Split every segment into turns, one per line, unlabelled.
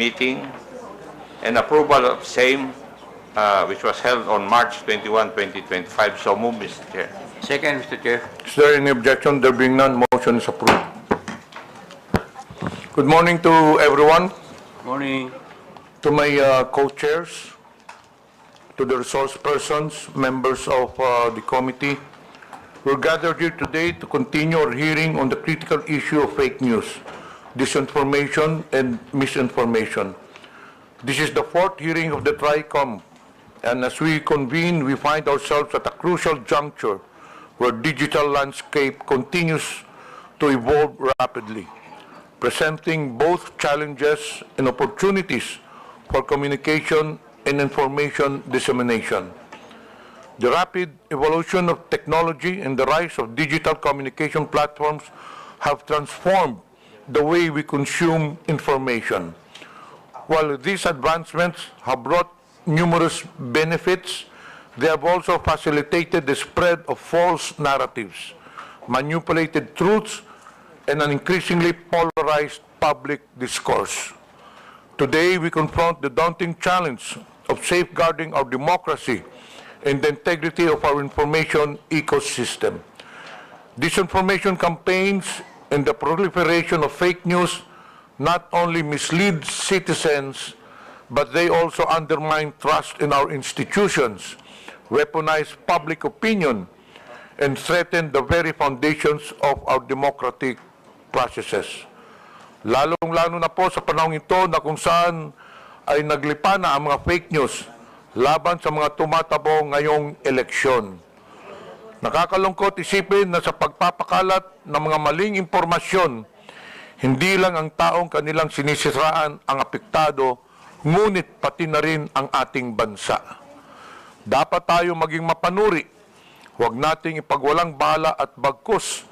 meeting and approval of same, which was held on March 21, 2025. So move, Mr. Chair.
Second, Mr. Chair.
Is there any objection? There being none, motion is approved. Good morning to everyone,
Morning.
to my co-chairs, to the resource persons, members of the committee. We're gathered here today to continue our hearing on the critical issue of fake news, disinformation, and misinformation. This is the fourth hearing of the Tri-Comm, and as we convene, we find ourselves at a crucial juncture where digital landscape continues to evolve rapidly, presenting both challenges and opportunities for communication and information dissemination. The rapid evolution of technology and the rise of digital communication platforms have transformed the way we consume information. While these advancements have brought numerous benefits, they have also facilitated the spread of false narratives, manipulated truths, and an increasingly polarized public discourse. Today, we confront the daunting challenge of safeguarding our democracy and the integrity of our information ecosystem. Disinformation campaigns and the proliferation of fake news not only mislead citizens, but they also undermine trust in our institutions, weaponize public opinion, and threaten the very foundations of our democratic processes. Lalong-lalo na po sa panahon ito na kung saan ay naglipa na ang mga fake news laban sa mga tumatabo ngayong eleksyon. Nakakalungkot isipin na sa pagpapakalat ng mga maling impormasyon, hindi lang ang taong kanilang sinisiraan ang apektado, ngunit pati na rin ang ating bansa. Dapat tayo maging mapanuri. Huwag nating ipagwalang bala at bagkus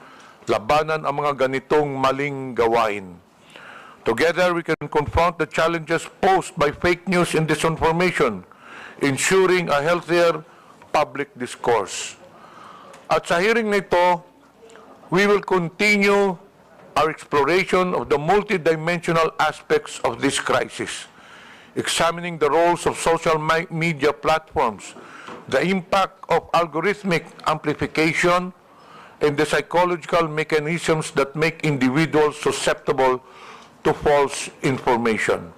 labanan ang mga ganitong maling gawain. Together, we can confront the challenges posed by fake news and disinformation, ensuring a healthier public discourse. At sa hearing na ito, we will continue our exploration of the multidimensional aspects of this crisis, examining the roles of social media platforms, the impact of algorithmic amplification, and the psychological mechanisms that make individuals susceptible to false information.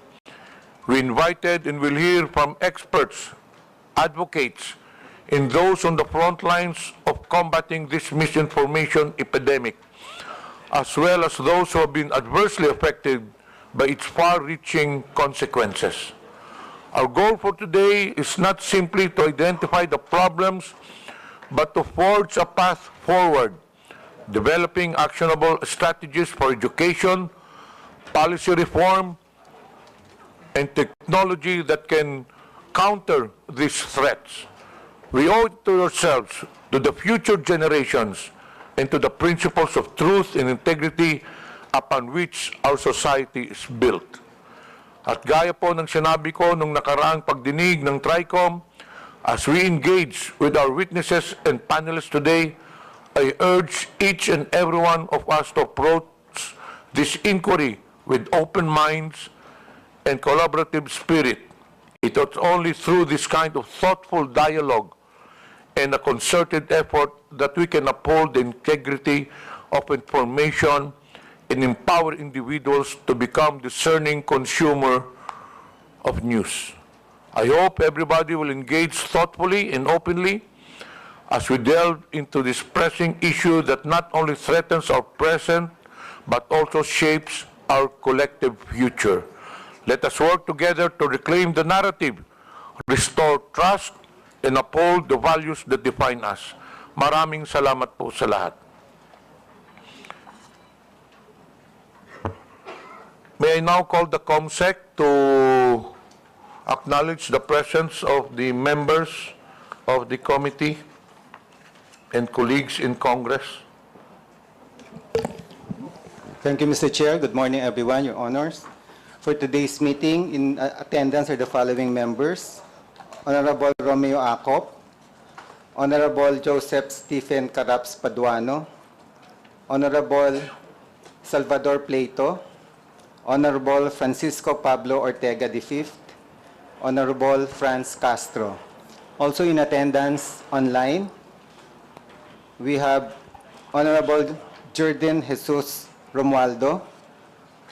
We invited and will hear from experts, advocates, and those on the front lines of combating this misinformation epidemic, as well as those who have been adversely affected by its far-reaching consequences. Our goal for today is not simply to identify the problems, but to forge a path forward, developing actionable strategies for education, policy reform, and technology that can counter these threats. We owe it to ourselves, to the future generations, and to the principles of truth and integrity upon which our society is built. At gaya po ng sinabi ko nung nakaraang pagdinig ng Tri-Comm, as we engage with our witnesses and panelists today, I urge each and every one of us to approach this inquiry with open minds and collaborative spirit. It is only through this kind of thoughtful dialogue and a concerted effort that we can uphold the integrity of information and empower individuals to become discerning consumer of news. I hope everybody will engage thoughtfully and openly as we delve into this pressing issue that not only threatens our present, but also shapes our collective future. Let us work together to reclaim the narrative, restore trust, and uphold the values that define us. Maraming salamat po sa lahat. May I now call the COMSEC to acknowledge the presence of the members of the committee and colleagues in Congress.
Thank you, Mr. Chair. Good morning, everyone, Your Honors. For today's meeting, in attendance are the following members: Honorable Romeo Acop, Honorable Joseph Stephen Caraps Paduano, Honorable Salvador Pleito, Honorable Francisco Pablo Ortega V, Honorable Franz Castro. Also in attendance online, we have Honorable Jordan Jesus Romualdo,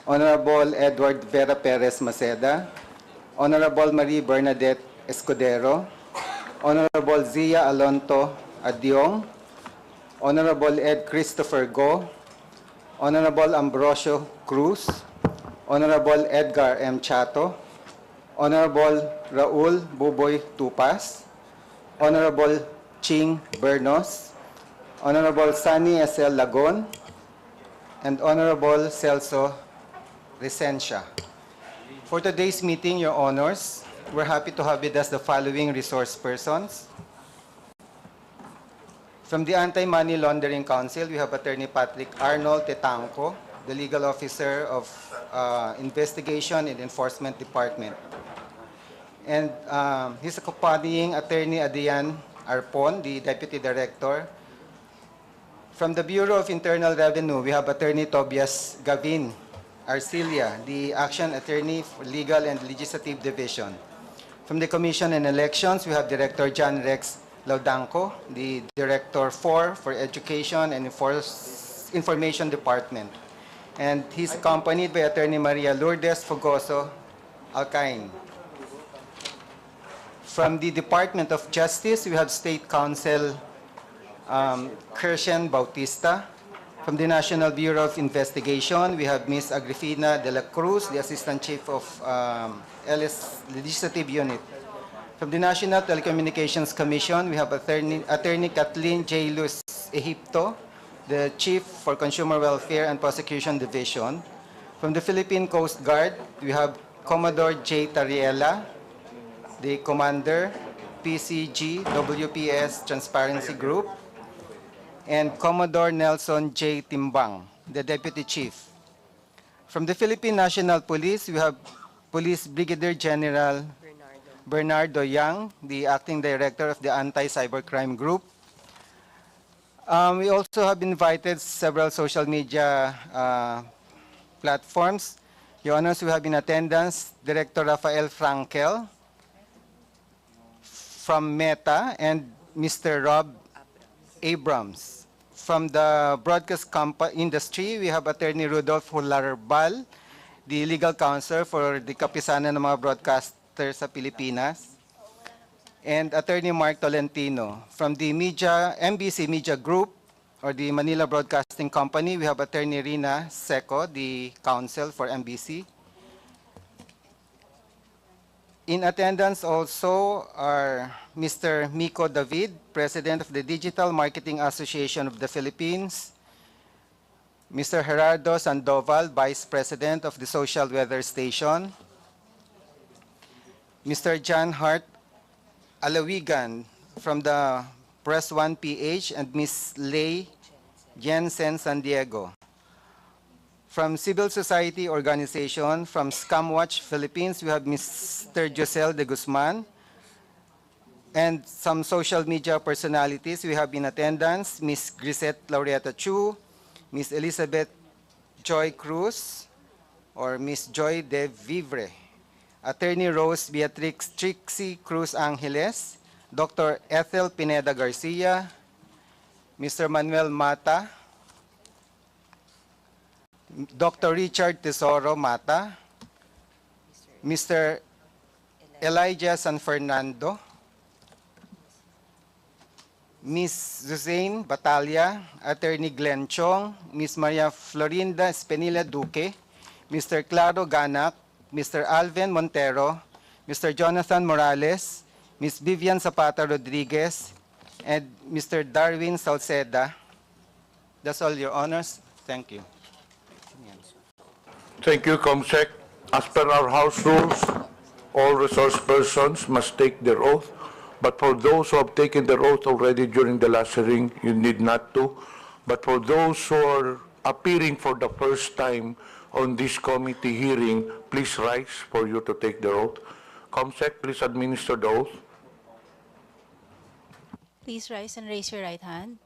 Honorable Edward Vera Perez Maceda, Honorable Marie Bernadette Escudero, Honorable Zia Alonto Adyong, Honorable Ed Christopher Go, Honorable Ambrosio Cruz, Honorable Edgar M. Chato, Honorable Raul Buboy Tupas, Honorable Ching Bernos, Honorable Sunny S.L. Lagon, and Honorable Celso Resencia. For today's meeting, Your Honors, we're happy to have with us the following resource persons. From the Anti-Money Laundering Council, we have Attorney Patrick Arnold Tetanco, the Legal Officer of Investigation and Enforcement Department. And his accompanying Attorney Adian Arpon, the Deputy Director. From the Bureau of Internal Revenue, we have Attorney Tobias Gavin Arcilia, the Action Attorney for Legal and Legislative Division. From the Commission on Elections, we have Director John Rex Laudanco, the Director for Education and Information Department. And he's accompanied by Attorney Maria Lourdes Fogoso Alcain. From the Department of Justice, we have State Counsel Christian Bautista. From the National Bureau of Investigation, we have Ms. Agrifina de la Cruz, the Assistant Chief of LS Legislative Unit. From the National Telecommunications Commission, we have Attorney Kathleen J. Luz Egipto, the Chief for Consumer Welfare and Prosecution Division. From the Philippine Coast Guard, we have Commodore J. Tariela, the Commander, PCG WPS Transparency Group, and Commodore Nelson J. Timbang, the Deputy Chief. From the Philippine National Police, we have Police Brigadier General Bernardo Yang, the Acting Director of the Anti-Cybercrime Group. We also have invited several social media platforms. Your Honors, we have in attendance Director Rafael Frankel from Meta and Mr. Rob Abrams. From the broadcast industry, we have Attorney Rudolph Hularbal, the legal counsel for the Kapisanan ng mga broadcaster sa Pilipinas, and Attorney Mark Tolentino. From the MBC Media Group, or the Manila Broadcasting Company, we have Attorney Rina Seco, the counsel for MBC. In attendance also are Mr. Miko David, President of the Digital Marketing Association of the Philippines, Mr. Gerardo Sandoval, Vice President of the Social Weather Station, Mr. John Hart Alawigan from the Press 1 PH, and Ms. Lei Jensen San Diego. From civil society organization, from Scamwatch Philippines, we have Mr. Josel de Guzman. And some social media personalities we have in attendance, Ms. Grisette Laureata Chu, Ms. Elizabeth Joy Cruz, or Ms. Joy de Vivre, Attorney Rose Beatrix Trixie Cruz Angeles, Dr. Ethel Pineda Garcia, Mr. Manuel Mata, Dr. Richard Tesoro Mata, Mr. Elijah San Fernando, Ms. Suzanne Batalia, Attorney Glenn Chong, Ms. Maria Florinda Espenilla Duque, Mr. Claro Ganak, Mr. Alvin Montero, Mr. Jonathan Morales, Ms. Vivian Zapata Rodriguez, and Mr. Darwin Salceda. That's all, Your Honors. Thank you.
Thank you, Comsec. As per our House rules, all resource persons must take their oath, but for those who have taken their oath already during the last hearing, you need not to. But for those who are appearing for the first time on this committee hearing, please rise for you to take the oath. Comsec, please administer the oath.
Please rise and raise your right hand.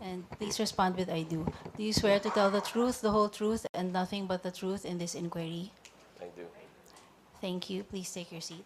And please respond with I do. Do you swear to tell the truth, the whole truth, and nothing but the truth in this inquiry?
I do.
Thank you. Please take your seat.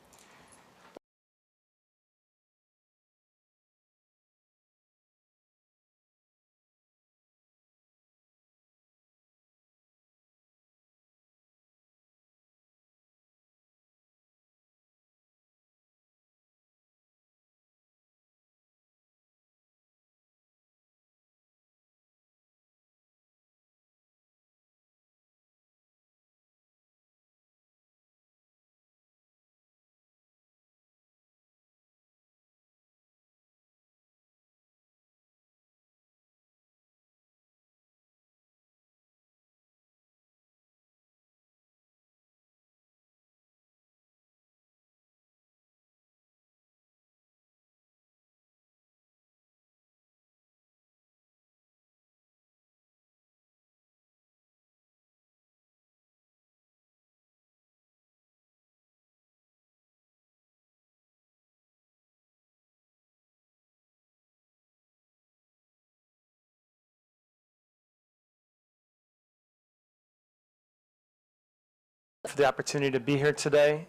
For the opportunity to be here today.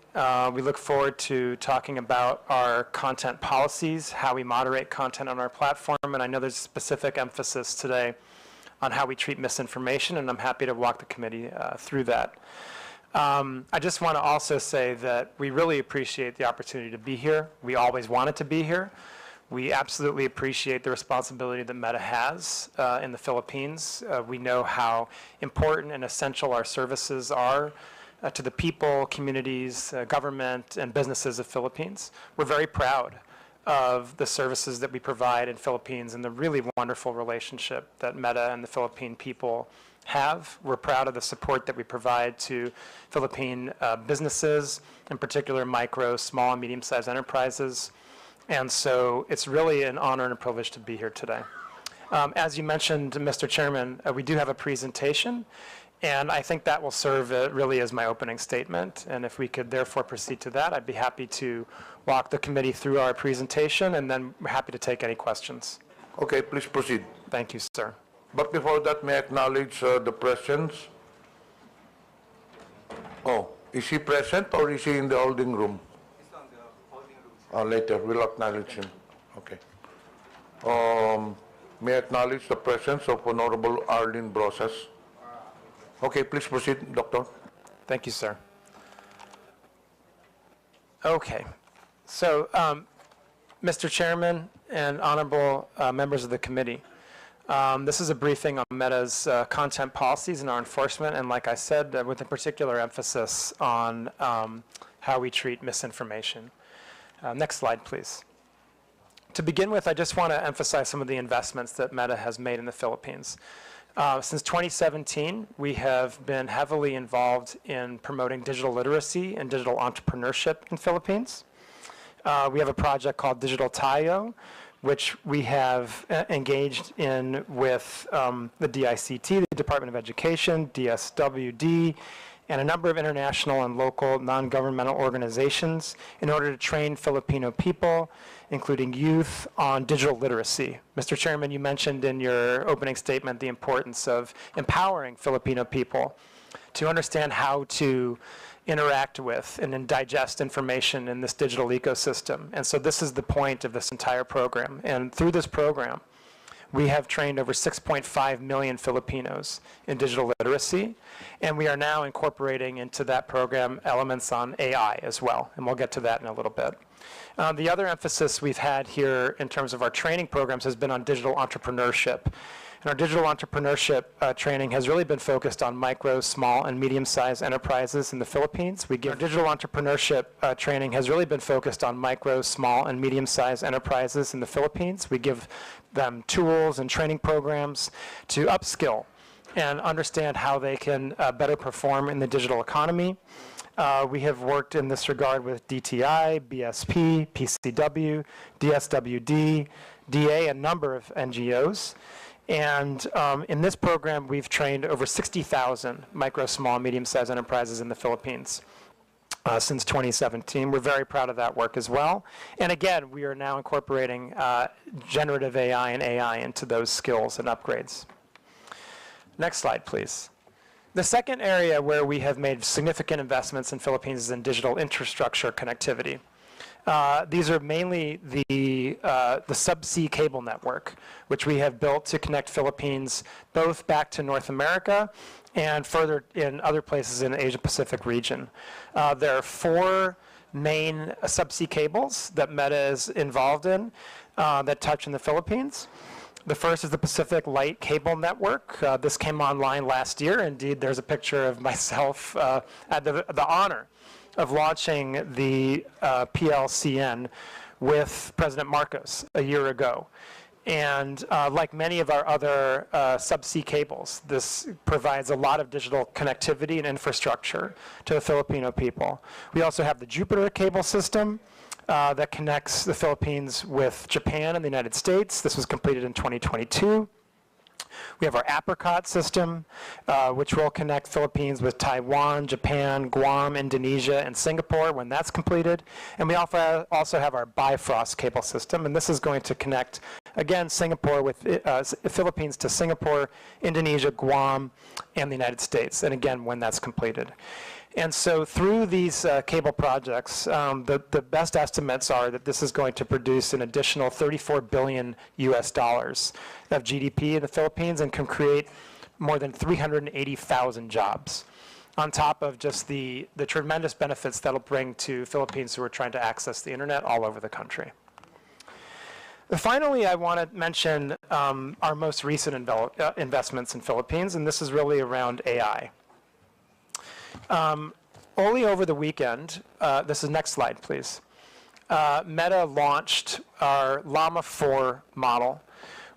We look forward to talking about our content policies, how we moderate content on our platform, and I know there's a specific emphasis today on how we treat misinformation, and I'm happy to walk the committee through that. I just want to also say that we really appreciate the opportunity to be here. We always wanted to be here. We absolutely appreciate the responsibility that Meta has in the Philippines. We know how important and essential our services are to the people, communities, government, and businesses of Philippines. We're very proud of the services that we provide in Philippines and the really wonderful relationship that Meta and the Philippine people have. We're proud of the support that we provide to Philippine businesses, in particular micro, small, and medium-sized enterprises. And so it's really an honor and a privilege to be here today. As you mentioned, Mr. Chairman, we do have a presentation. And I think that will serve really as my opening statement. And if we could therefore proceed to that, I'd be happy to walk the committee through our presentation, and then we're happy to take any questions.
Okay, please proceed.
Thank you, sir.
But before that, may I acknowledge the presence? Oh, is he present or is he in the holding room? He's on the holding room. Later, we'll acknowledge him. Okay. May I acknowledge the presence of Honorable Arlene Brosas? Okay, please proceed, Doctor.
Thank you, sir. Okay. So, Mr. Chairman and honorable members of the committee, this is a briefing on Meta's content policies and our enforcement, and like I said, with a particular emphasis on how we treat misinformation. Next slide, please. To begin with, I just want to emphasize some of the investments that Meta has made in the Philippines. Since 2017, we have been heavily involved in promoting digital literacy and digital entrepreneurship in Philippines. We have a project called Digital Tayo, which we have engaged in with the DICT, the Department of Education, DSWD, and a number of international and local non-governmental organizations in order to train Filipino people, including youth, on digital literacy. Mr. Chairman, you mentioned in your opening statement the importance of empowering Filipino people to understand how to interact with and then digest information in this digital ecosystem. And so this is the point of this entire program. And through this program, we have trained over 6.5 million Filipinos in digital literacy, and we are now incorporating into that program elements on AI as well, and we'll get to that in a little bit. The other emphasis we've had here in terms of our training programs has been on digital entrepreneurship. And our digital entrepreneurship training has really been focused on micro, small, and medium-sized enterprises in the Philippines. Our digital entrepreneurship training has really been focused on micro, small, and medium-sized enterprises in the Philippines. We give them tools and training programs to upskill and understand how they can better perform in the digital economy. We have worked in this regard with DTI, BSP, PCW, DSWD, DA, a number of NGOs. And in this program, we've trained over 60,000 micro, small, medium-sized enterprises in the Philippines. since 2017. We're very proud of that work as well. And again, we are now incorporating generative AI and AI into those skills and upgrades. Next slide, please. The second area where we have made significant investments in Philippines is in digital infrastructure connectivity. These are mainly the subsea cable network, which we have built to connect Philippines both back to North America and further in other places in the Asia-Pacific region. There are 4 main subsea cables that Meta is involved in that touch in the Philippines. The first is the Pacific Light Cable Network. This came online last year. Indeed, there's a picture of myself at the honor of launching the PLCN with President Marcos a year ago. And like many of our other subsea cables, this provides a lot of digital connectivity and infrastructure to the Filipino people. We also have the Jupiter cable system that connects the Philippines with Japan and the United States. This was completed in 2022. We have our Apricot system, which will connect Philippines with Taiwan, Japan, Guam, Indonesia, and Singapore when that's completed. And we also have our Bifrost cable system, and this is going to connect, again, Singapore with Philippines to Singapore, Indonesia, Guam, and the United States, and again, when that's completed. And so through these cable projects, the best estimates are that this is going to produce an additional $34 billion of GDP in the Philippines and can create more than 380,000 jobs, on top of just the tremendous benefits that'll bring to Philippines who are trying to access the internet all over the country. Finally, I want to mention our most recent investments in Philippines, and this is really around AI. Only over the weekend, this is next slide, please. Meta launched our Llama 4 model,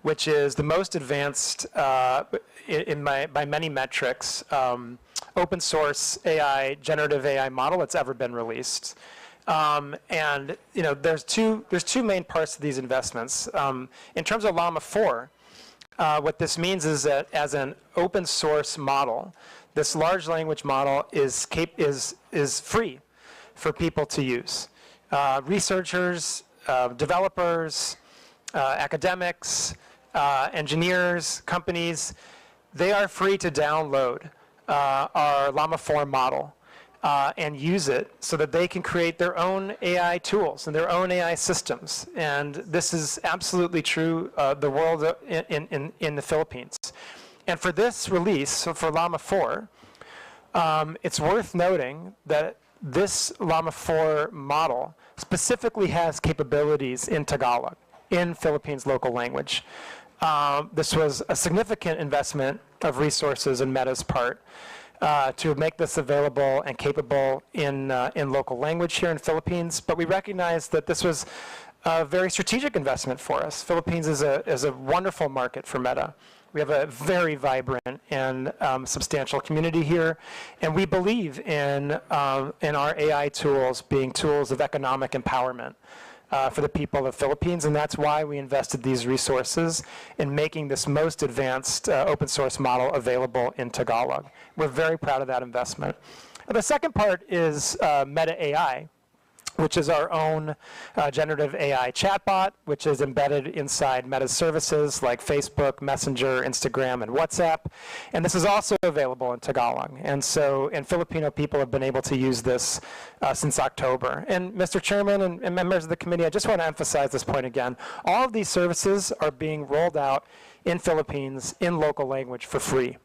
which is the most advanced, by many metrics, open source AI, generative AI model that's ever been released. And there's two main parts to these investments. In terms of Llama 4, what this means is that as an open source model, this large language model is free for people to use. Researchers, developers, academics, engineers, companies, they are free to download our Llama 4 model and use it so that they can create their own AI tools and their own AI systems. And this is absolutely true the world in the Philippines. And for this release, so for Llama 4, it's worth noting that this Llama 4 model specifically has capabilities in Tagalog, in Philippines local language. This was a significant investment of resources in Meta's part to make this available and capable in local language here in Philippines. But we recognize that this was a very strategic investment for us. Philippines is a wonderful market for Meta. We have a very vibrant and substantial community here, and we believe in our AI tools being tools of economic empowerment for the people of the Philippines, and that's why we invested these resources in making this most advanced open source model available in Tagalog. We're very proud of that investment. The second part is Meta AI, which is our own generative AI chatbot, which is embedded inside Meta's services like Facebook, Messenger, Instagram, and WhatsApp. And this is also available in Tagalog. And Filipino people have been able to use this since October. And Mr. Chairman and members of the committee, I just want to emphasize this point again. All of these services are being rolled out in Philippines in local language for free,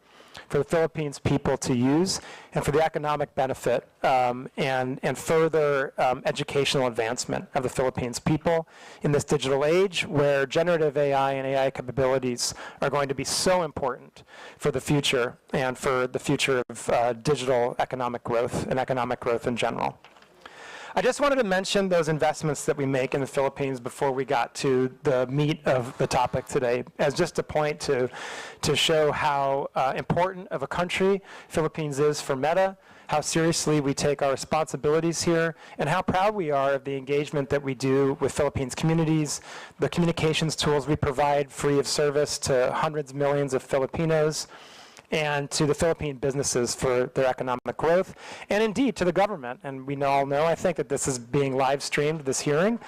for the Philippines people to use, and for the economic benefit and further educational advancement of the Philippines people in this digital age where generative AI and AI capabilities are going to be so important for the future and for the future of digital economic growth and economic growth in general. I just wanted to mention those investments that we make in the Philippines before we got to the meat of the topic today, as just a point to show how important of a country Philippines is for Meta, how seriously we take our responsibilities here, and how proud we are of the engagement that we do with Philippines communities, the communications tools we provide free of service to hundreds of millions of Filipinos, and to the Philippine businesses for their economic growth, and indeed to the government. And we all know, I think, that this is being live streamed, this hearing,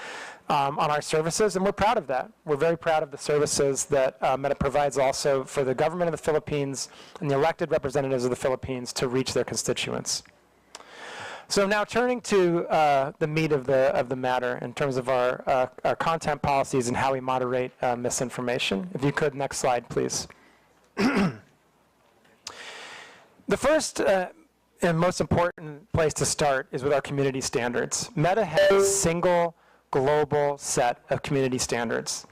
on our services, and we're proud of that. We're very proud of the services that Meta provides also for the government of the Philippines and the elected representatives of the Philippines to reach their constituents. So now turning to the meat of the matter in terms of our content policies and how we moderate misinformation. If you could, next slide, please. The first and most important place to start is with our community standards. Meta has a single global set of community standards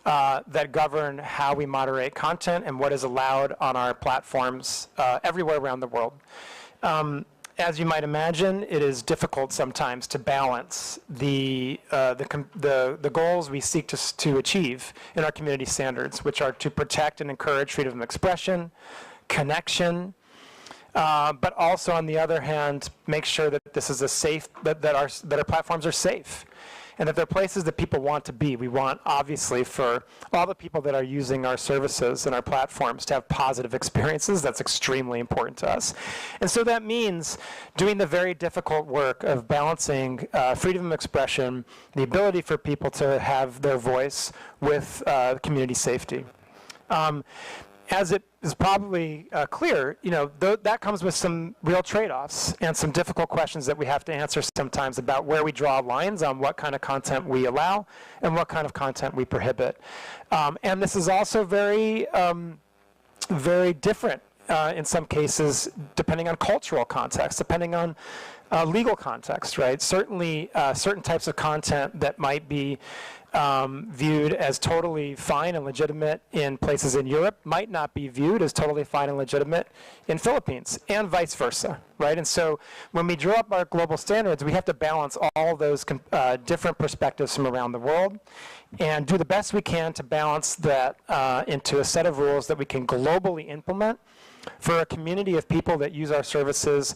that govern how we moderate content and what is allowed on our platforms everywhere around the world. As you might imagine, it is difficult sometimes to balance the goals we seek to achieve in our community standards, which are to protect and encourage freedom of expression, connection, but also, on the other hand, make sure that this is a safe, that our platforms are safe, and that they're places that people want to be. We want, obviously, for all the people that are using our services and our platforms to have positive experiences. That's extremely important to us. And so that means doing the very difficult work of balancing freedom of expression, the ability for people to have their voice, with community safety. As it is probably clear, that comes with some real trade-offs and some difficult questions that we have to answer sometimes about where we draw lines on what kind of content we allow and what kind of content we prohibit. And this is also very, very different in some cases, depending on cultural context, depending on legal context, right? Certainly, certain types of content that might be viewed as totally fine and legitimate in places in Europe might not be viewed as totally fine and legitimate in Philippines, and vice versa, right? And so when we draw up our global standards, we have to balance all those different perspectives from around the world and do the best we can to balance that into a set of rules that we can globally implement for a community of people that use our services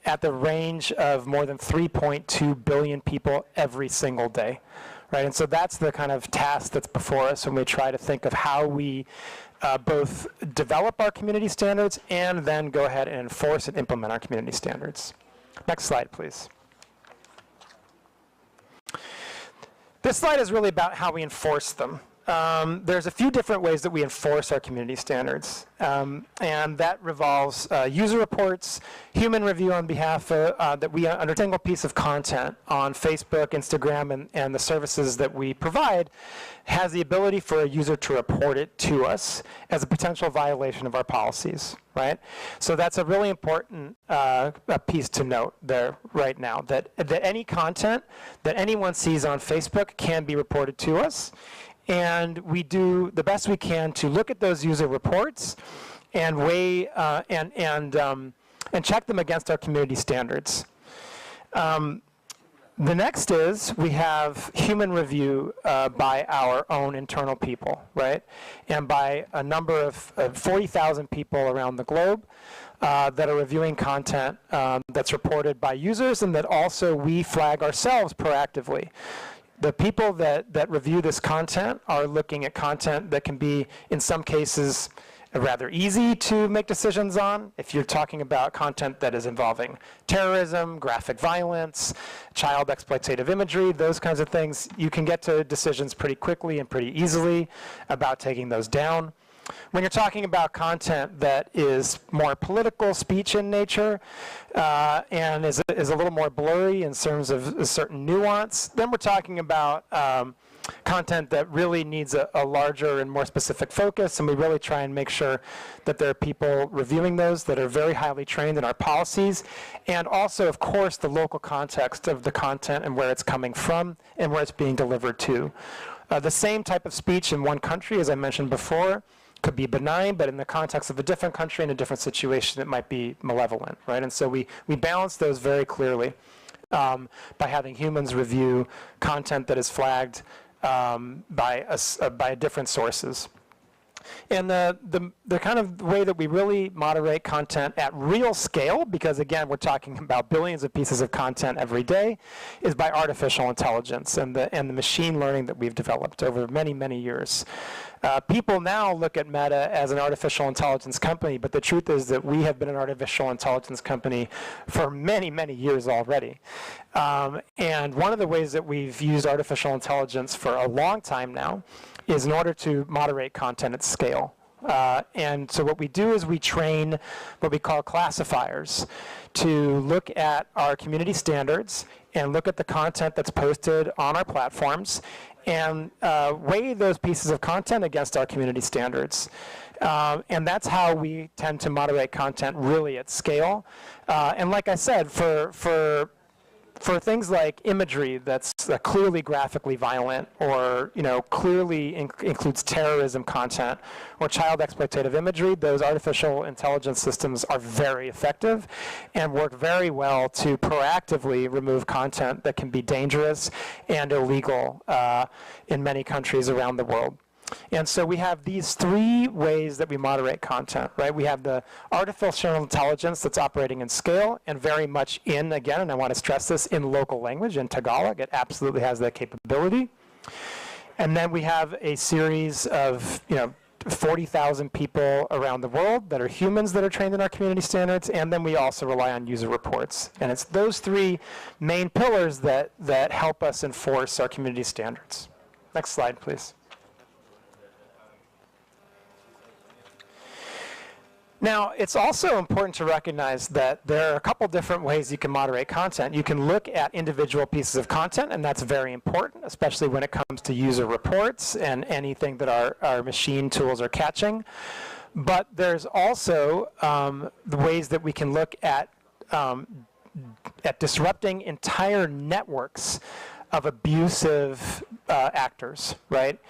at the range of more than 3.2 billion people every single day. Right, and so that's the kind of task that's before us when we try to think of how we both develop our community standards and then go ahead and enforce and implement our community standards. Next slide, please. This slide is really about how we enforce them. There's a few different ways that we enforce our community standards, and that revolves user reports, human review on behalf of, that we under a single piece of content on Facebook, Instagram, and the services that we provide has the ability for a user to report it to us as a potential violation of our policies, right? So that's a really important piece to note there right now, that any content that anyone sees on Facebook can be reported to us. And we do the best we can to look at those user reports and weigh and check them against our community standards. The next is we have human review by our own internal people, right? And by a number of 40,000 people around the globe that are reviewing content that's reported by users and that also we flag ourselves proactively. The people that review this content are looking at content that can be, in some cases, rather easy to make decisions on. If you're talking about content that is involving terrorism, graphic violence, child exploitative imagery, those kinds of things, you can get to decisions pretty quickly and pretty easily about taking those down. When you're talking about content that is more political speech in nature and is a little more blurry in terms of a certain nuance, then we're talking about content that really needs a larger and more specific focus, and we really try and make sure that there are people reviewing those that are very highly trained in our policies, and also, of course, the local context of the content and where it's coming from and where it's being delivered to. The same type of speech in one country, as I mentioned before, could be benign, but in the context of a different country and a different situation, it might be malevolent, right? And so we balance those very clearly by having humans review content that is flagged by different sources. And the kind of way that we really moderate content at real scale, because again, we're talking about billions of pieces of content every day, is by artificial intelligence and the machine learning that we've developed over many, many years. People now look at Meta as an artificial intelligence company, but the truth is that we have been an artificial intelligence company for many, many years already. And one of the ways that we've used artificial intelligence for a long time now is in order to moderate content at scale. And so what we do is we train what we call classifiers to look at our community standards and look at the content that's posted on our platforms and weigh those pieces of content against our community standards. And that's how we tend to moderate content really at scale. And like I said, for things like imagery that's clearly graphically violent or clearly includes terrorism content or child exploitative imagery, those artificial intelligence systems are very effective and work very well to proactively remove content that can be dangerous and illegal in many countries around the world. And so we have these three ways that we moderate content, right? We have the artificial intelligence that's operating in scale and very much again, and I want to stress this, in local language, in Tagalog. It absolutely has that capability. And then we have a series of, 40,000 people around the world that are humans that are trained in our community standards, and then we also rely on user reports. And it's those three main pillars that help us enforce our community standards. Next slide, please. Now, it's also important to recognize that there are a couple different ways you can moderate content. You can look at individual pieces of content, and that's very important, especially when it comes to user reports and anything that our machine tools are catching. But there's also the ways that we can look at disrupting entire networks of abusive actors, right?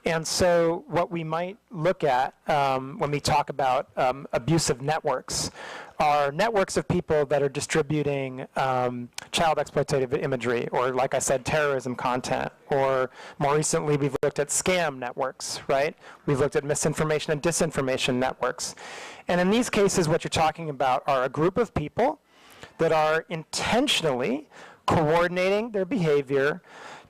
And so what we might look at when we talk about abusive networks are networks of people that are distributing child exploitative imagery, or like I said, terrorism content, or more recently we've looked at scam networks, right? We've looked at misinformation and disinformation networks. And in these cases, what you're talking about are a group of people that are intentionally coordinating their behavior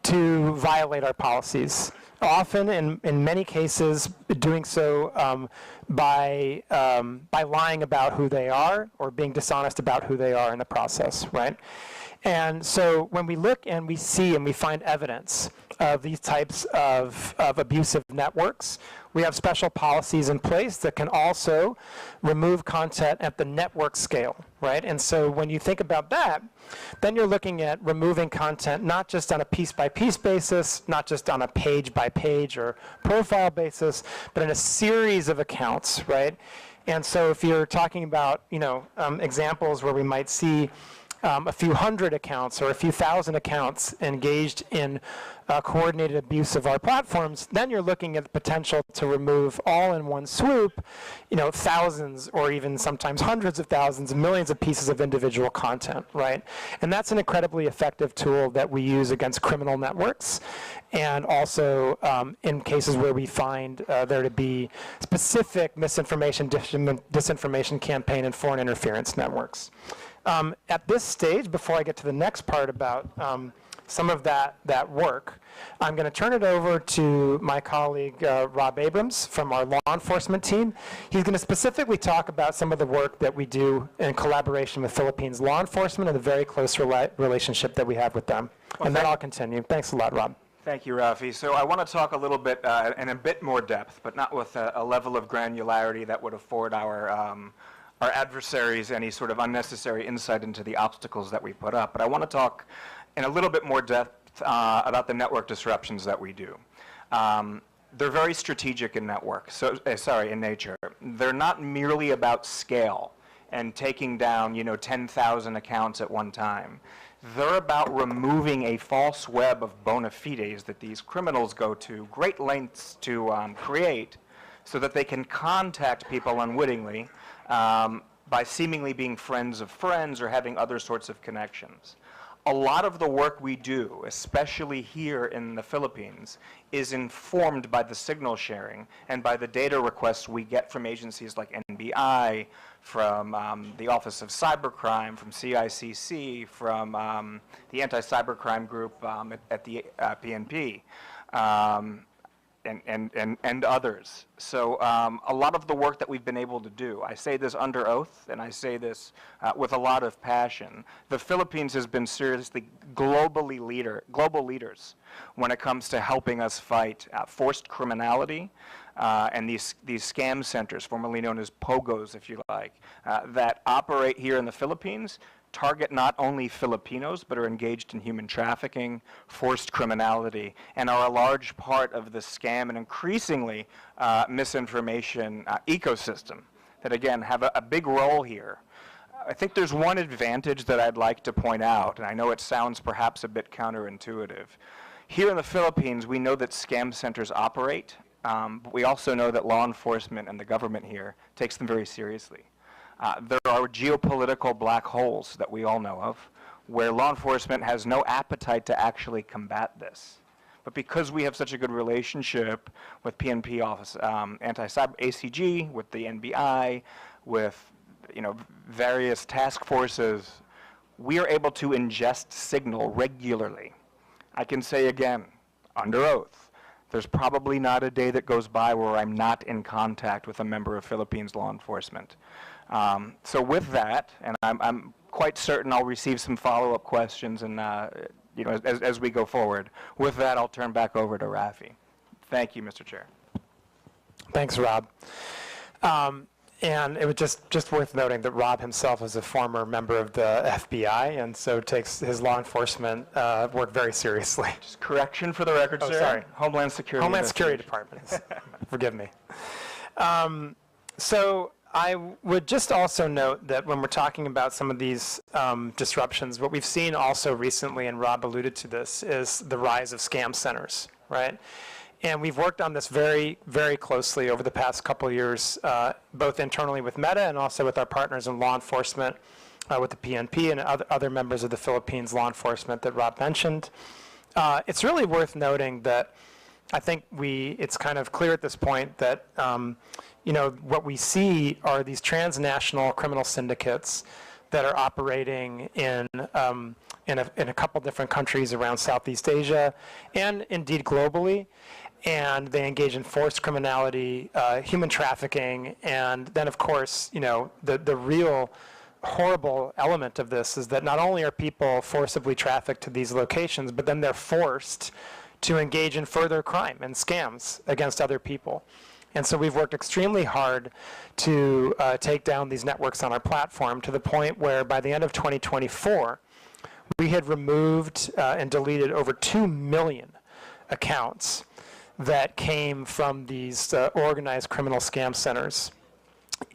to violate our policies. Often, in many cases, doing so by lying about who they are or being dishonest about who they are in the process, right? And so when we look and we see and we find evidence of these types of abusive networks, we have special policies in place that can also remove content at the network scale, right? And so when you think about that, then you're looking at removing content not just on a piece-by-piece basis, not just on a page-by-page or profile basis, but in a series of accounts, right? And so if you're talking about, examples where we might see a few hundred accounts or a few thousand accounts engaged in coordinated abuse of our platforms, then you're looking at the potential to remove all in one swoop, thousands or even sometimes hundreds of thousands, millions of pieces of individual content, right? And that's an incredibly effective tool that we use against criminal networks, and also in cases where we find there to be specific misinformation, disinformation campaign and foreign interference networks. At this stage, before I get to the next part about some of that work, I'm going to turn it over to my colleague, Rob Abrams, from our law enforcement team. He's going to specifically talk about some of the work that we do in collaboration with Philippines law enforcement and the very close relationship that we have with them.
Well,
and then I'll continue. Thanks a lot, Rob.
Thank you, Rafi. So I want to talk a little bit in a bit more depth, but not with a level of granularity that would afford our adversaries any sort of unnecessary insight into the obstacles that we put up. But I want to talk in a little bit more depth about the network disruptions that we do. They're very strategic in in nature. They're not merely about scale and taking down, 10,000 accounts at one time. They're about removing a false web of bona fides that these criminals go to great lengths to create so that they can contact people unwittingly by seemingly being friends of friends or having other sorts of connections. A lot of the work we do, especially here in the Philippines, is informed by the signal sharing and by the data requests we get from agencies like NBI, from the Office of Cybercrime, from CICC, from the Anti-Cybercrime Group at the PNP. And others. So a lot of the work that we've been able to do, I say this under oath, and I say this with a lot of passion. The Philippines has been seriously global leaders when it comes to helping us fight forced criminality and these scam centers, formerly known as POGOs, if you like, that operate here in the Philippines, target not only Filipinos, but are engaged in human trafficking, forced criminality, and are a large part of the scam and increasingly misinformation ecosystem that, again, have a big role here. I think there's one advantage that I'd like to point out, and I know it sounds perhaps a bit counterintuitive. Here in the Philippines, we know that scam centers operate, but we also know that law enforcement and the government here takes them very seriously. There are geopolitical black holes that we all know of, where law enforcement has no appetite to actually combat this. But because we have such a good relationship with PNP Office, Anti-Cyber ACG, with the NBI, with various task forces, we are able to ingest signal regularly. I can say again, under oath, there's probably not a day that goes by where I'm not in contact with a member of Philippines law enforcement. So with that, and I'm quite certain I'll receive some follow-up questions and as we go forward. With that, I'll turn back over to Rafi. Thank you, Mr. Chair.
Thanks, Rob. And it was just worth noting that Rob himself is a former member of the FBI, and so takes his law enforcement work very seriously.
Just correction for the record, sir.
Sorry.
Homeland Security.
Homeland Security Department. Forgive me. So I would just also note that when we're talking about some of these disruptions, what we've seen also recently, and Rob alluded to this, is the rise of scam centers, right? And we've worked on this very, very closely over the past couple of years, both internally with Meta and also with our partners in law enforcement, with the PNP and other members of the Philippines law enforcement that Rob mentioned. It's really worth noting that I think it's kind of clear at this point that what we see are these transnational criminal syndicates that are operating in a couple different countries around Southeast Asia and indeed globally. And they engage in forced criminality, human trafficking, and then of course, the real horrible element of this is that not only are people forcibly trafficked to these locations, but then they're forced to engage in further crime and scams against other people. And so we've worked extremely hard to take down these networks on our platform to the point where by the end of 2024, we had removed and deleted over 2 million accounts that came from these organized criminal scam centers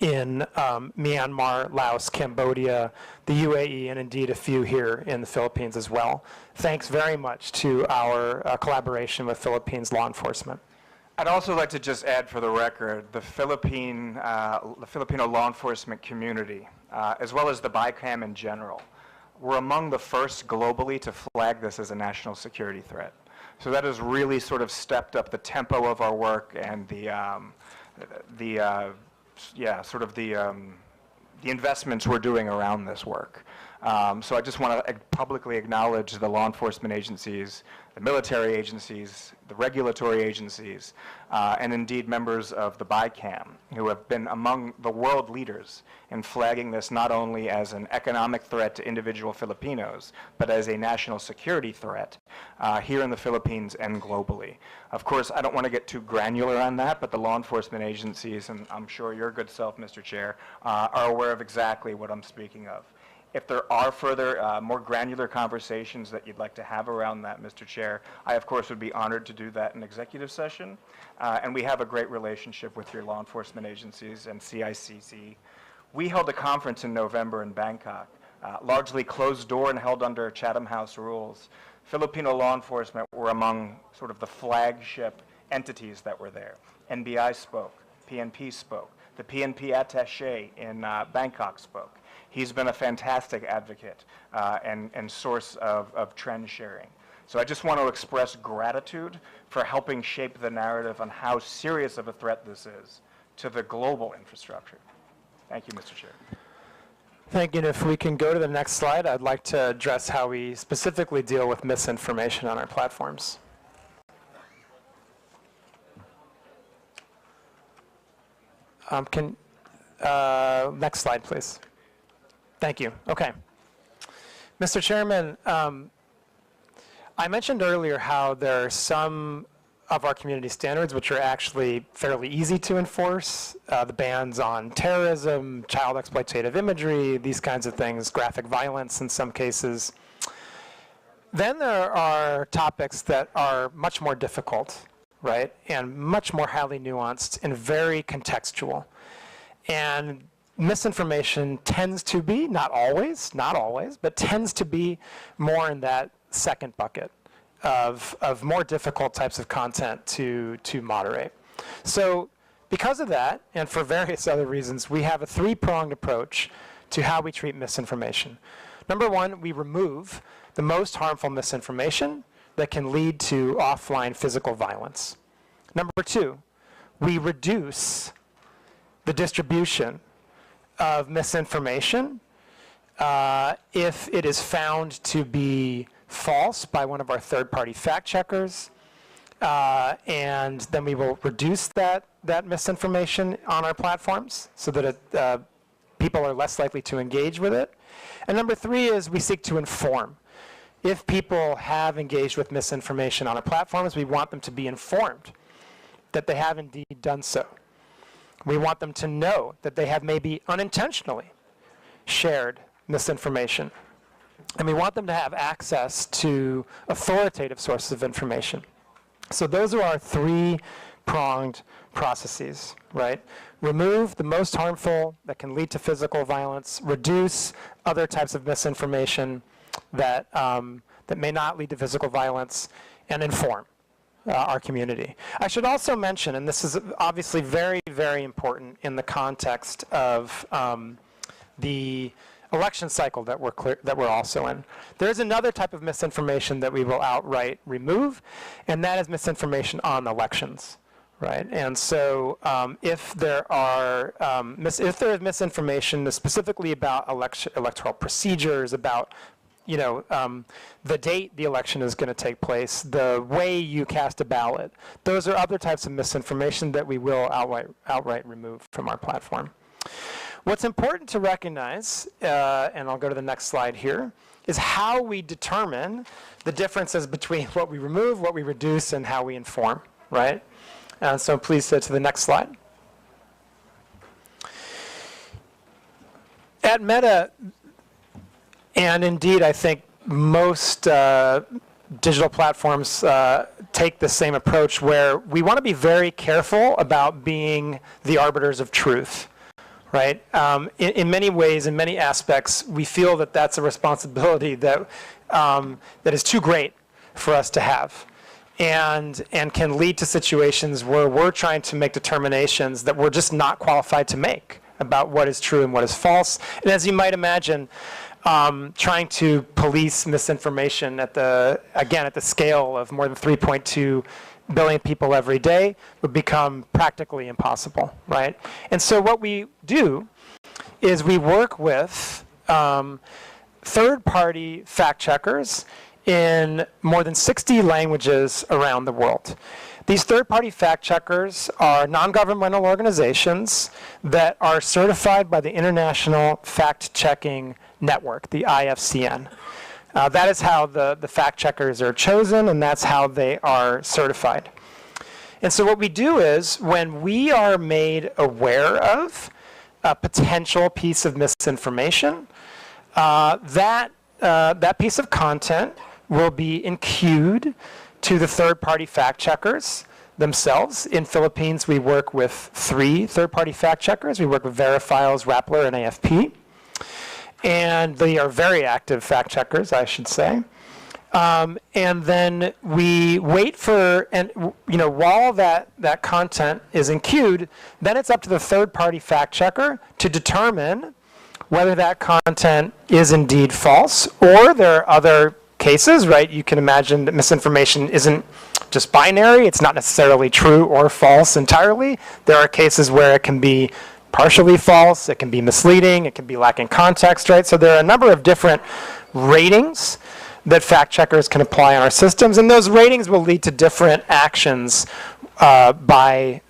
in Myanmar, Laos, Cambodia, the UAE, and indeed a few here in the Philippines as well. Thanks very much to our collaboration with Philippines law enforcement.
I'd also like to just add for the record, the Filipino law enforcement community, as well as the BICAM in general, were among the first globally to flag this as a national security threat. So that has really sort of stepped up the tempo of our work and the investments we're doing around this work. So I just want to publicly acknowledge the law enforcement agencies, the military agencies, the regulatory agencies, and indeed members of the BICAM, who have been among the world leaders in flagging this not only as an economic threat to individual Filipinos, but as a national security threat here in the Philippines and globally. Of course, I don't want to get too granular on that, but the law enforcement agencies, and I'm sure your good self, Mr. Chair, are aware of exactly what I'm speaking of. If there are further, more granular conversations that you'd like to have around that, Mr. Chair, I, of course, would be honored to do that in executive session. And we have a great relationship with your law enforcement agencies and CICC. We held a conference in November in Bangkok, largely closed door and held under Chatham House rules. Filipino law enforcement were among sort of the flagship entities that were there. NBI spoke, PNP spoke, the PNP attaché in Bangkok spoke. He's been a fantastic advocate and source of trend sharing. So I just want to express gratitude for helping shape the narrative on how serious of a threat this is to the global infrastructure. Thank you, Mr. Chair.
Thank you. And if we can go to the next slide, I'd like to address how we specifically deal with misinformation on our platforms. Next slide, please. Thank you. Okay. Mr. Chairman, I mentioned earlier how there are some of our community standards which are actually fairly easy to enforce. The bans on terrorism, child exploitative imagery, these kinds of things, graphic violence in some cases. Then there are topics that are much more difficult, right, and much more highly nuanced and very contextual. And misinformation tends to be, not always, but tends to be more in that second bucket of more difficult types of content to moderate. So because of that, and for various other reasons, we have a three-pronged approach to how we treat misinformation. Number one, we remove the most harmful misinformation that can lead to offline physical violence. Number two, we reduce the distribution of misinformation if it is found to be false by one of our third-party fact checkers, and then we will reduce that misinformation on our platforms so that people are less likely to engage with it. And number three is we seek to inform. If people have engaged with misinformation on our platforms, we want them to be informed that they have indeed done so. We want them to know that they have maybe unintentionally shared misinformation. And we want them to have access to authoritative sources of information. So those are our three-pronged processes, right? Remove the most harmful that can lead to physical violence, reduce other types of misinformation that may not lead to physical violence, and inform our community. I should also mention, and this is obviously very, very important in the context of the election cycle that we're also in. There's another type of misinformation that we will outright remove, and that is misinformation on elections, right? And so if there is misinformation specifically about electoral procedures, about the date the election is going to take place, the way you cast a ballot, those are other types of misinformation that we will outright remove from our platform. What's important to recognize, and I'll go to the next slide here, is how we determine the differences between what we remove, what we reduce, and how we inform, right? So please go to the next slide. At Meta, and indeed I think most digital platforms take the same approach, where we want to be very careful about being the arbiters of truth. Right? In many ways, in many aspects, we feel that that's a responsibility that is too great for us to have, and can lead to situations where we're trying to make determinations that we're just not qualified to make about what is true and what is false. And as you might imagine, trying to police misinformation at the scale of more than 3.2 billion people every day would become practically impossible, right? And so what we do is we work with third-party fact checkers in more than 60 languages around the world. These third-party fact checkers are non-governmental organizations that are certified by the International Fact-Checking Network, the IFCN. That is how the fact checkers are chosen, and that's how they are certified. And so what we do is, when we are made aware of a potential piece of misinformation, that piece of content will be enqueued to the third-party fact checkers themselves. In Philippines, we work with 3 third-party fact checkers. We work with Verifiles, Rappler, and AFP. And they are very active fact checkers, I should say. And then we wait for, and while that content is enqueued, then it's up to the third-party fact checker to determine whether that content is indeed false, or there are other cases, right? You can imagine that misinformation isn't just binary. It's not necessarily true or false entirely. There are cases where it can be partially false, it can be misleading, it can be lacking context, right? So there are a number of different ratings that fact checkers can apply on our systems, and those ratings will lead to different actions by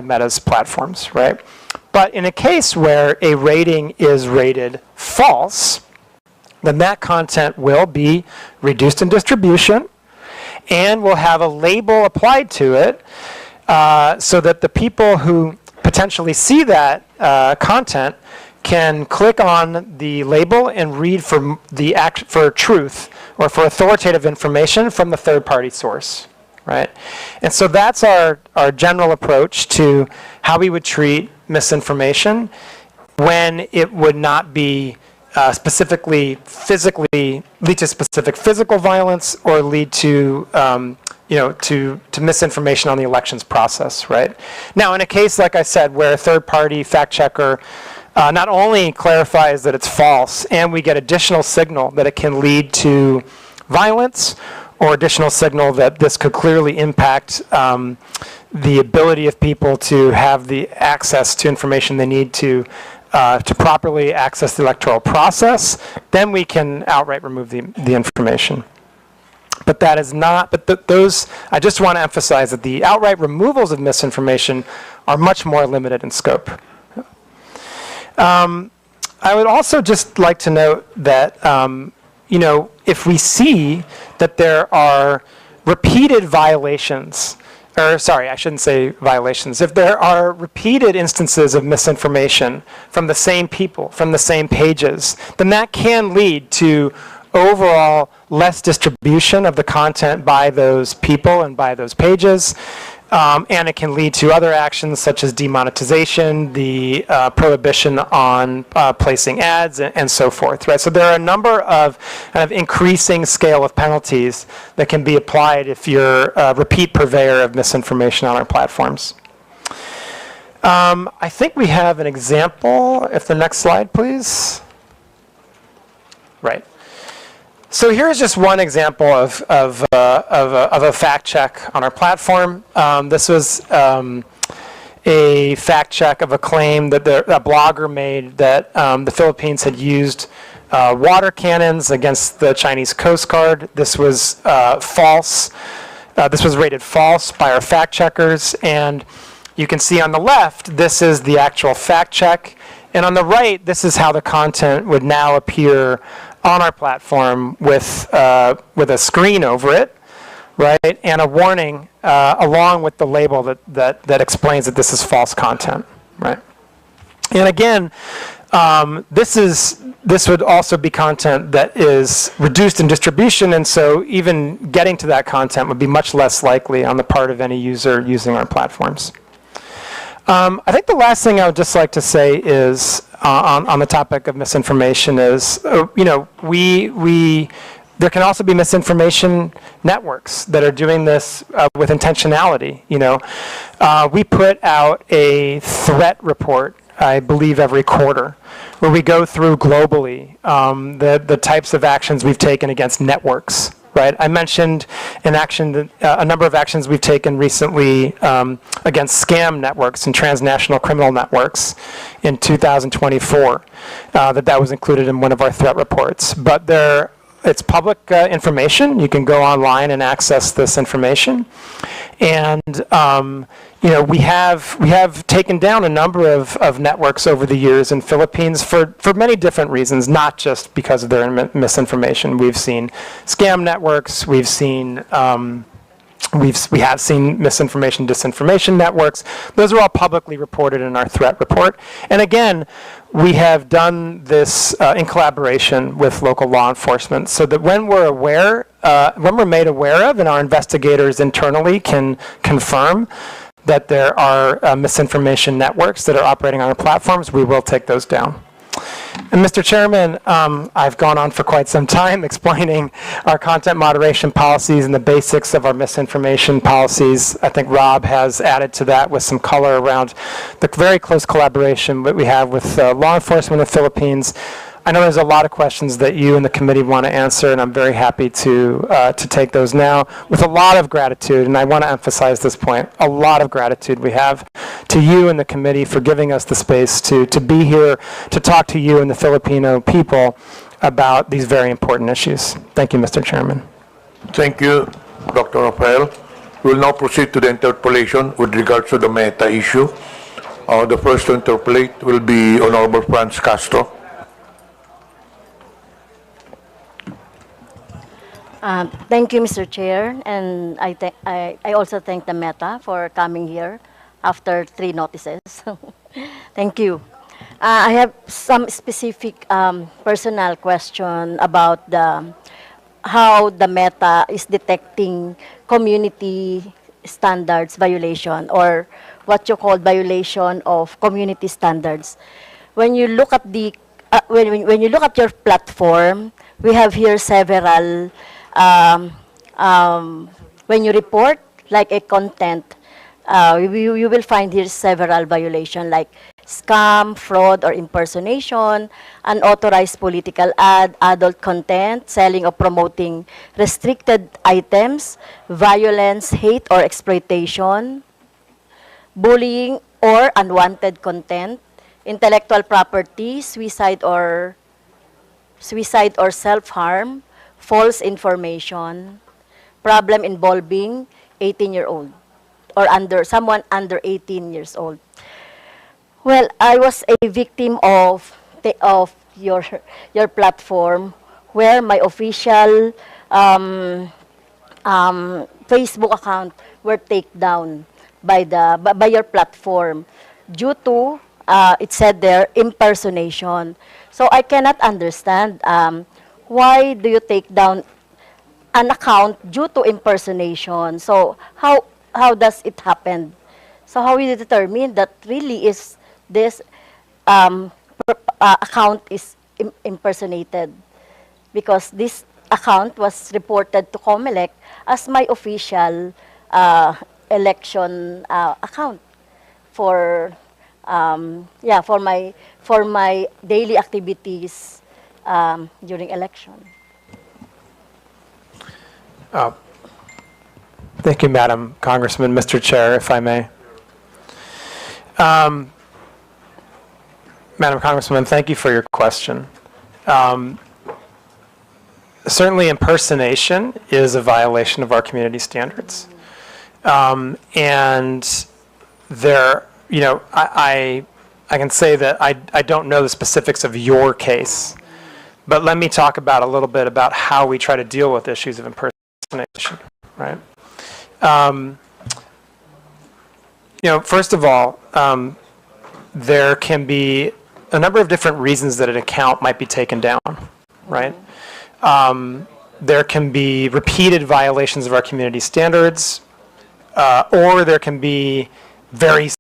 Meta's platforms, right? But in a case where a rating is rated false, then that content will be reduced in distribution and will have a label applied to it so that the people who potentially see that content can click on the label and read for truth or for authoritative information from the third-party source, right? And so that's our general approach to how we would treat misinformation when it would not be specifically physically lead to specific physical violence or lead to to misinformation on the elections process, right? Now, in a case, like I said, where a third-party fact checker not only clarifies that it's false, and we get additional signal that it can lead to violence, or additional signal that this could clearly impact the ability of people to have the access to information they need to properly access the electoral process, then we can outright remove the information. But that is not, those, I just want to emphasize that the outright removals of misinformation are much more limited in scope. I would also just like to note that, if we see that there are repeated violations, or sorry, I shouldn't say violations, if there are repeated instances of misinformation from the same people, from the same pages, then that can lead to overall less distribution of the content by those people and by those pages. And it can lead to other actions such as demonetization, the prohibition on placing ads, and so forth, right? So there are a number of kind of increasing scale of penalties that can be applied if you're a repeat purveyor of misinformation on our platforms. I think we have an example. If the next slide, please. Right. So here's just one example of a fact check on our platform. This was a fact check of a claim that a blogger made that the Philippines had used water cannons against the Chinese Coast Guard. This was false. This was rated false by our fact checkers. And you can see on the left, this is the actual fact check. And on the right, this is how the content would now appear on our platform with a screen over it, right, and a warning along with the label that explains that this is false content, right? And again, this would also be content that is reduced in distribution, and so even getting to that content would be much less likely on the part of any user using our platforms. I think the last thing I would just like to say is on the topic of misinformation is, there can also be misinformation networks that are doing this with intentionality. We put out a threat report, I believe, every quarter, where we go through globally the types of actions we've taken against networks. Right. I mentioned a number of actions we've taken recently against scam networks and transnational criminal networks in 2024. That was included in one of our threat reports. But it's public information. You can go online and access this information. And we have taken down a number of networks over the years in Philippines for many different reasons, not just because of their misinformation. We've seen scam networks. We have seen misinformation, disinformation networks. Those are all publicly reported in our threat report. And again, we have done this in collaboration with local law enforcement, so that when we're made aware of, and our investigators internally can confirm that there are misinformation networks that are operating on our platforms, we will take those down. And Mr. Chairman, I've gone on for quite some time explaining our content moderation policies and the basics of our misinformation policies. I think Rob has added to that with some color around the very close collaboration that we have with law enforcement in the Philippines. I know there's a lot of questions that you and the committee want to answer, and I'm very happy to take those now with a lot of gratitude, and I want to emphasize this point, a lot of gratitude we have to you and the committee for giving us the space to be here to talk to you and the Filipino people about these very important issues. Thank you, Mr. Chairman.
Thank you, Dr. Rafael. We will now proceed to the interpellation with regards to the Meta issue. The first to interpellate will be Honorable Franz Castro.
Thank you, Mr. Chair, and I also thank the Meta for coming here after 3 notices. Thank you. I have some specific personal question about how the Meta is detecting community standards violation, or what you call violation of community standards. When you look at the when you look at your platform, we have here several. When you report like a content, you will find here several violations like scam, fraud or impersonation, unauthorized political ad, adult content, selling or promoting restricted items, violence, hate or exploitation, bullying or unwanted content, intellectual property, suicide or self-harm, false information, problem involving 18-year-old or someone under 18 years old. Well, I was a victim of your platform, where my official Facebook account were taken down by your platform due to it said there impersonation. So I cannot understand. Why do you take down an account due to impersonation? So how does it happen? So how will you determine that really is this account is impersonated? Because this account was reported to COMELEC as my official election account for my daily activities during election.
Thank you, Madam Congressman. Mr. Chair, if I may. Madam Congressman, thank you for your question. Certainly impersonation is a violation of our community standards. And there, I can say that I don't know the specifics of your case. But let me talk about a little bit about how we try to deal with issues of impersonation, right? First of all, there can be a number of different reasons that an account might be taken down, right? There can be repeated violations of our community standards, or there can be very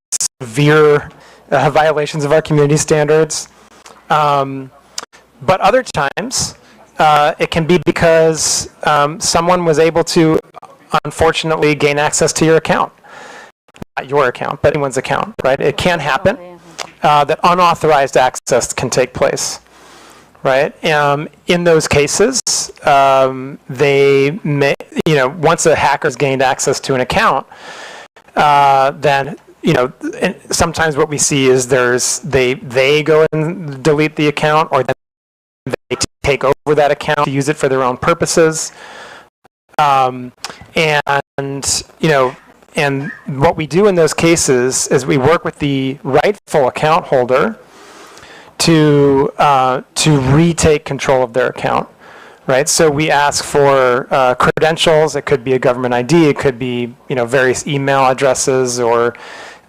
severe violations of our community standards. But other times, it can be because someone was able to, unfortunately, gain access to your account. Not your account, but anyone's account, right? It can happen that unauthorized access can take place, right? In those cases, they may, once a hacker's gained access to an account, then and sometimes what we see is they go and delete the account, or they take over that account to use it for their own purposes. And what we do in those cases is we work with the rightful account holder to retake control of their account, right? So we ask for credentials. It could be a government ID. It could be various email addresses or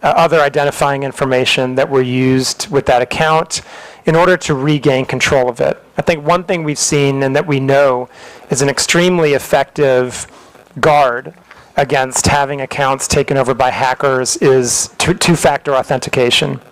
other identifying information that were used with that account in order to regain control of it. I think one thing we've seen and that we know is an extremely effective guard against having accounts taken over by hackers is two-factor authentication.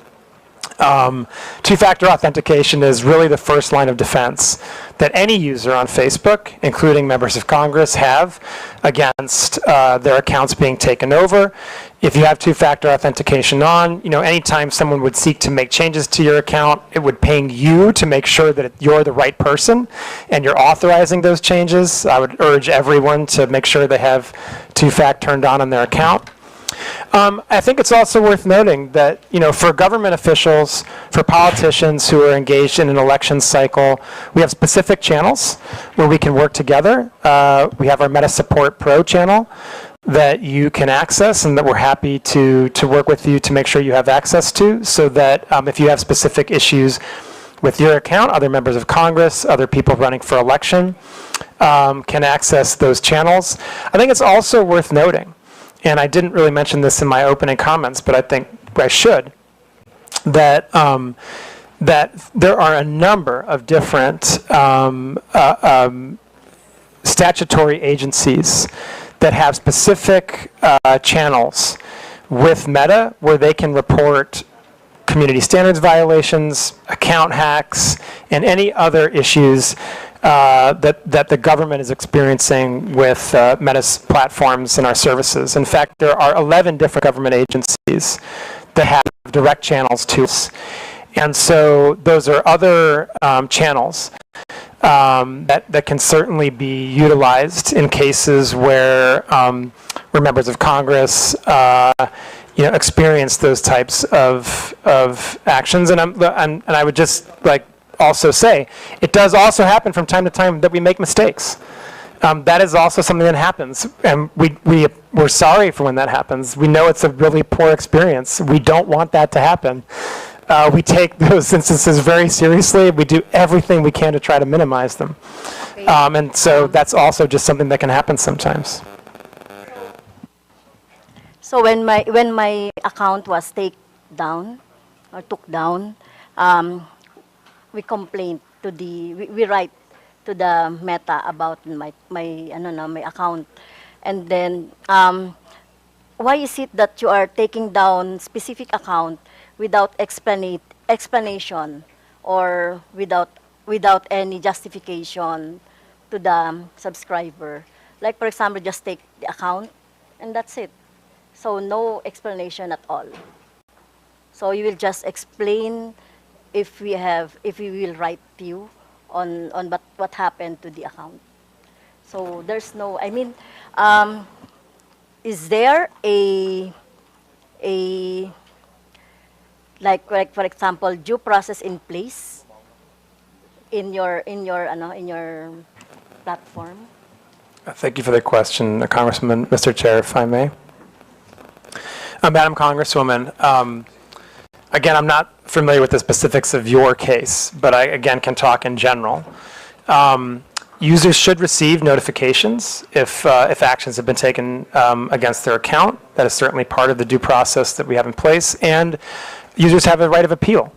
Two-factor authentication is really the first line of defense that any user on Facebook, including members of Congress, have against their accounts being taken over. If you have two-factor authentication on, anytime someone would seek to make changes to your account, it would ping you to make sure that you're the right person and you're authorizing those changes. I would urge everyone to make sure they have two-fact turned on their account. I think it's also worth noting that, for government officials, for politicians who are engaged in an election cycle, we have specific channels where we can work together. We have our Meta Support Pro channel that you can access and that we're happy to work with you to make sure you have access to, so that if you have specific issues with your account, other members of Congress, other people running for election can access those channels. I think it's also worth noting, and I didn't really mention this in my opening comments, but I think I should, that that there are a number of different statutory agencies that have specific channels with Meta where they can report community standards violations, account hacks, and any other issues that the government is experiencing with Meta's platforms and our services. In fact, there are 11 different government agencies that have direct channels to us. And so those are other channels that can certainly be utilized in cases where members of Congress experience those types of actions. And I would just also say, it does also happen from time to time that we make mistakes. That is also something that happens, and we're sorry for when that happens. We know it's a really poor experience. We don't want that to happen. We take those instances very seriously. We do everything we can to try to minimize them. And so that's also just something that can happen sometimes.
So when my account was took down, we complained to we write to the Meta about my account, and then why is it that you are taking down specific account without explanation or without any justification to the subscriber? Like, for example, just take the account and that's it. So no explanation at all. So you will just explain if we will write to you on what happened to the account. So there's no, is there a like for example, due process in place in your platform?
Thank you for the question, Congressman, Mr. Chair, if I may. Madam Congresswoman, again, I'm not familiar with the specifics of your case, but I, again, can talk in general. Users should receive notifications if actions have been taken against their account. That is certainly part of the due process that we have in place, and users have a right of appeal.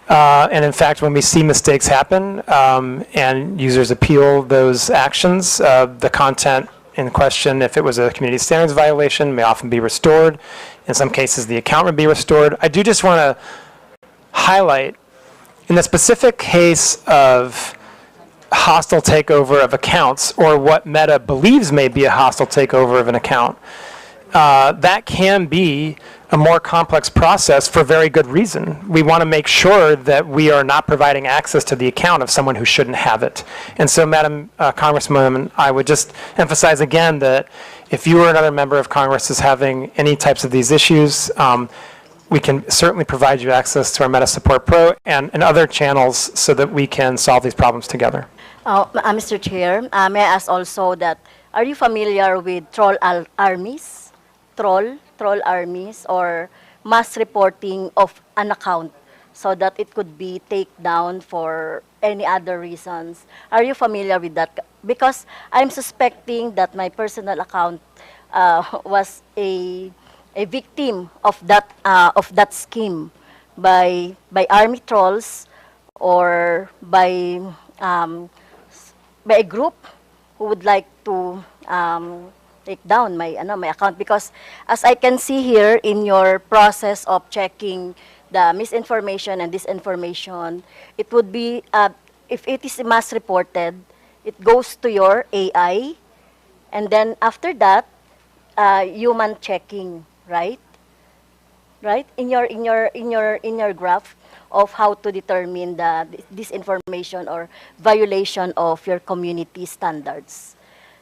And in fact, when we see mistakes happen and users appeal those actions, the content in question, if it was a community standards violation, may often be restored. In some cases, the account would be restored. I do just want to highlight, in the specific case of hostile takeover of accounts, or what Meta believes may be a hostile takeover of an account, that can be a more complex process for very good reason. We want to make sure that we are not providing access to the account of someone who shouldn't have it. And so, Madam Congresswoman, I would just emphasize again that if you or another member of Congress is having any types of these issues, we can certainly provide you access to our Meta Support Pro and other channels so that we can solve these problems together.
Mr. Chair, may I ask also that, are you familiar with troll armies? Troll armies, or mass reporting of an account so that it could be taken down for any other reasons. Are you familiar with that? Because I'm suspecting that my personal account was a victim of that scheme by army trolls, or by a group who would like to take down my account. Because as I can see here in your process of checking the misinformation and disinformation, it would be, if it is mass reported, it goes to your AI, and then after that, human checking, right? Right? In your graph of how to determine the disinformation or violation of your community standards.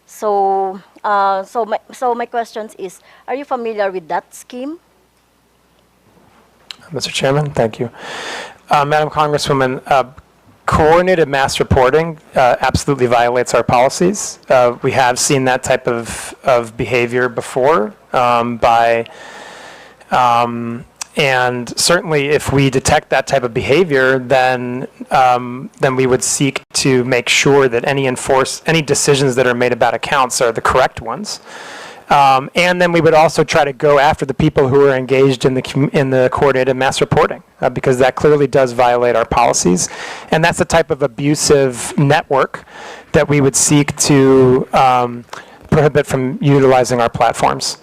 So, so my questions is, are you familiar with that scheme?
Mr. Chairman, thank you. Madam Congresswoman, coordinated mass reporting absolutely violates our policies. We have seen that type of behavior before and certainly if we detect that type of behavior, then we would seek to make sure that any decisions that are made about accounts are the correct ones. And then we would also try to go after the people who are engaged in the coordinated mass reporting, because that clearly does violate our policies. And that's the type of abusive network that we would seek to prohibit from utilizing our platforms.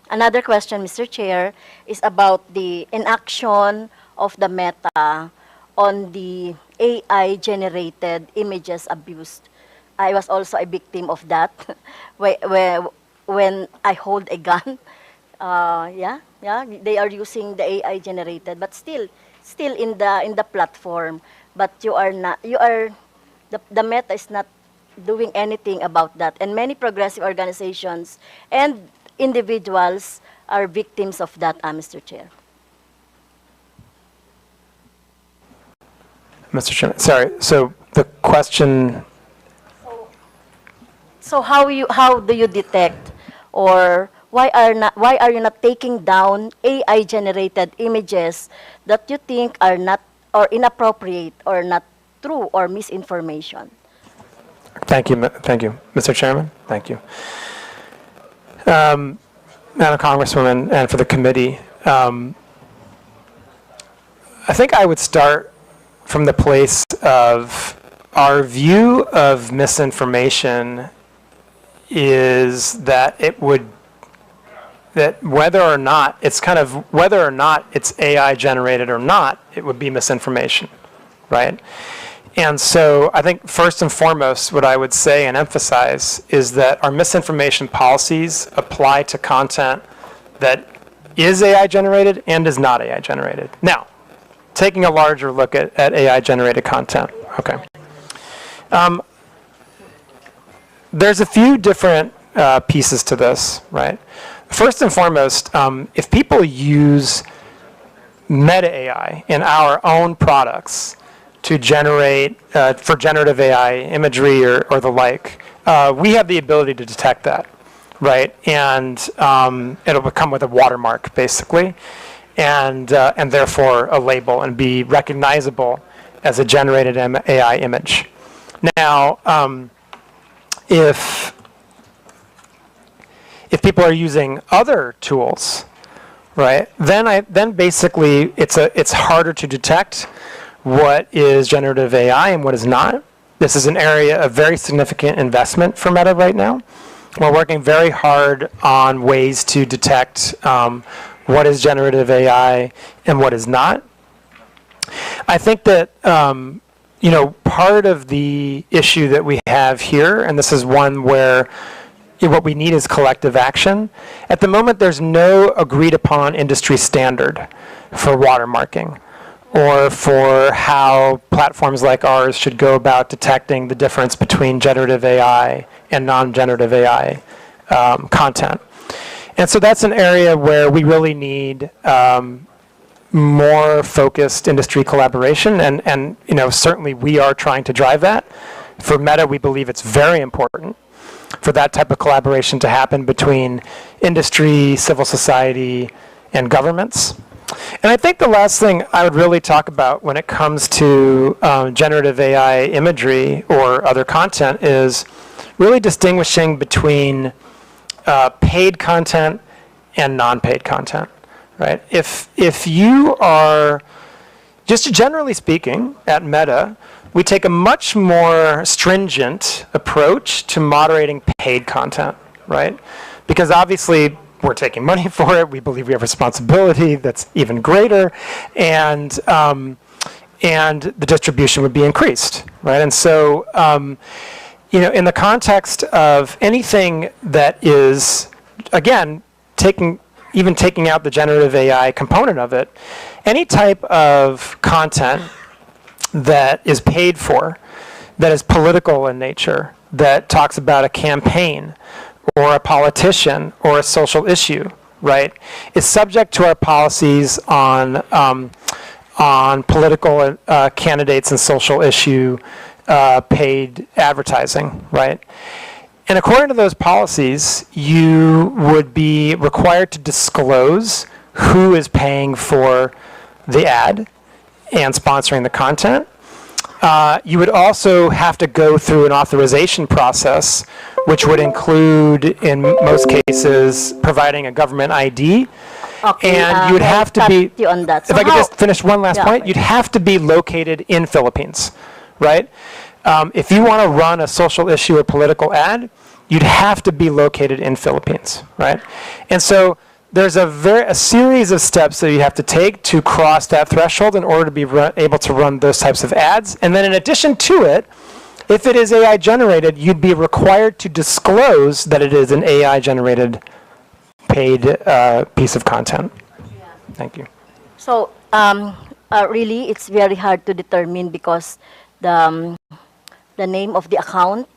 Another question, Mr. Chair, is about the inaction of the Meta on the AI-generated images abused. I was also a victim of that when I hold a gun. They are using the AI-generated, but still in the platform. But the Meta is not doing anything about that. And many progressive organizations and individuals are victims of that, Mr. Chair.
Mr. Chairman, sorry, so the question...
So how do you detect, or why are you not taking down AI-generated images that you think are not or inappropriate or not true or misinformation?
Thank you, Mr. Chairman. Thank you. Madam Congresswoman, and for the committee, I think I would start from the place of our view of misinformation is that whether or not it's AI generated or not, it would be misinformation, right? And so I think first and foremost, what I would say and emphasize is that our misinformation policies apply to content that is AI generated and is not AI generated. Now, taking a larger look at AI generated content, okay. There's a few different pieces to this, right? First and foremost, if people use meta AI in our own products to generate, for generative AI imagery or the like, we have the ability to detect that, right? And it'll come with a watermark, basically, and therefore a label and be recognizable as a generated AI image. Now, if people are using other tools, right, then basically it's harder to detect what is generative AI and what is not. This is an area of very significant investment for Meta right now. We're working very hard on ways to detect what is generative AI and what is not. I think that part of the issue that we have here, and this is one where what we need is collective action. At the moment, there's no agreed upon industry standard for watermarking or for how platforms like ours should go about detecting the difference between generative AI and non-generative AI content. And so that's an area where we really need more focused industry collaboration, and certainly we are trying to drive that. For Meta, we believe it's very important for that type of collaboration to happen between industry, civil society, and governments. And I think the last thing I would really talk about when it comes to generative AI imagery or other content is really distinguishing between paid content and non-paid content, right? If you are, just generally speaking, at Meta, we take a much more stringent approach to moderating paid content, right? Because obviously we're taking money for it. We believe we have responsibility that's even greater, and the distribution would be increased, right? And so, in the context of anything that is, again, taking out the generative AI component of it, any type of content that is paid for, that is political in nature, that talks about a campaign or a politician or a social issue, right, is subject to our policies on political candidates and social issue paid advertising, right? And according to those policies, you would be required to disclose who is paying for the ad and sponsoring the content. You would also have to go through an authorization process, which would include, in most cases, providing a government ID.
Okay,
And you would have to
I'll
be,
cut you on that.
if
So
I could
how-
just finish one last
Yeah.
point, you'd have to be located in Philippines, right? If you want to run a social issue or political ad, you'd have to be located in Philippines, right? And so there's a series of steps that you have to take to cross that threshold in order to be able to run those types of ads. And then in addition to it, if it is AI generated, you'd be required to disclose that it is an AI generated paid piece of content. Thank you.
So, really, it's very hard to determine because the name of the account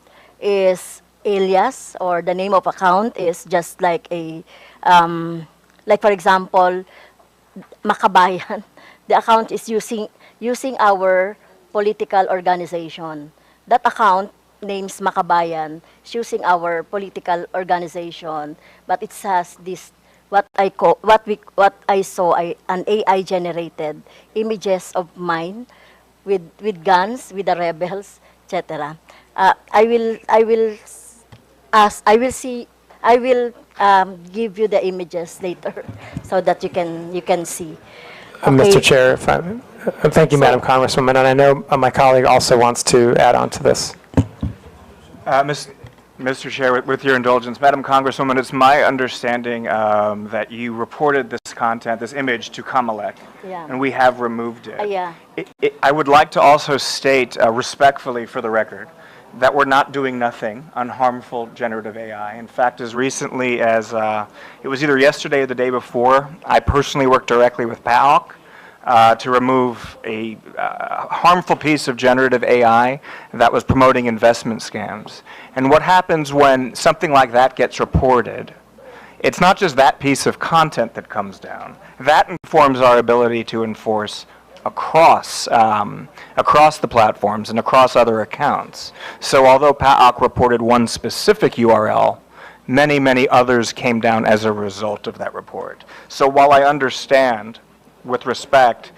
is alias, or the name of account is just like a, like for example, Makabayan. The account is using our political organization. That account names Makabayan is using our political organization, but it has this what I saw an AI generated images of mine with guns, with the rebels, etc. I will give you the images later so that you can see.
Mr. Chair, thank you, Madam Congresswoman, and I know my colleague also wants to add on to this.
Mr. Chair, with your indulgence, Madam Congresswoman, it's my understanding that you reported this content, this image, to Comelec,
Yeah.
and we have removed it.
Yeah.
I would like to also state respectfully for the record that we're not doing nothing on harmful generative AI. In fact, as recently as, it was either yesterday or the day before, I personally worked directly with PAOC to remove a harmful piece of generative AI that was promoting investment scams. And what happens when something like that gets reported, it's not just that piece of content that comes down. That informs our ability to enforce across the platforms and across other accounts. So although PAOC reported one specific URL, many, many others came down as a result of that report. So while I understand, with respect,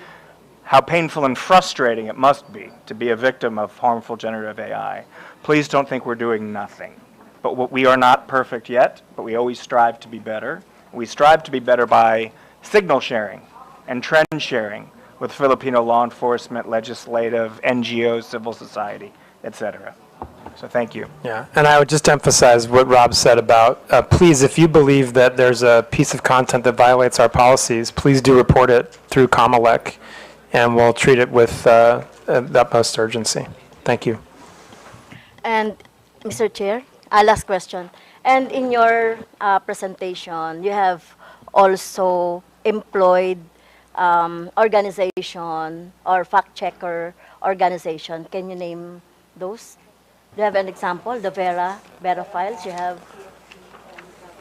how painful and frustrating it must be to be a victim of harmful generative AI, please don't think we're doing nothing. But we are not perfect yet, but we always strive to be better. We strive to be better by signal sharing and trend sharing with Filipino law enforcement, legislative, NGOs, civil society, etc. So thank you.
Yeah, and I would just emphasize what Rob said about, please, if you believe that there's a piece of content that violates our policies, please do report it through Comelec, and we'll treat it with the utmost urgency. Thank you.
And Mr. Chair, last question. And in your presentation, you have also employed organization or fact checker organization. Can you name those? Do you have an example? The Vera files you have.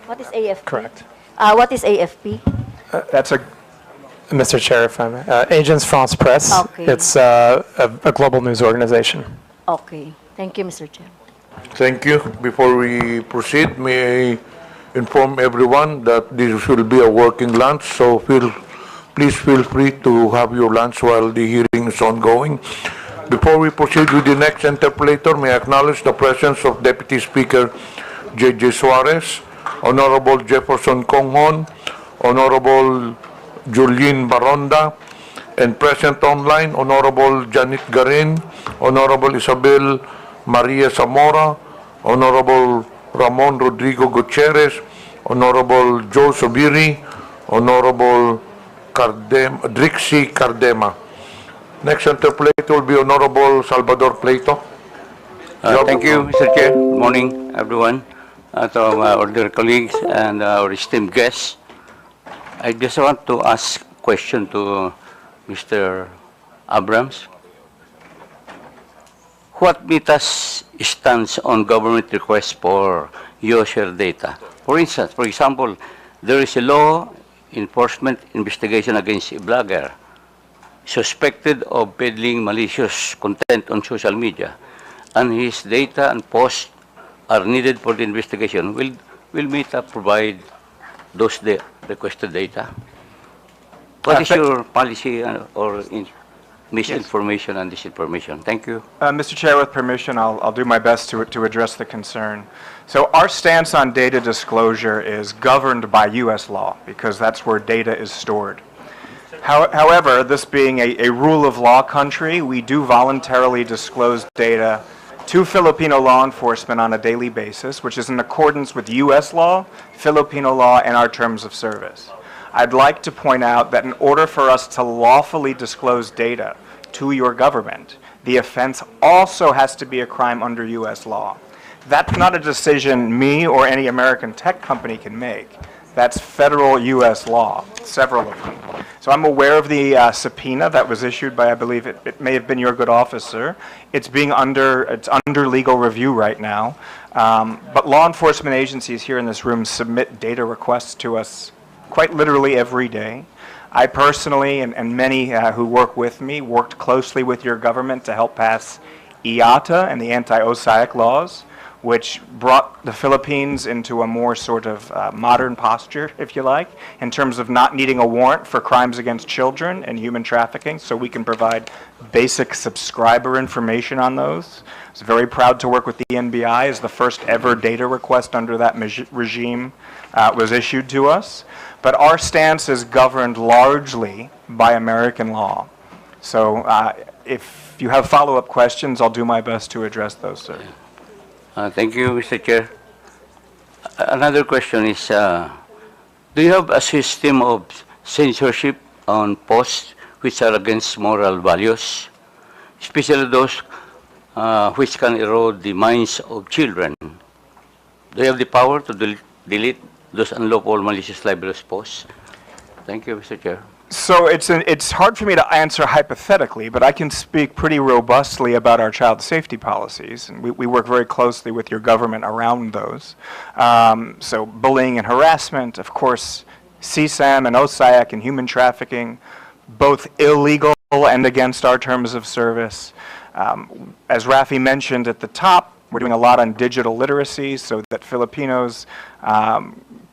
What is AFP?
Correct.
What is AFP?
That's a
Mr. Chair, if I may. Agence France Presse.
Okay.
It's a global news organization.
Okay. Thank you, Mr. Chair.
Thank you. Before we proceed, may I inform everyone that this will be a working lunch, so please feel free to have your lunch while the hearing is ongoing. Before we proceed with the next interpolator, may I acknowledge the presence of Deputy Speaker J.J. Suarez, Honorable Jefferson Conghon, Honorable Julien Baronda, and present online, Honorable Janet Garin, Honorable Isabel Maria Zamora, Honorable Ramon Rodrigo Gutierrez, Honorable Joe Sobiri, Honorable Drixie Cardema. Next interpolator will be Honorable Salvador Plato.
Thank you, Mr. Chair. Good morning, everyone. To our dear colleagues and our esteemed guests. I just want to ask a question to Mr. Abrams. What Meta's stance on government requests for user data? For instance, for example, there is a law enforcement investigation against a blogger suspected of peddling malicious content on social media, and his data and posts are needed for the investigation. Will Meta provide those requested data? What is your policy or misinformation and disinformation? Thank you.
Mr. Chair, with permission, I'll do my best to address the concern. So our stance on data disclosure is governed by U.S. law because that's where data is stored. However, this being a rule of law country, we do voluntarily disclose data to Filipino law enforcement on a daily basis, which is in accordance with U.S. law, Filipino law, and our terms of service. I'd like to point out that in order for us to lawfully disclose data to your government, the offense also has to be a crime under U.S. law. That's not a decision me or any American tech company can make. That's federal U.S. law, several of them. So I'm aware of the subpoena that was issued by, I believe it may have been your good officer. It's under legal review right now. But law enforcement agencies here in this room submit data requests to us quite literally every day. I personally, and many who work with me, worked closely with your government to help pass IATA and the anti-OSAIC laws, which brought the Philippines into a more sort of modern posture, if you like, in terms of not needing a warrant for crimes against children and human trafficking, so we can provide basic subscriber information on those. I was very proud to work with the NBI as the first ever data request under that regime was issued to us. But our stance is governed largely by American law. So if you have follow-up questions, I'll do my best to address those, sir.
Thank you, Mr. Chair. Another question is, do you have a system of censorship on posts which are against moral values, especially those which can erode the minds of children? Do you have the power to delete those unlawful, malicious, libelous posts? Thank you, Mr. Chair.
So it's hard for me to answer hypothetically, but I can speak pretty robustly about our child safety policies, and we work very closely with your government around those. So bullying and harassment, of course, CSAM and OSAIC and human trafficking, both illegal and against our terms of service. As Rafi mentioned at the top, we're doing a lot on digital literacy so that Filipinos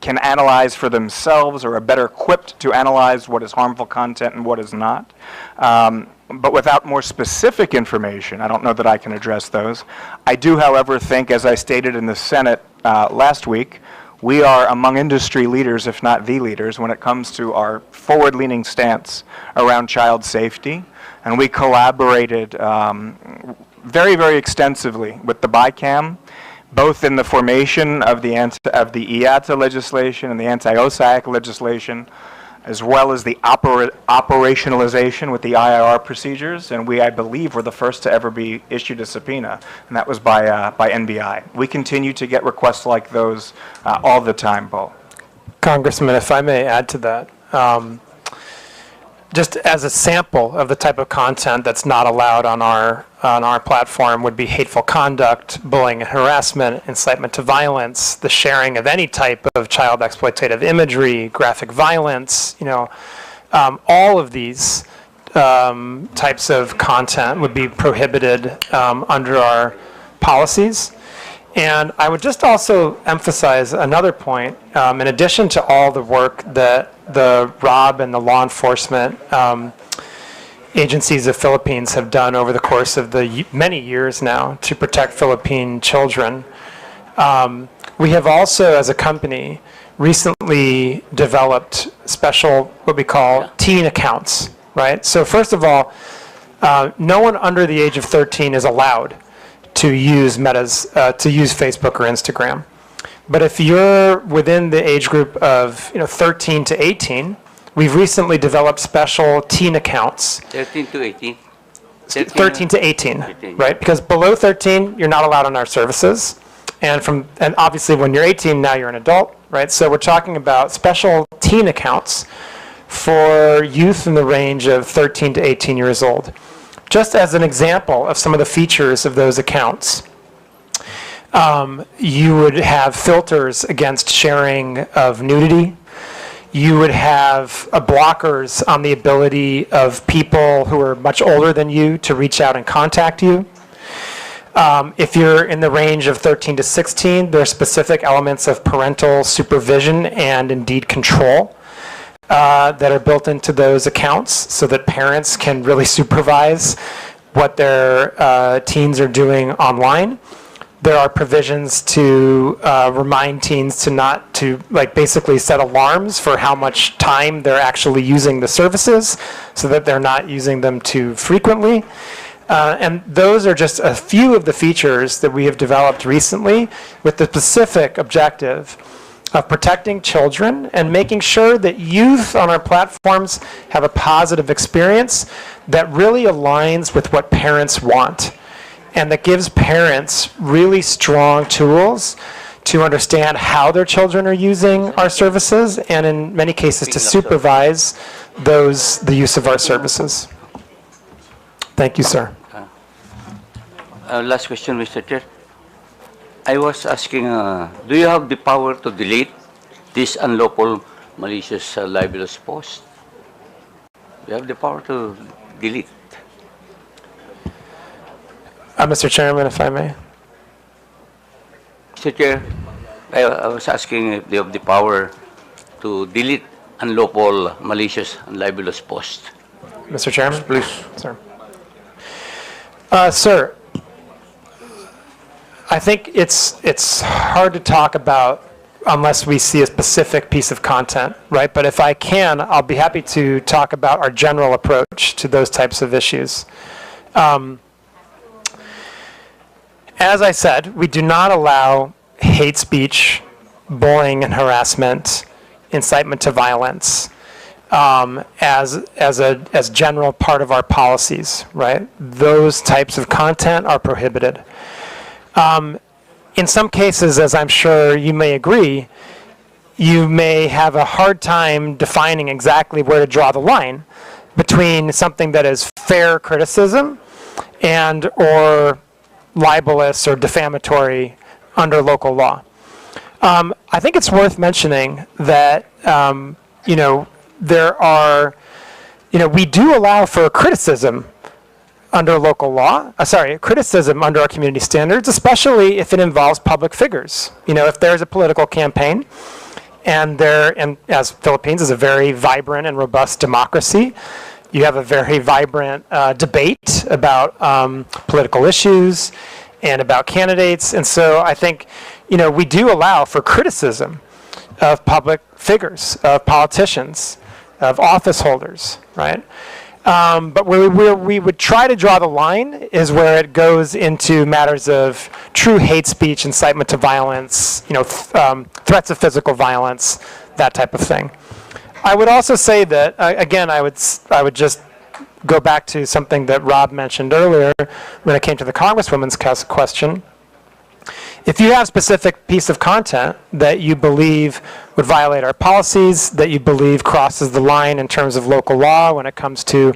can analyze for themselves or are better equipped to analyze what is harmful content and what is not. But without more specific information, I don't know that I can address those. I do, however, think, as I stated in the Senate last week, we are among industry leaders, if not the leaders, when it comes to our forward-leaning stance around child safety. And we collaborated very, very extensively with the BICAM, both in the formation of the IATA legislation and the anti-OSAIC legislation, as well as the operationalization with the IRR procedures. And we, I believe, were the first to ever be issued a subpoena, and that was by NBI. We continue to get requests like those all the time, Bo.
Congressman, if I may add to that, just as a sample of the type of content that's not allowed on our platform would be hateful conduct, bullying and harassment, incitement to violence, the sharing of any type of child exploitative imagery, graphic violence, all of these types of content would be prohibited under our policies. And I would just also emphasize another point. In addition to all the work that the ROB and the law enforcement agencies of Philippines have done over the course of the many years now to protect Philippine children, we have also, as a company, recently developed special, what we call teen accounts, right? So first of all, no one under the age of 13 is allowed to use Facebook or Instagram. But if you're within the age group of 13 to 18, we've recently developed special teen accounts.
13 to 18?
13 to 18,
18,
right? Because below 13, you're not allowed on our services. And obviously when you're 18, now you're an adult, right? So we're talking about special teen accounts for youth in the range of 13 to 18 years old. Just as an example of some of the features of those accounts, you would have filters against sharing of nudity. You would have blockers on the ability of people who are much older than you to reach out and contact you. If you're in the range of 13 to 16, there are specific elements of parental supervision and indeed control that are built into those accounts so that parents can really supervise what their teens are doing online. There are provisions to remind teens to basically set alarms for how much time they're actually using the services so that they're not using them too frequently. And those are just a few of the features that we have developed recently with the specific objective of protecting children and making sure that youth on our platforms have a positive experience that really aligns with what parents want, and that gives parents really strong tools to understand how their children are using our services, and in many cases to supervise the use of our services. Thank you, sir.
Last question, Mr. Chair. I was asking, do you have the power to delete this unlawful, malicious, libelous post? Do you have the power to delete?
Mr. Chairman, if I may.
Mr. Chair, I was asking if you have the power to delete unlawful, malicious, and libelous post.
Mr. Chairman?
Please.
Sir. Sir, I think it's hard to talk about unless we see a specific piece of content, right? But if I can, I'll be happy to talk about our general approach to those types of issues. As I said, we do not allow hate speech, bullying and harassment, incitement to violence as general part of our policies, right? Those types of content are prohibited. In some cases, as I'm sure you may agree, you may have a hard time defining exactly where to draw the line between something that is fair criticism and or libelous or defamatory under local law. I think it's worth mentioning that, there are, we do allow for criticism under local law, criticism under our community standards, especially if it involves public figures. If there's a political campaign, and as Philippines is a very vibrant and robust democracy, you have a very vibrant debate about political issues and about candidates. And so I think, we do allow for criticism of public figures, of politicians, of office holders, right? But where we would try to draw the line is where it goes into matters of true hate speech, incitement to violence, threats of physical violence, that type of thing. I would also say that, again, I would just go back to something that Rob mentioned earlier when it came to the Congresswoman's question. If you have a specific piece of content that you believe would violate our policies, that you believe crosses the line in terms of local law when it comes to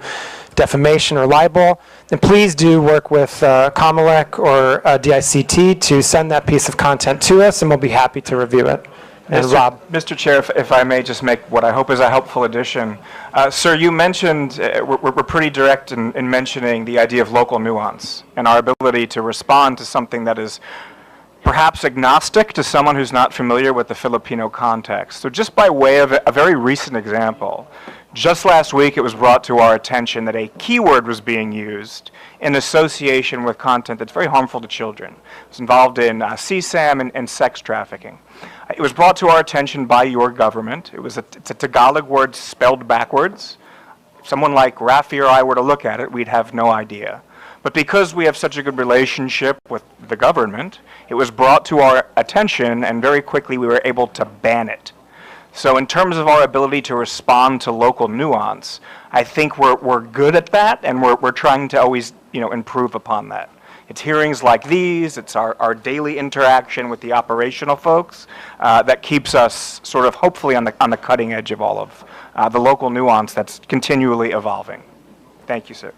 defamation or libel, then please do work with COMELEC or DICT to send that piece of content to us, and we'll be happy to review it. And Rob.
Mr. Chair, if I may just make what I hope is a helpful addition. Sir, you mentioned, we're pretty direct in mentioning the idea of local nuance and our ability to respond to something that is perhaps agnostic to someone who's not familiar with the Filipino context. So just by way of a very recent example, just last week it was brought to our attention that a keyword was being used in association with content that's very harmful to children. It's involved in CSAM and sex trafficking. It was brought to our attention by your government. It's a Tagalog word spelled backwards. If someone like Rafi or I were to look at it, we'd have no idea. But because we have such a good relationship with the government, it was brought to our attention, and very quickly we were able to ban it. So in terms of our ability to respond to local nuance, I think we're good at that, and we're trying to always, improve upon that. It's hearings like these, it's our daily interaction with the operational folks that keeps us sort of hopefully on the cutting edge of all of the local nuance that's continually evolving. Thank you, sir.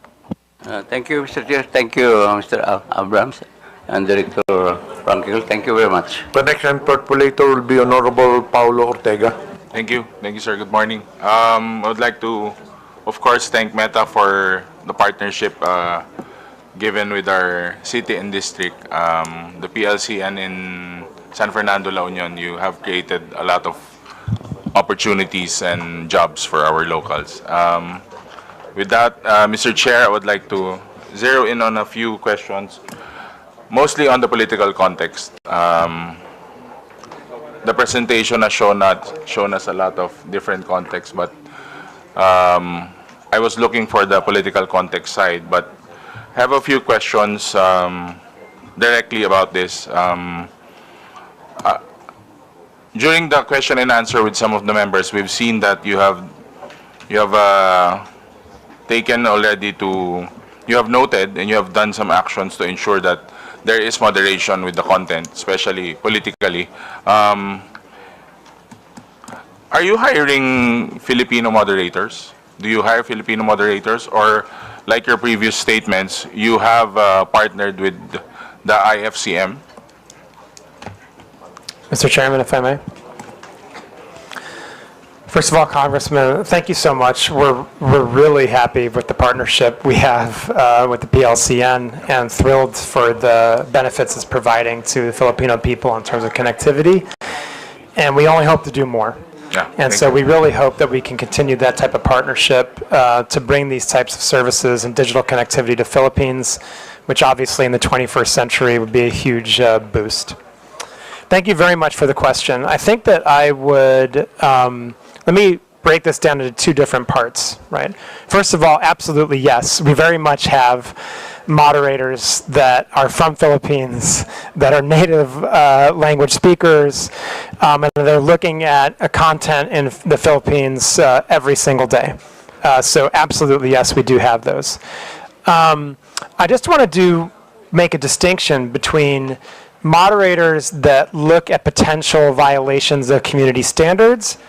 Thank you, Mr. Chair. Thank you, Mr. Abrams and Director Frankel. Thank you very much.
The next interpolator will be Honorable Paulo Ortega.
Thank you. Thank you, sir. Good morning. I would like to, of course, thank Meta for the partnership given with our city and district. The PLC and in San Fernando, La Union, you have created a lot of opportunities and jobs for our locals. With that, Mr. Chair, I would like to zero in on a few questions, mostly on the political context. The presentation has shown us a lot of different contexts, but I was looking for the political context side, but I have a few questions directly about this. During the question and answer with some of the members, we've seen that you have taken already you have noted and you have done some actions to ensure that there is moderation with the content, especially politically. Are you hiring Filipino moderators? Do you hire Filipino moderators, or like your previous statements, you have partnered with the IFCM?
Mr. Chairman, if I may. First of all, Congressman, thank you so much. We're really happy with the partnership we have with the PLCN and thrilled for the benefits it's providing to the Filipino people in terms of connectivity. And we only hope to do more.
Yeah,
and so we really hope that we can continue that type of partnership to bring these types of services and digital connectivity to Philippines, which obviously in the 21st century would be a huge boost. Thank you very much for the question. I think that I would, let me break this down into two different parts, right? First of all, absolutely yes, we very much have moderators that are from Philippines, that are native language speakers, and they're looking at content in the Philippines every single day. So absolutely yes, we do have those. I just want to make a distinction between moderators that look at potential violations of community standards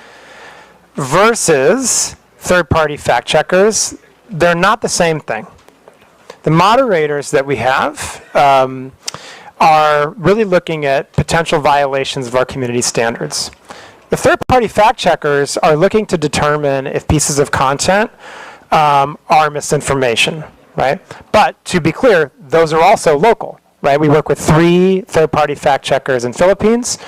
versus third-party fact checkers. They're not the same thing. The moderators that we have are really looking at potential violations of our community standards. The third-party fact checkers are looking to determine if pieces of content are misinformation, right? But to be clear, those are also local, right? We work with 3 third-party fact checkers in Philippines,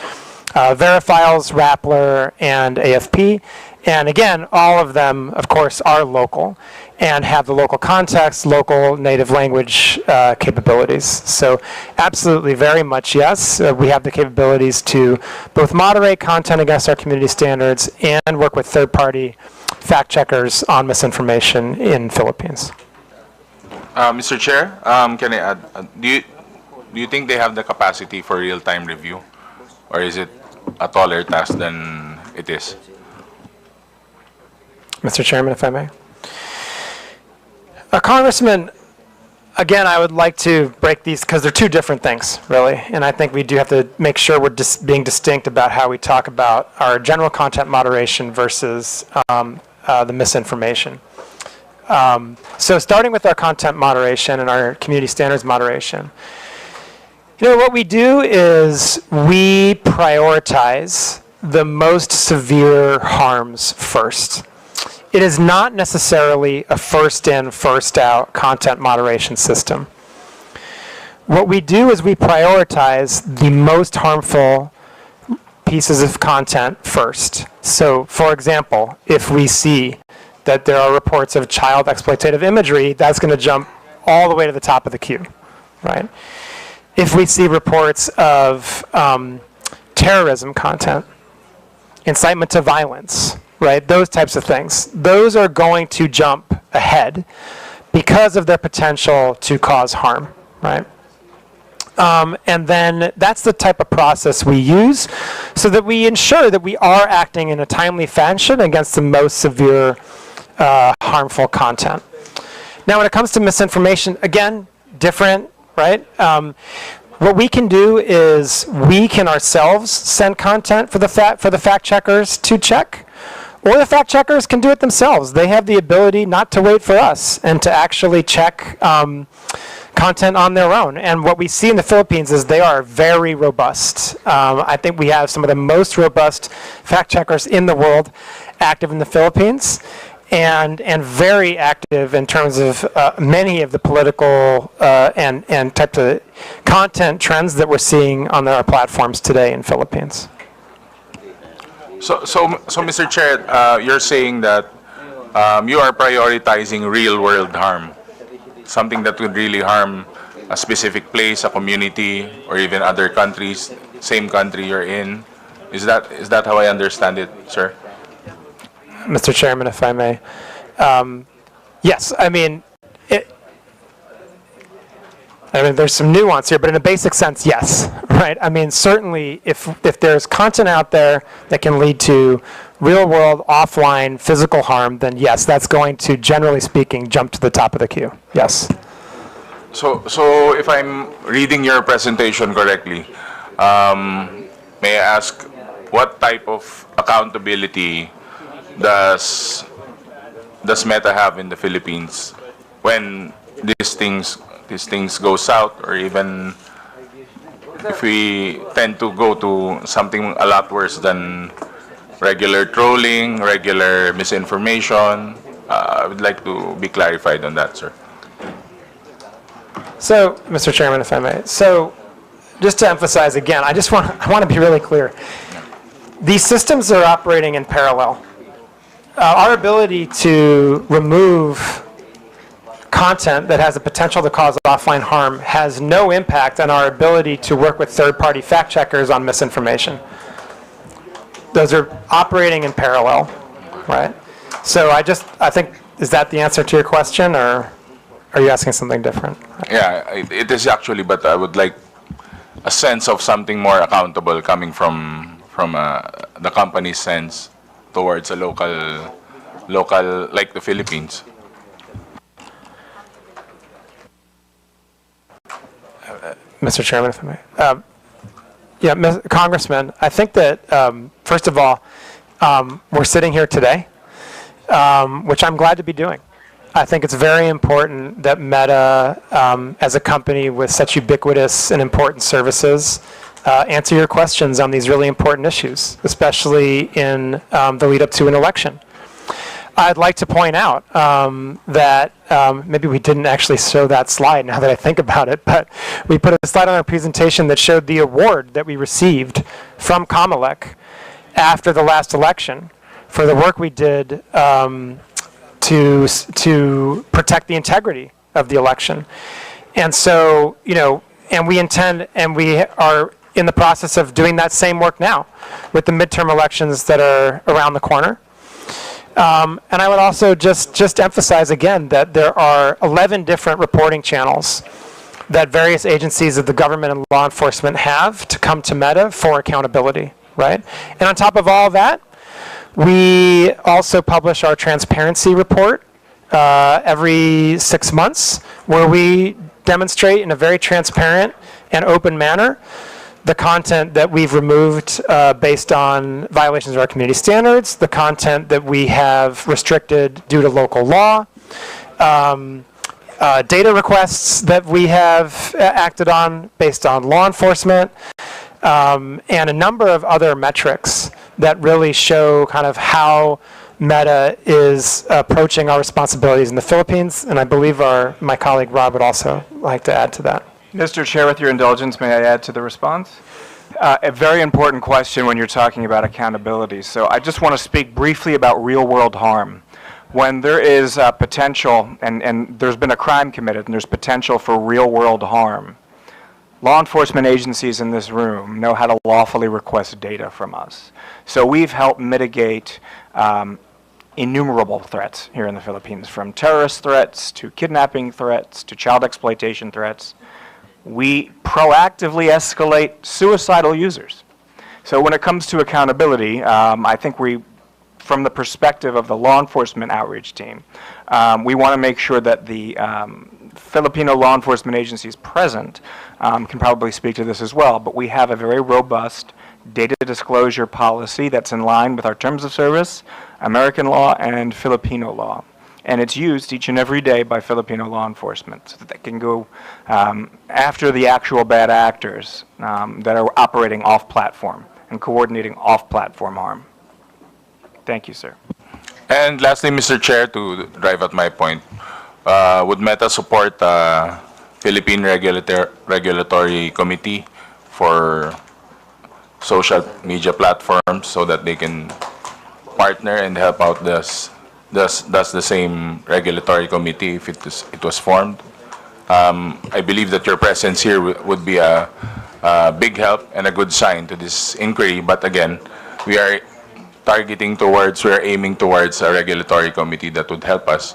Verifiles, Rappler, and AFP. And again, all of them, of course, are local and have the local context, local native language capabilities. So absolutely, very much yes. We have the capabilities to both moderate content against our community standards and work with third-party fact checkers on misinformation in Philippines.
Mr. Chair, can I add, do you think they have the capacity for real-time review, or is it a taller task than it is?
Mr. Chairman, if I may. Congressman, again, I would like to break these because they're two different things, really. And I think we do have to make sure we're being distinct about how we talk about our general content moderation versus the misinformation. So starting with our content moderation and our community standards moderation, what we do is we prioritize the most severe harms first. It is not necessarily a first in, first out content moderation system. What we do is we prioritize the most harmful pieces of content first. So, for example, if we see that there are reports of child exploitative imagery, that's going to jump all the way to the top of the queue, right? If we see reports of terrorism content, incitement to violence, right, those types of things, those are going to jump ahead because of their potential to cause harm, right? And then that's the type of process we use so that we ensure that we are acting in a timely fashion against the most severe harmful content. Now, when it comes to misinformation, again, different, right? What we can do is we can ourselves send content for the fact checkers to check, or the fact checkers can do it themselves. They have the ability not to wait for us and to actually check content on their own. And what we see in the Philippines is they are very robust. I think we have some of the most robust fact checkers in the world active in the Philippines, and very active in terms of many of the political and types of content trends that we're seeing on our platforms today in Philippines.
So Mr. Chair, you're saying that you are prioritizing real-world harm, something that would really harm a specific place, a community, or even other countries, same country you're in. Is that how I understand it, sir?
Mr. Chairman, if I may. Yes, I mean, there's some nuance here, but in a basic sense, yes, right? I mean, certainly, if there's content out there that can lead to real-world, offline, physical harm, then yes, that's going to, generally speaking, jump to the top of the queue. Yes.
So if I'm reading your presentation correctly, may I ask what type of accountability does Meta have in the Philippines when these things go south, or even if we tend to go to something a lot worse than regular trolling, regular misinformation? I would like to be clarified on that, sir.
So, Mr. Chairman, if I may. So, just to emphasize again, I want to be really clear. These systems are operating in parallel. Our ability to remove content that has the potential to cause offline harm has no impact on our ability to work with third-party fact checkers on misinformation. Those are operating in parallel, right? So I think, is that the answer to your question, or are you asking something different?
Yeah, it is actually, but I would like a sense of something more accountable coming from the company's sense towards a local like the Philippines.
Mr. Chairman, if I may. Yeah, Congressman, I think that, first of all, we're sitting here today, which I'm glad to be doing. I think it's very important that Meta, as a company with such ubiquitous and important services, answer your questions on these really important issues, especially in the lead up to an election. I'd like to point out that maybe we didn't actually show that slide now that I think about it, but we put a slide on our presentation that showed the award that we received from Comelec after the last election for the work we did to protect the integrity of the election. And so, and we intend, and we are in the process of doing that same work now with the midterm elections that are around the corner. And I would also just emphasize again that there are 11 different reporting channels that various agencies of the government and law enforcement have to come to Meta for accountability, right? And on top of all that, we also publish our transparency report every 6 months, where we demonstrate in a very transparent and open manner the content that we've removed based on violations of our community standards, the content that we have restricted due to local law, data requests that we have acted on based on law enforcement, and a number of other metrics that really show kind of how Meta is approaching our responsibilities in the Philippines, and I believe my colleague Rob would also like to add to that.
Mr. Chair, with your indulgence, may I add to the response? A very important question when you're talking about accountability. So I just want to speak briefly about real-world harm. When there is potential, and there's been a crime committed, and there's potential for real-world harm, law enforcement agencies in this room know how to lawfully request data from us. So we've helped mitigate innumerable threats here in the Philippines, from terrorist threats to kidnapping threats to child exploitation threats. We proactively escalate suicidal users. So when it comes to accountability, I think from the perspective of the law enforcement outreach team, we want to make sure that the Filipino law enforcement agencies present can probably speak to this as well, but we have a very robust data disclosure policy that's in line with our terms of service, American law, and Filipino law. And it's used each and every day by Filipino law enforcement so that they can go after the actual bad actors that are operating off-platform and coordinating off-platform harm. Thank you, sir.
And lastly, Mr. Chair, to drive at my point, would Meta support Philippine Regulatory Committee for social media platforms so that they can partner and help out does the same regulatory committee if it was formed? I believe that your presence here would be a big help and a good sign to this inquiry, but again, we are aiming towards a regulatory committee that would help us,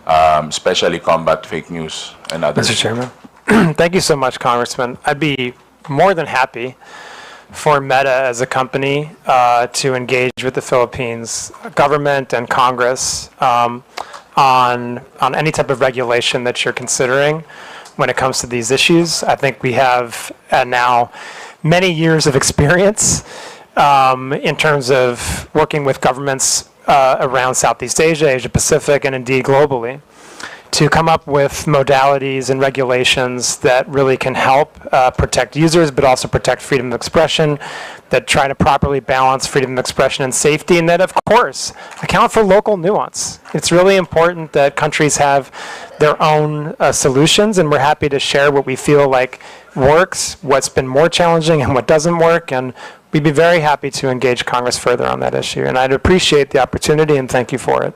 especially combat fake news and others.
Mr. Chairman. Thank you so much, Congressman. I'd be more than happy for Meta as a company to engage with the Philippines government and Congress on any type of regulation that you're considering when it comes to these issues. I think we have now many years of experience in terms of working with governments around Southeast Asia, Asia Pacific, and indeed globally, to come up with modalities and regulations that really can help protect users, but also protect freedom of expression, that try to properly balance freedom of expression and safety, and that, of course, account for local nuance. It's really important that countries have their own solutions, and we're happy to share what we feel like works, what's been more challenging, and what doesn't work, and we'd be very happy to engage Congress further on that issue. And I'd appreciate the opportunity, and thank you for it.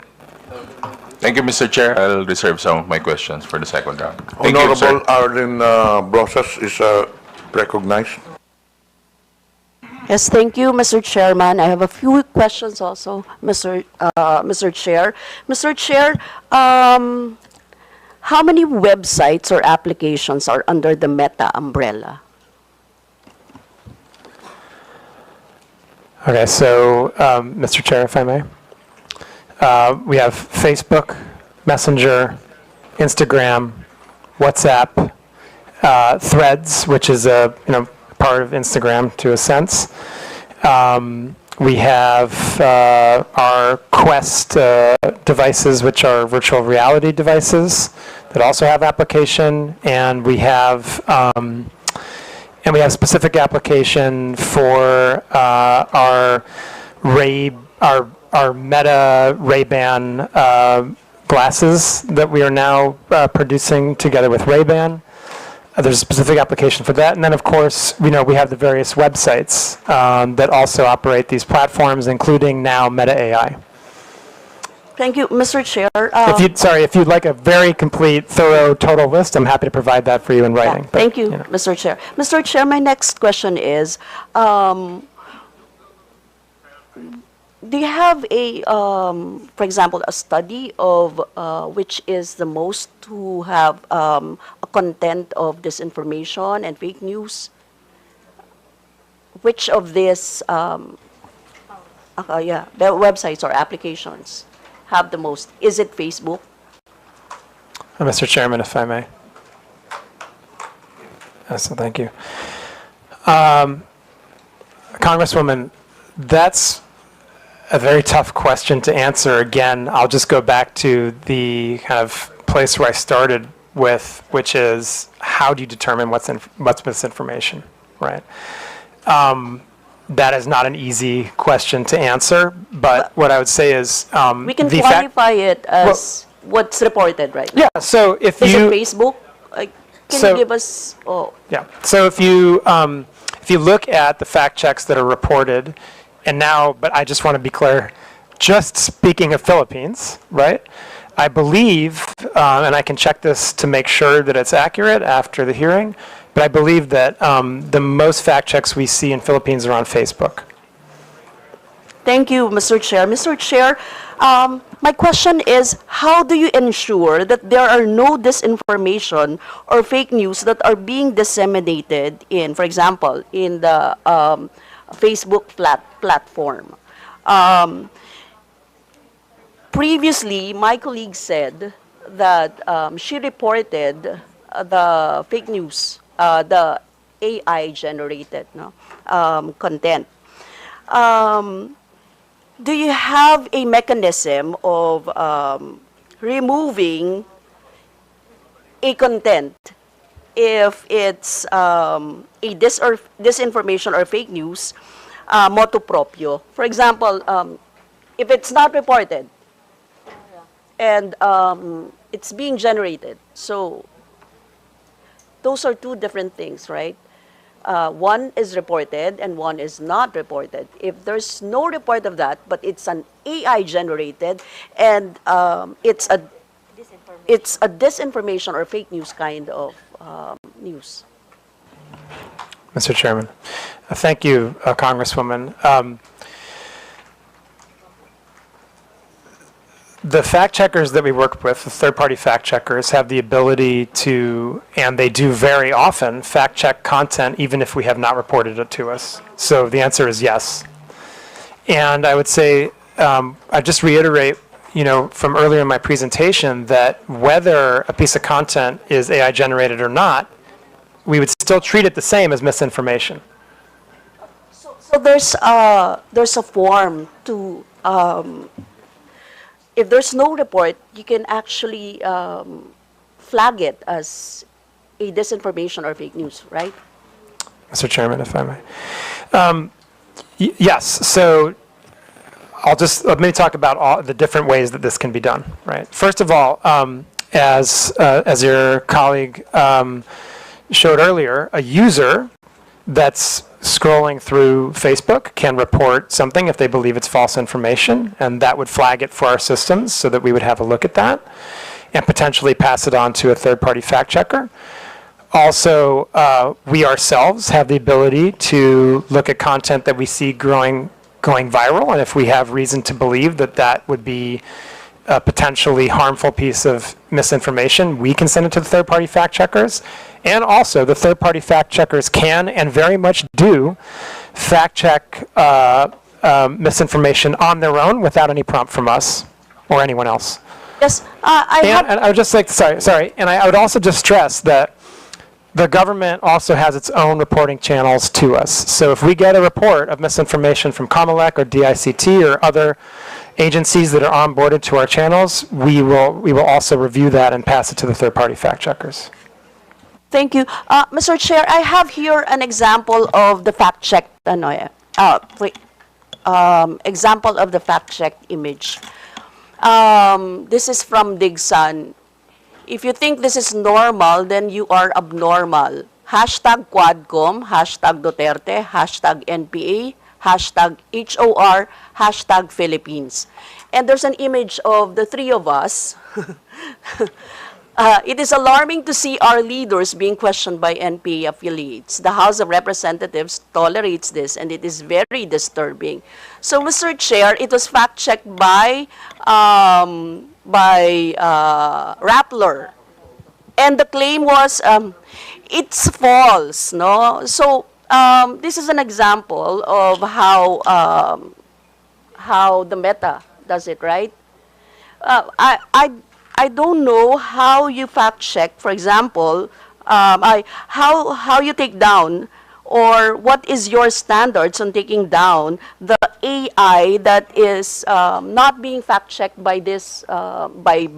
Thank you, Mr. Chair. I'll reserve some of my questions for the second round. Thank you,
Honorable
sir.
Arlen Brosas is recognized.
Yes, thank you, Mr. Chairman. I have a few questions also, Mr. Chair. Mr. Chair, how many websites or applications are under the Meta umbrella?
Okay, so, Mr. Chair, if I may. We have Facebook, Messenger, Instagram, WhatsApp, Threads, which is a part of Instagram to a sense. We have our Quest devices, which are virtual reality devices that also have application, and we have specific application for our Meta Ray-Ban glasses that we are now producing together with Ray-Ban. There's a specific application for that. And then, of course, we have the various websites that also operate these platforms, including now Meta AI.
Thank you, Mr. Chair.
If you'd like a very complete, thorough, total list, I'm happy to provide that for you in writing.
Yeah, thank you, Mr. Chair. Mr. Chair, my next question is, do you have for example, a study of which is the most to have a content of disinformation and fake news? Which of these, the websites or applications have the most? Is it Facebook?
Mr. Chairman, if I may. So thank you. Congresswoman, that's a very tough question to answer. Again, I'll just go back to the kind of place where I started with, which is how do you determine what's misinformation, right? That is not an easy question to answer, but what I would say is
we can qualify it as what's reported, right?
Yeah. So if
is
you
it Facebook? Can you give us?
Yeah. So if you look at the fact checks that are reported. And now, but I just want to be clear, just speaking of Philippines, right? I believe, and I can check this to make sure that it's accurate after the hearing, but I believe that the most fact checks we see in Philippines are on Facebook.
Thank you, Mr. Chair. Mr. Chair, my question is, how do you ensure that there are no disinformation or fake news that are being disseminated in, for example, in the Facebook platform? Previously, my colleague said that she reported the fake news, the AI-generated content. Do you have a mechanism of removing a content if it's a disinformation or fake news motu proprio? For example, if it's not reported and it's being generated, so those are two different things, right? One is reported and one is not reported. If there's no report of that, but it's an AI generated and it's a disinformation or fake news kind of news.
Mr. Chairman. Thank you, Congresswoman. The fact checkers that we work with, the third-party fact checkers, have the ability to, and they do very often, fact check content even if we have not reported it to us. So the answer is yes. And I would say, I just reiterate, from earlier in my presentation, that whether a piece of content is AI generated or not, we would still treat it the same as misinformation.
So there's a form to if there's no report, you can actually flag it as a disinformation or fake news, right?
Mr. Chairman, if I may. Yes, so let me talk about all the different ways that this can be done, right? First of all, as your colleague showed earlier, a user that's scrolling through Facebook can report something if they believe it's false information, and that would flag it for our systems so that we would have a look at that and potentially pass it on to a third-party fact checker. Also, we ourselves have the ability to look at content that we see going viral, and if we have reason to believe that that would be a potentially harmful piece of misinformation, we can send it to the third-party fact checkers. And also, the third-party fact checkers can and very much do fact check misinformation on their own without any prompt from us or anyone else.
Yes,
And I would just like, sorry, and I would also just stress that the government also has its own reporting channels to us. So if we get a report of misinformation from COMELEC or DICT or other agencies that are onboarded to our channels, we will also review that and pass it to the third-party fact checkers.
Thank you. Mr. Chair, I have here an example of the fact-checked example of the fact-checked image. This is from Digsan. If you think this is normal, then you are abnormal. Hashtag Quadcom, hashtag Duterte, hashtag NPA, hashtag HOR, hashtag Philippines. And there's an image of the three of us. It is alarming to see our leaders being questioned by NPA affiliates. The House of Representatives tolerates this, and it is very disturbing. So, Mr. Chair, it was fact-checked by Rappler, and the claim was it's false. No, so this is an example of how the Meta does it, right? I don't know how you fact check, for example, how you take down, or what is your standards on taking down the AI that is not being fact checked by this by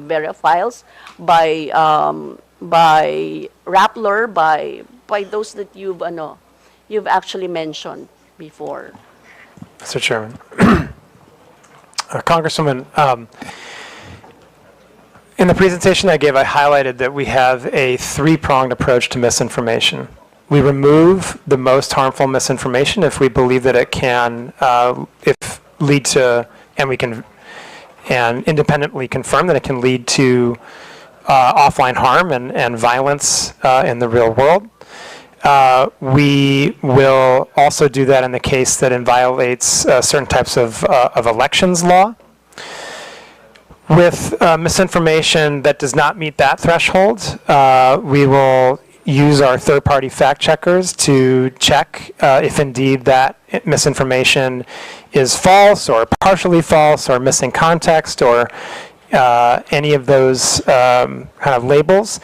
Verifiles, by Rappler, by those that you've actually mentioned before.
Mr. Chairman. Congresswoman, in the presentation I gave, I highlighted that we have a three-pronged approach to misinformation. We remove the most harmful misinformation if we believe that it can lead to, and we can independently confirm that it can lead to offline harm and violence in the real world. We will also do that in the case that it violates certain types of elections law. With misinformation that does not meet that threshold, we will use our third-party fact checkers to check if indeed that misinformation is false or partially false or missing context or any of those kind of labels.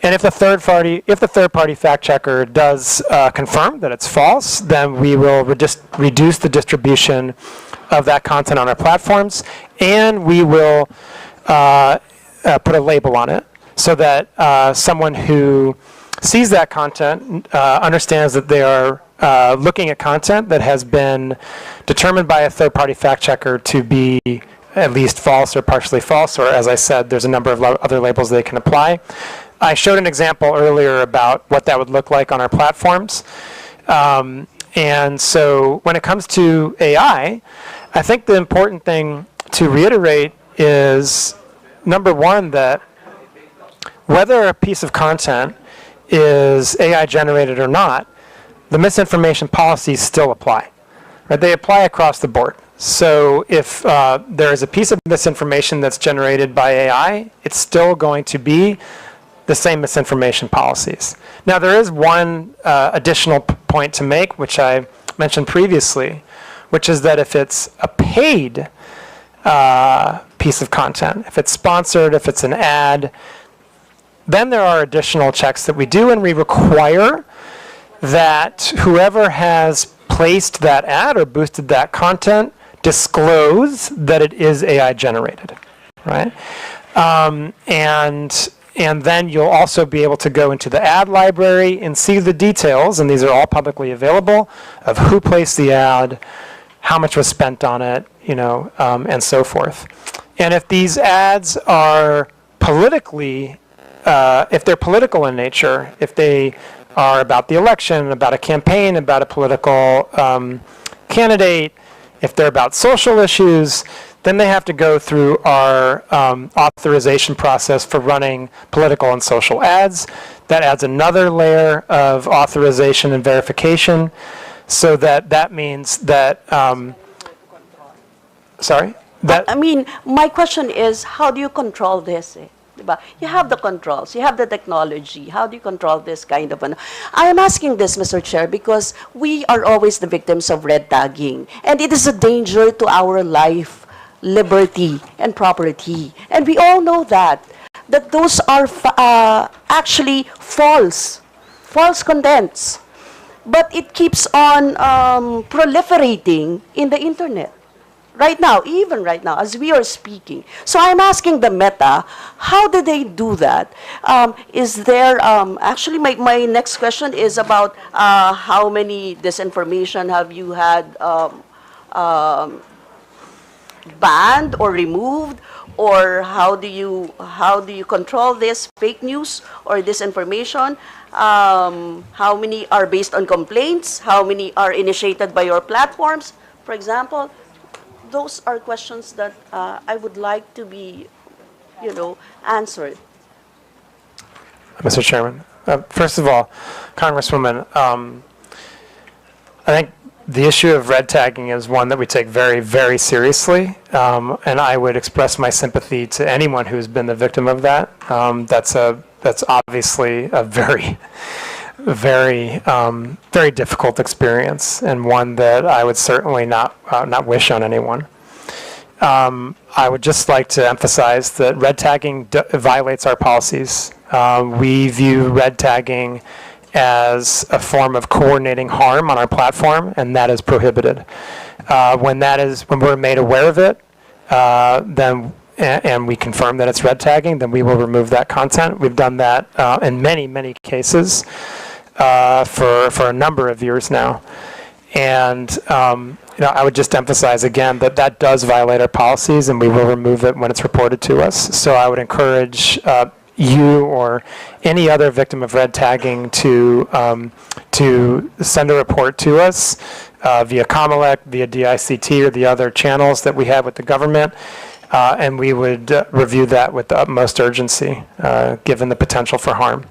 And if the third-party fact checker does confirm that it's false, then we will reduce the distribution of that content on our platforms, and we will put a label on it so that someone who sees that content understands that they are looking at content that has been determined by a third-party fact checker to be at least false or partially false, or as I said, there's a number of other labels they can apply. I showed an example earlier about what that would look like on our platforms. And so when it comes to AI, I think the important thing to reiterate is, number one, that whether a piece of content is AI generated or not, the misinformation policies still apply. Right? They apply across the board. So if there is a piece of misinformation that's generated by AI, it's still going to be the same misinformation policies. Now, there is one additional point to make, which I mentioned previously, which is that if it's a paid piece of content, if it's sponsored, if it's an ad, then there are additional checks that we do, and we require that whoever has placed that ad or boosted that content disclose that it is AI generated, right? And then you'll also be able to go into the ad library and see the details, and these are all publicly available, of who placed the ad, how much was spent on it, and so forth. And if these ads are politically, if they're political in nature, if they are about the election, about a campaign, about a political candidate, if they're about social issues, then they have to go through our authorization process for running political and social ads. That adds another layer of authorization and verification, so that means that, sorry?
I mean, my question is, how do you control this? You have the controls, you have the technology. How do you control this kind of I am asking this, Mr. Chair, because we are always the victims of red tagging, and it is a danger to our life, liberty, and property. And we all know that those are actually false contents. But it keeps on proliferating in the internet. Right now, even right now, as we are speaking. So I'm asking the Meta, how do they do that? Is there, actually my next question is about how many disinformation have you had banned or removed, or how do you control this fake news or disinformation? How many are based on complaints? How many are initiated by your platforms, for example? Those are questions that I would like to be, answered.
Mr. Chairman, first of all, Congresswoman, I think the issue of red tagging is one that we take very, very seriously, and I would express my sympathy to anyone who's been the victim of that. That's obviously a very, very, very difficult experience, and one that I would certainly not wish on anyone. I would just like to emphasize that red tagging violates our policies. We view red tagging as a form of coordinating harm on our platform, and that is prohibited. When we're made aware of it, and we confirm that it's red tagging, then we will remove that content. We've done that in many, many cases for a number of years now. And I would just emphasize again that does violate our policies, and we will remove it when it's reported to us. So I would encourage you or any other victim of red tagging to send a report to us via Comelec, via DICT, or the other channels that we have with the government, and we would review that with the utmost urgency, given the potential for harm.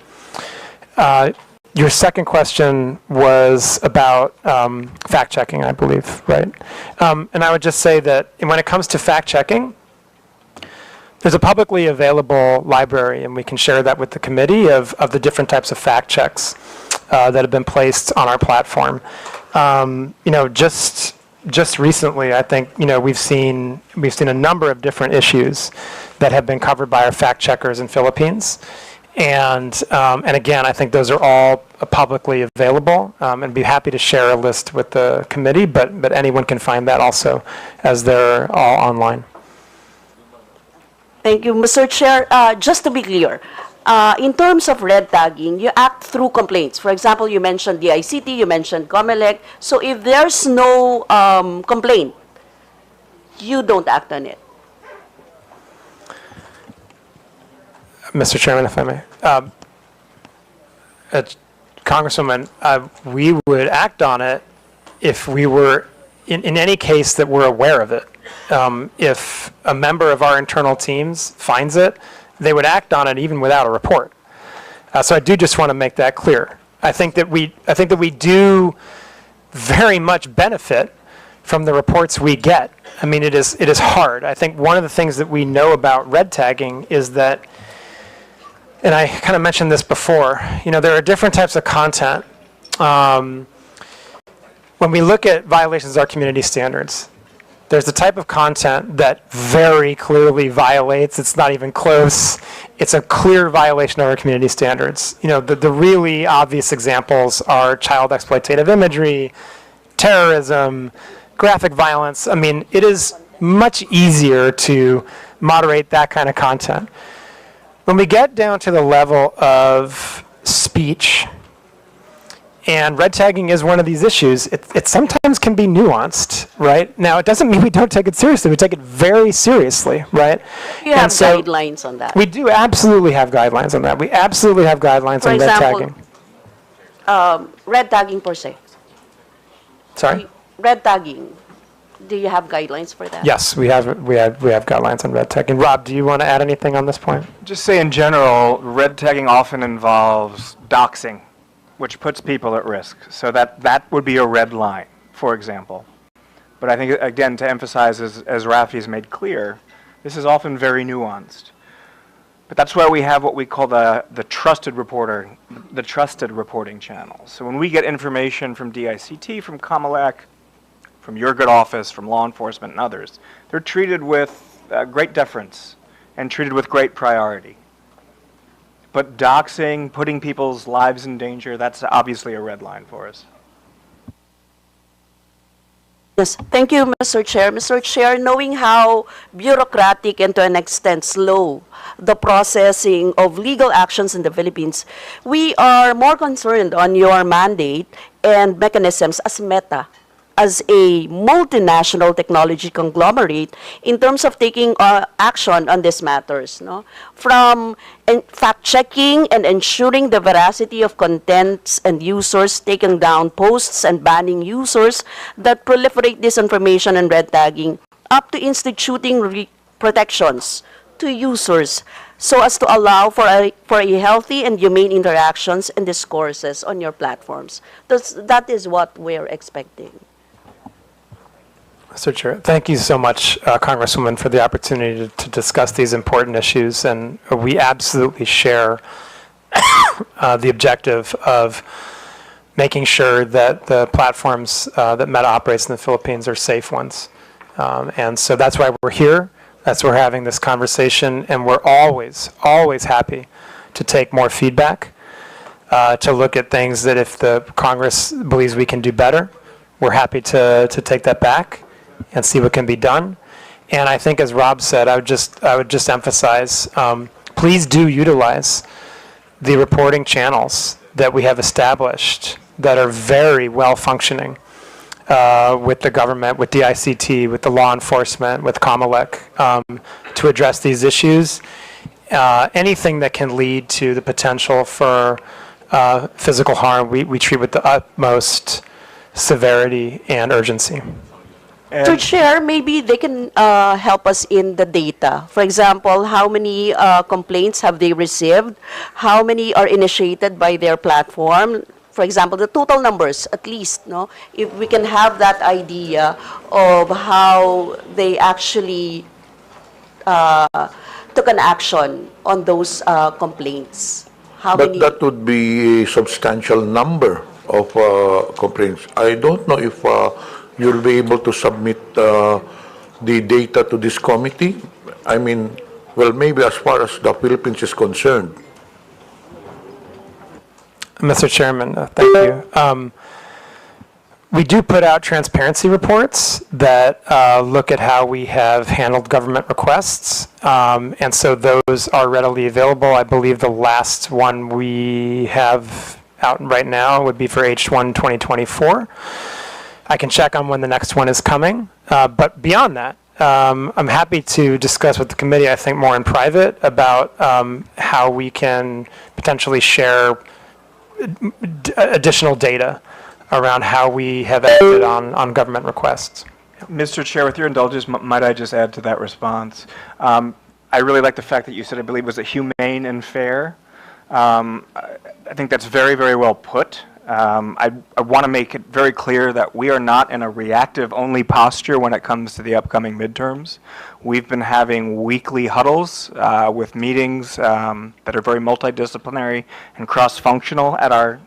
Your second question was about fact-checking, I believe, right? And I would just say that when it comes to fact-checking, there's a publicly available library, and we can share that with the committee of the different types of fact checks that have been placed on our platform. Just recently, I think we've seen a number of different issues that have been covered by our fact checkers in Philippines, and again, I think those are all publicly available, and be happy to share a list with the committee. But anyone can find that also, as they're all online.
Thank you, Mr. Chair. Just to be clear, in terms of red tagging, you act through complaints. For example, you mentioned the ICT, you mentioned COMELEC. So if there's no complaint, you don't act on it.
Mr. Chairman, if I may. Congresswoman, we would act on it if we were, in any case that we're aware of it. If a member of our internal teams finds it, they would act on it even without a report. So I do just want to make that clear. I think that we do very much benefit from the reports we get. I mean, it is hard. I think one of the things that we know about red tagging is that, and I kind of mentioned this before, there are different types of content. When we look at violations of our community standards, there's the type of content that very clearly violates, it's not even close, it's a clear violation of our community standards. The really obvious examples are child exploitative imagery, terrorism, graphic violence. I mean, it is much easier to moderate that kind of content. When we get down to the level of speech, and red tagging is one of these issues, it sometimes can be nuanced, right? Now, it doesn't mean we don't take it seriously. We take it very seriously, right?
You have guidelines on that.
We do absolutely have guidelines on that. We absolutely have guidelines on red tagging.
Red tagging per se.
Sorry?
Red tagging. Do you have guidelines for that?
Yes, we have guidelines on red tagging. Rob, do you want to add anything on this point?
Just say in general, red tagging often involves doxing, which puts people at risk. So that would be a red line, for example. But I think, again, to emphasize, as Rafi's made clear, this is often very nuanced. But that's why we have what we call the trusted reporting channel. So when we get information from DICT, from COMELEC, from your good office, from law enforcement and others, they're treated with great deference and treated with great priority. But doxing, putting people's lives in danger, that's obviously a red line for us.
Yes, thank you, Mr. Chair. Mr. Chair, knowing how bureaucratic and to an extent slow the processing of legal actions in the Philippines, we are more concerned on your mandate and mechanisms as Meta, as a multinational technology conglomerate in terms of taking action on these matters, no? From fact-checking and ensuring the veracity of contents and users, taking down posts and banning users that proliferate disinformation and red tagging, up to instituting protections to users so as to allow for a healthy and humane interactions and discourses on your platforms. That is what we're expecting.
Mr. Chair, thank you so much, Congresswoman, for the opportunity to discuss these important issues. And we absolutely share the objective of making sure that the platforms that Meta operates in the Philippines are safe ones. And so that's why we're here. That's why we're having this conversation. And we're always, always happy to take more feedback, to look at things that if the Congress believes we can do better, we're happy to take that back and see what can be done. And I think, as Rob said, I would just emphasize, please do utilize the reporting channels that we have established that are very well functioning with the government, with DICT, with the law enforcement, with COMELEC, to address these issues. Anything that can lead to the potential for physical harm, we treat with the utmost severity and urgency.
And
Chair, maybe they can help us in the data. For example, how many complaints have they received? How many are initiated by their platform? For example, the total numbers, at least, no? If we can have that idea of how they actually took an action on those complaints. How
But
many?
that would be a substantial number of complaints. I don't know if you'll be able to submit the data to this committee. I mean, well, maybe as far as the Philippines is concerned.
Mr. Chairman, thank you. We do put out transparency reports that look at how we have handled government requests, and so those are readily available. I believe the last one we have out right now would be for H1 2024. I can check on when the next one is coming, but beyond that, I'm happy to discuss with the committee, I think more in private, about how we can potentially share additional data around how we have acted on government requests.
Mr. Chair, with your indulgence, might I just add to that response? I really like the fact that you said, I believe, was it humane and fair? I think that's very, very well put. I want to make it very clear that we are not in a reactive-only posture when it comes to the upcoming midterms. We've been having weekly huddles with meetings that are very multidisciplinary and cross-functional at our,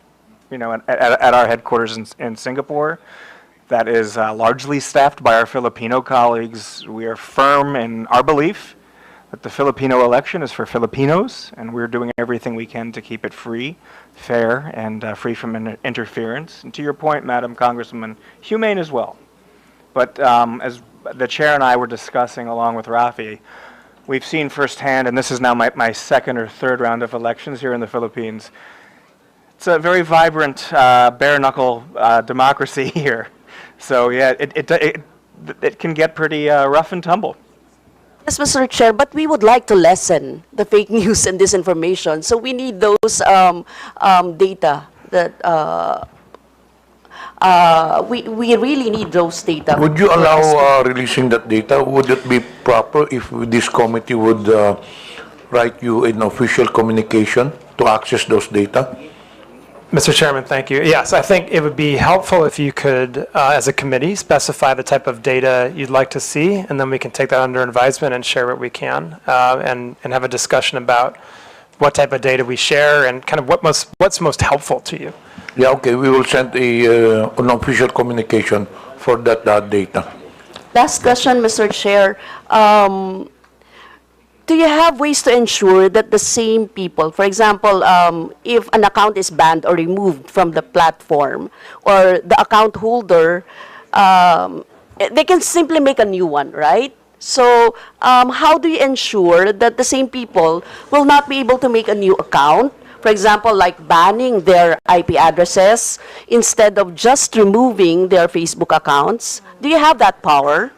at our headquarters in Singapore. That is largely staffed by our Filipino colleagues. We are firm in our belief that the Filipino election is for Filipinos, and we're doing everything we can to keep it free, fair, and free from interference. And to your point, Madam Congresswoman, humane as well. But as the chair and I were discussing along with Rafi, we've seen firsthand, and this is now my second or third round of elections here in the Philippines, it's a very vibrant, bare-knuckle democracy here. So yeah, it can get pretty rough and tumble.
Yes, Mr. Chair, but we would like to lessen the fake news and disinformation. So we need those data that we really need those data.
Would you allow releasing that data? Would it be proper if this committee would write you an official communication to access those data?
Mr. Chairman, thank you. Yes, I think it would be helpful if you could, as a committee, specify the type of data you'd like to see, and then we can take that under advisement and share what we can, and have a discussion about what type of data we share and kind of what's most helpful to you.
Yeah, okay, we will send an official communication for that data.
Last question, Mr. Chair. Do you have ways to ensure that the same people, for example, if an account is banned or removed from the platform, or the account holder, they can simply make a new one, right? So how do you ensure that the same people will not be able to make a new account? For example, like banning their IP addresses instead of just removing their Facebook accounts. Do you have that power?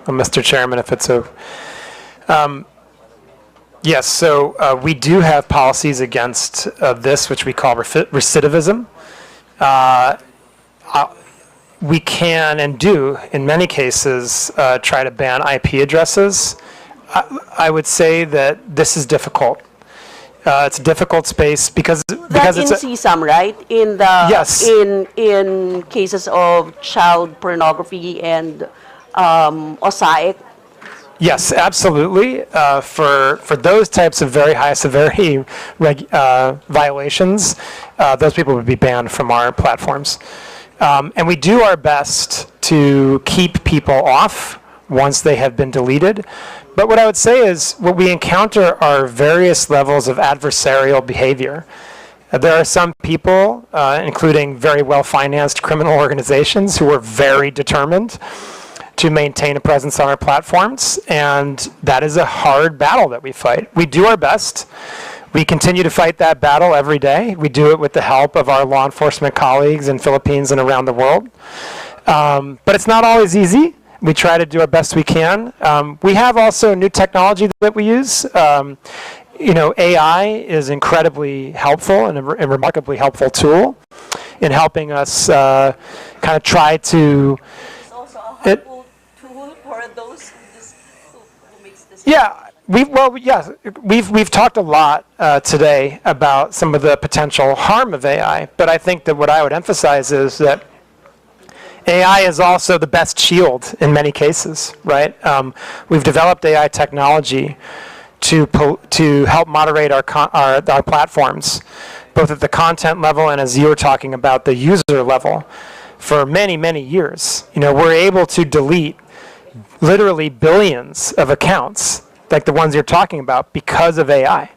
Mr. Chairman, if it's so. Yes, so we do have policies against this, which we call recidivism. We can and do, in many cases, try to ban IP addresses. I would say that this is difficult. It's a difficult space because
That's in CSAM, right? In the
Yes.
in cases of child pornography and OSAIC.
Yes, absolutely. For those types of very high severity violations, those people would be banned from our platforms. And we do our best to keep people off once they have been deleted. But what I would say is what we encounter are various levels of adversarial behavior. There are some people, including very well-financed criminal organizations, who are very determined to maintain a presence on our platforms, and that is a hard battle that we fight. We do our best. We continue to fight that battle every day. We do it with the help of our law enforcement colleagues in Philippines and around the world. But it's not always easy. We try to do our best we can. We have also new technology that we use. AI is incredibly helpful and a remarkably helpful tool. in helping us kind of try to.
It's also a helpful tool for those who makes this.
Yeah, we've talked a lot today about some of the potential harm of AI, but I think that what I would emphasize is that AI is also the best shield in many cases, right? We've developed AI technology to help moderate our platforms, both at the content level and, as you were talking about, the user level, for many, many years. You know, we're able to delete literally billions of accounts, like the ones you're talking about, because of AI.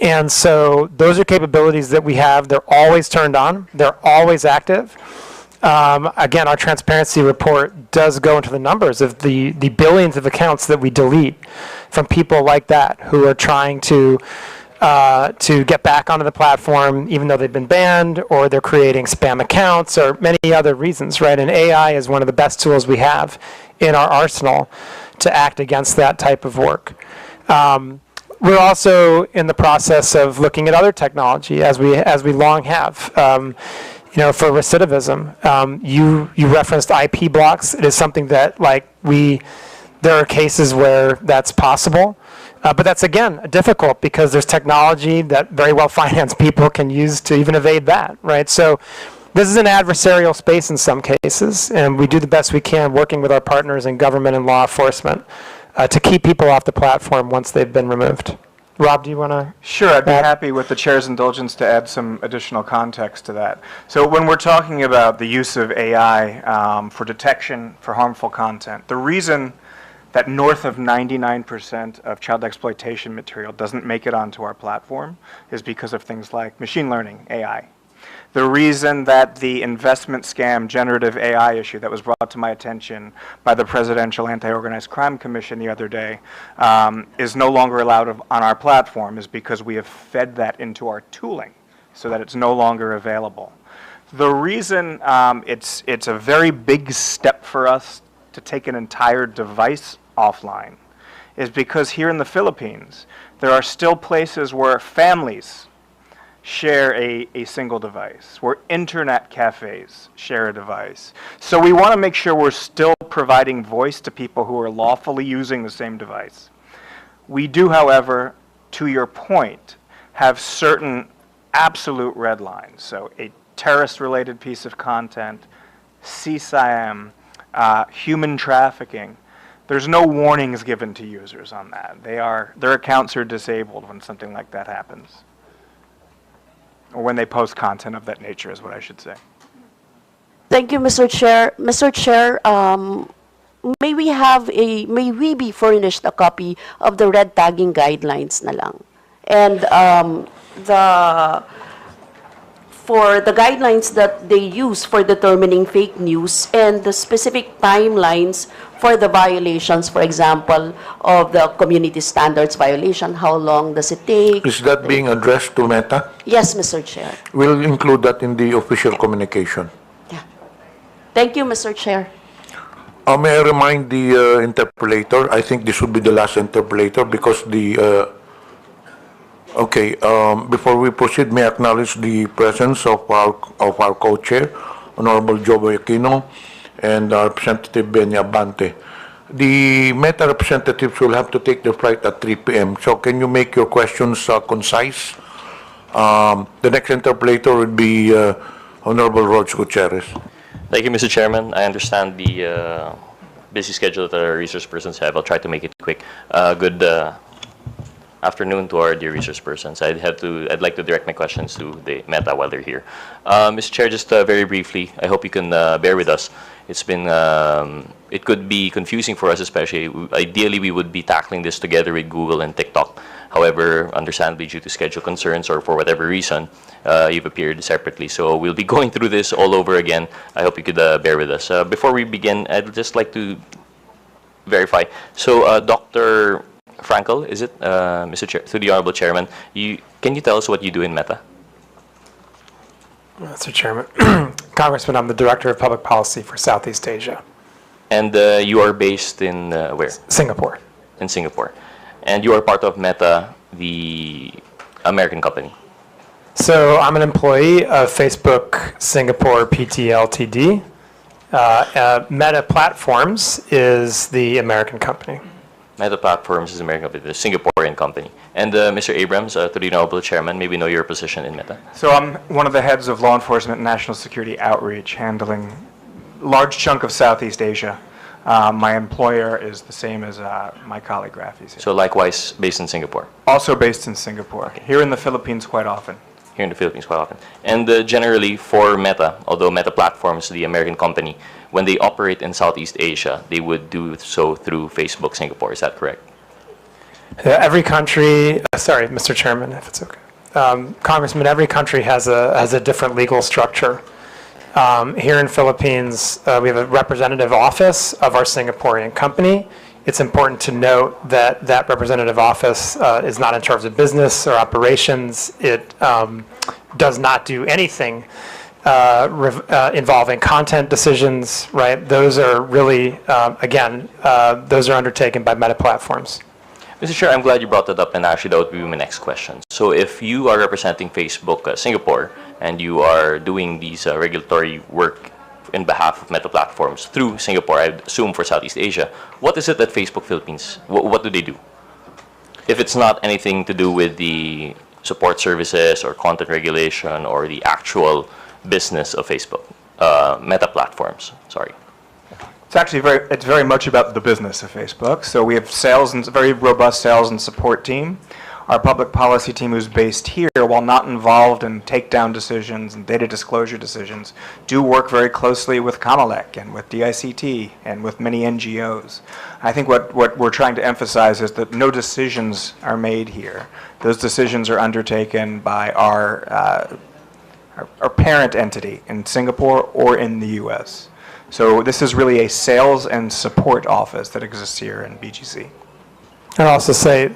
And so those are capabilities that we have. They're always turned on. They're always active. Again, our transparency report does go into the numbers of the billions of accounts that we delete from people like that who are trying to get back onto the platform even though they've been banned, or they're creating spam accounts, or many other reasons, right? And AI is one of the best tools we have in our arsenal to act against that type of work. We're also in the process of looking at other technology, as we long have. You know, for recidivism, you referenced IP blocks. It is something that, like, there are cases where that's possible, but that's, again, difficult because there's technology that very well-financed people can use to even evade that, right? So this is an adversarial space in some cases, and we do the best we can working with our partners in government and law enforcement to keep people off the platform once they've been removed. Rob, do you want to?
Sure, I'd be happy with the chair's indulgence to add some additional context to that. So when we're talking about the use of AI for detection for harmful content, the reason that north of 99% of child exploitation material doesn't make it onto our platform is because of things like machine learning, AI. The reason that the investment scam generative AI issue that was brought to my attention by the Presidential Anti-Organized Crime Commission the other day is no longer allowed on our platform is because we have fed that into our tooling so that it's no longer available. The reason it's a very big step for us to take an entire device offline is because here in the Philippines, there are still places where families share a single device, where internet cafes share a device. So we want to make sure we're still providing voice to people who are lawfully using the same device. We do, however, to your point, have certain absolute red lines. So a terrorist-related piece of content, CSIM, human trafficking. There's no warnings given to users on that. Their accounts are disabled when something like that happens. Or when they post content of that nature is what I should say.
Thank you, Mr. Chair. Mr. Chair, may we be furnished a copy of the red tagging guidelines na lang? And for the guidelines that they use for determining fake news and the specific timelines for the violations, for example, of the community standards violation, how long does it take?
Is that being addressed to Meta?
Yes, Mr. Chair.
We'll include that in the official communication.
Yeah. Thank you, Mr. Chair.
May I remind the interpolator, I think this would be the last interpolator because the... before we proceed, may I acknowledge the presence of our co-chair, Honorable Joey Aquino, and Representative Benya Abante. The Meta representatives will have to take their flight at 3 p.m. So can you make your questions concise? The next interpolator would be Honorable Roch Gutierrez.
Thank you, Mr. Chairman. I understand the busy schedule that our resource persons have. I'll try to make it quick. Good afternoon to our dear resource persons. I'd like to direct my questions to the Meta while they're here. Mr. Chair, just very briefly, I hope you can bear with us. It's been, it could be confusing for us, especially. Ideally, we would be tackling this together with Google and TikTok. However, understandably, due to schedule concerns or for whatever reason, you've appeared separately. So we'll be going through this all over again. I hope you could bear with us. Before we begin, I'd just like to verify. So, Dr. Frankel, is it, Mr. Chair, to the Honorable Chairman, can you tell us what you do in Meta?
Mr. Chairman, Congressman, I'm the Director of Public Policy for Southeast Asia.
And you are based in where?
Singapore.
In Singapore. And you are part of Meta, the American company?
So I'm an employee of Facebook Singapore PT Ltd. Meta Platforms is the American company.
Meta Platforms is American company, the Singaporean company. And Mr. Abrams, to the Honorable Chairman, maybe know your position in Meta.
So I'm one of the heads of law enforcement and national security outreach, handling a large chunk of Southeast Asia. My employer is the same as my colleague Rafi's.
So likewise, based in Singapore.
Also based in Singapore. Here in the Philippines quite often.
Here in the Philippines quite often. And generally for Meta, although Meta Platforms, the American company, when they operate in Southeast Asia, they would do so through Facebook Singapore. Is that correct?
Every country, sorry, Mr. Chairman, if it's okay. Congressman, every country has a different legal structure. Here in Philippines, we have a representative office of our Singaporean company. It's important to note that that representative office is not in charge of business or operations. It does not do anything involving content decisions, right? Those are really, again, those are undertaken by Meta Platforms.
Mr. Chair, I'm glad you brought that up, and actually that would be my next question. So if you are representing Facebook Singapore, and you are doing these regulatory work in behalf of Meta Platforms through Singapore, I assume for Southeast Asia, what is it that Facebook Philippines, what do they do? If it's not anything to do with the support services or content regulation or the actual business of Facebook, Meta Platforms, sorry.
It's actually very much about the business of Facebook. So we have sales and very robust sales and support team. Our public policy team, who's based here, while not involved in takedown decisions and data disclosure decisions, do work very closely with COMELEC and with DICT and with many NGOs. I think what we're trying to emphasize is that no decisions are made here. Those decisions are undertaken by our parent entity in Singapore or in the US. So this is really a sales and support office that exists here in BGC.
I'd also say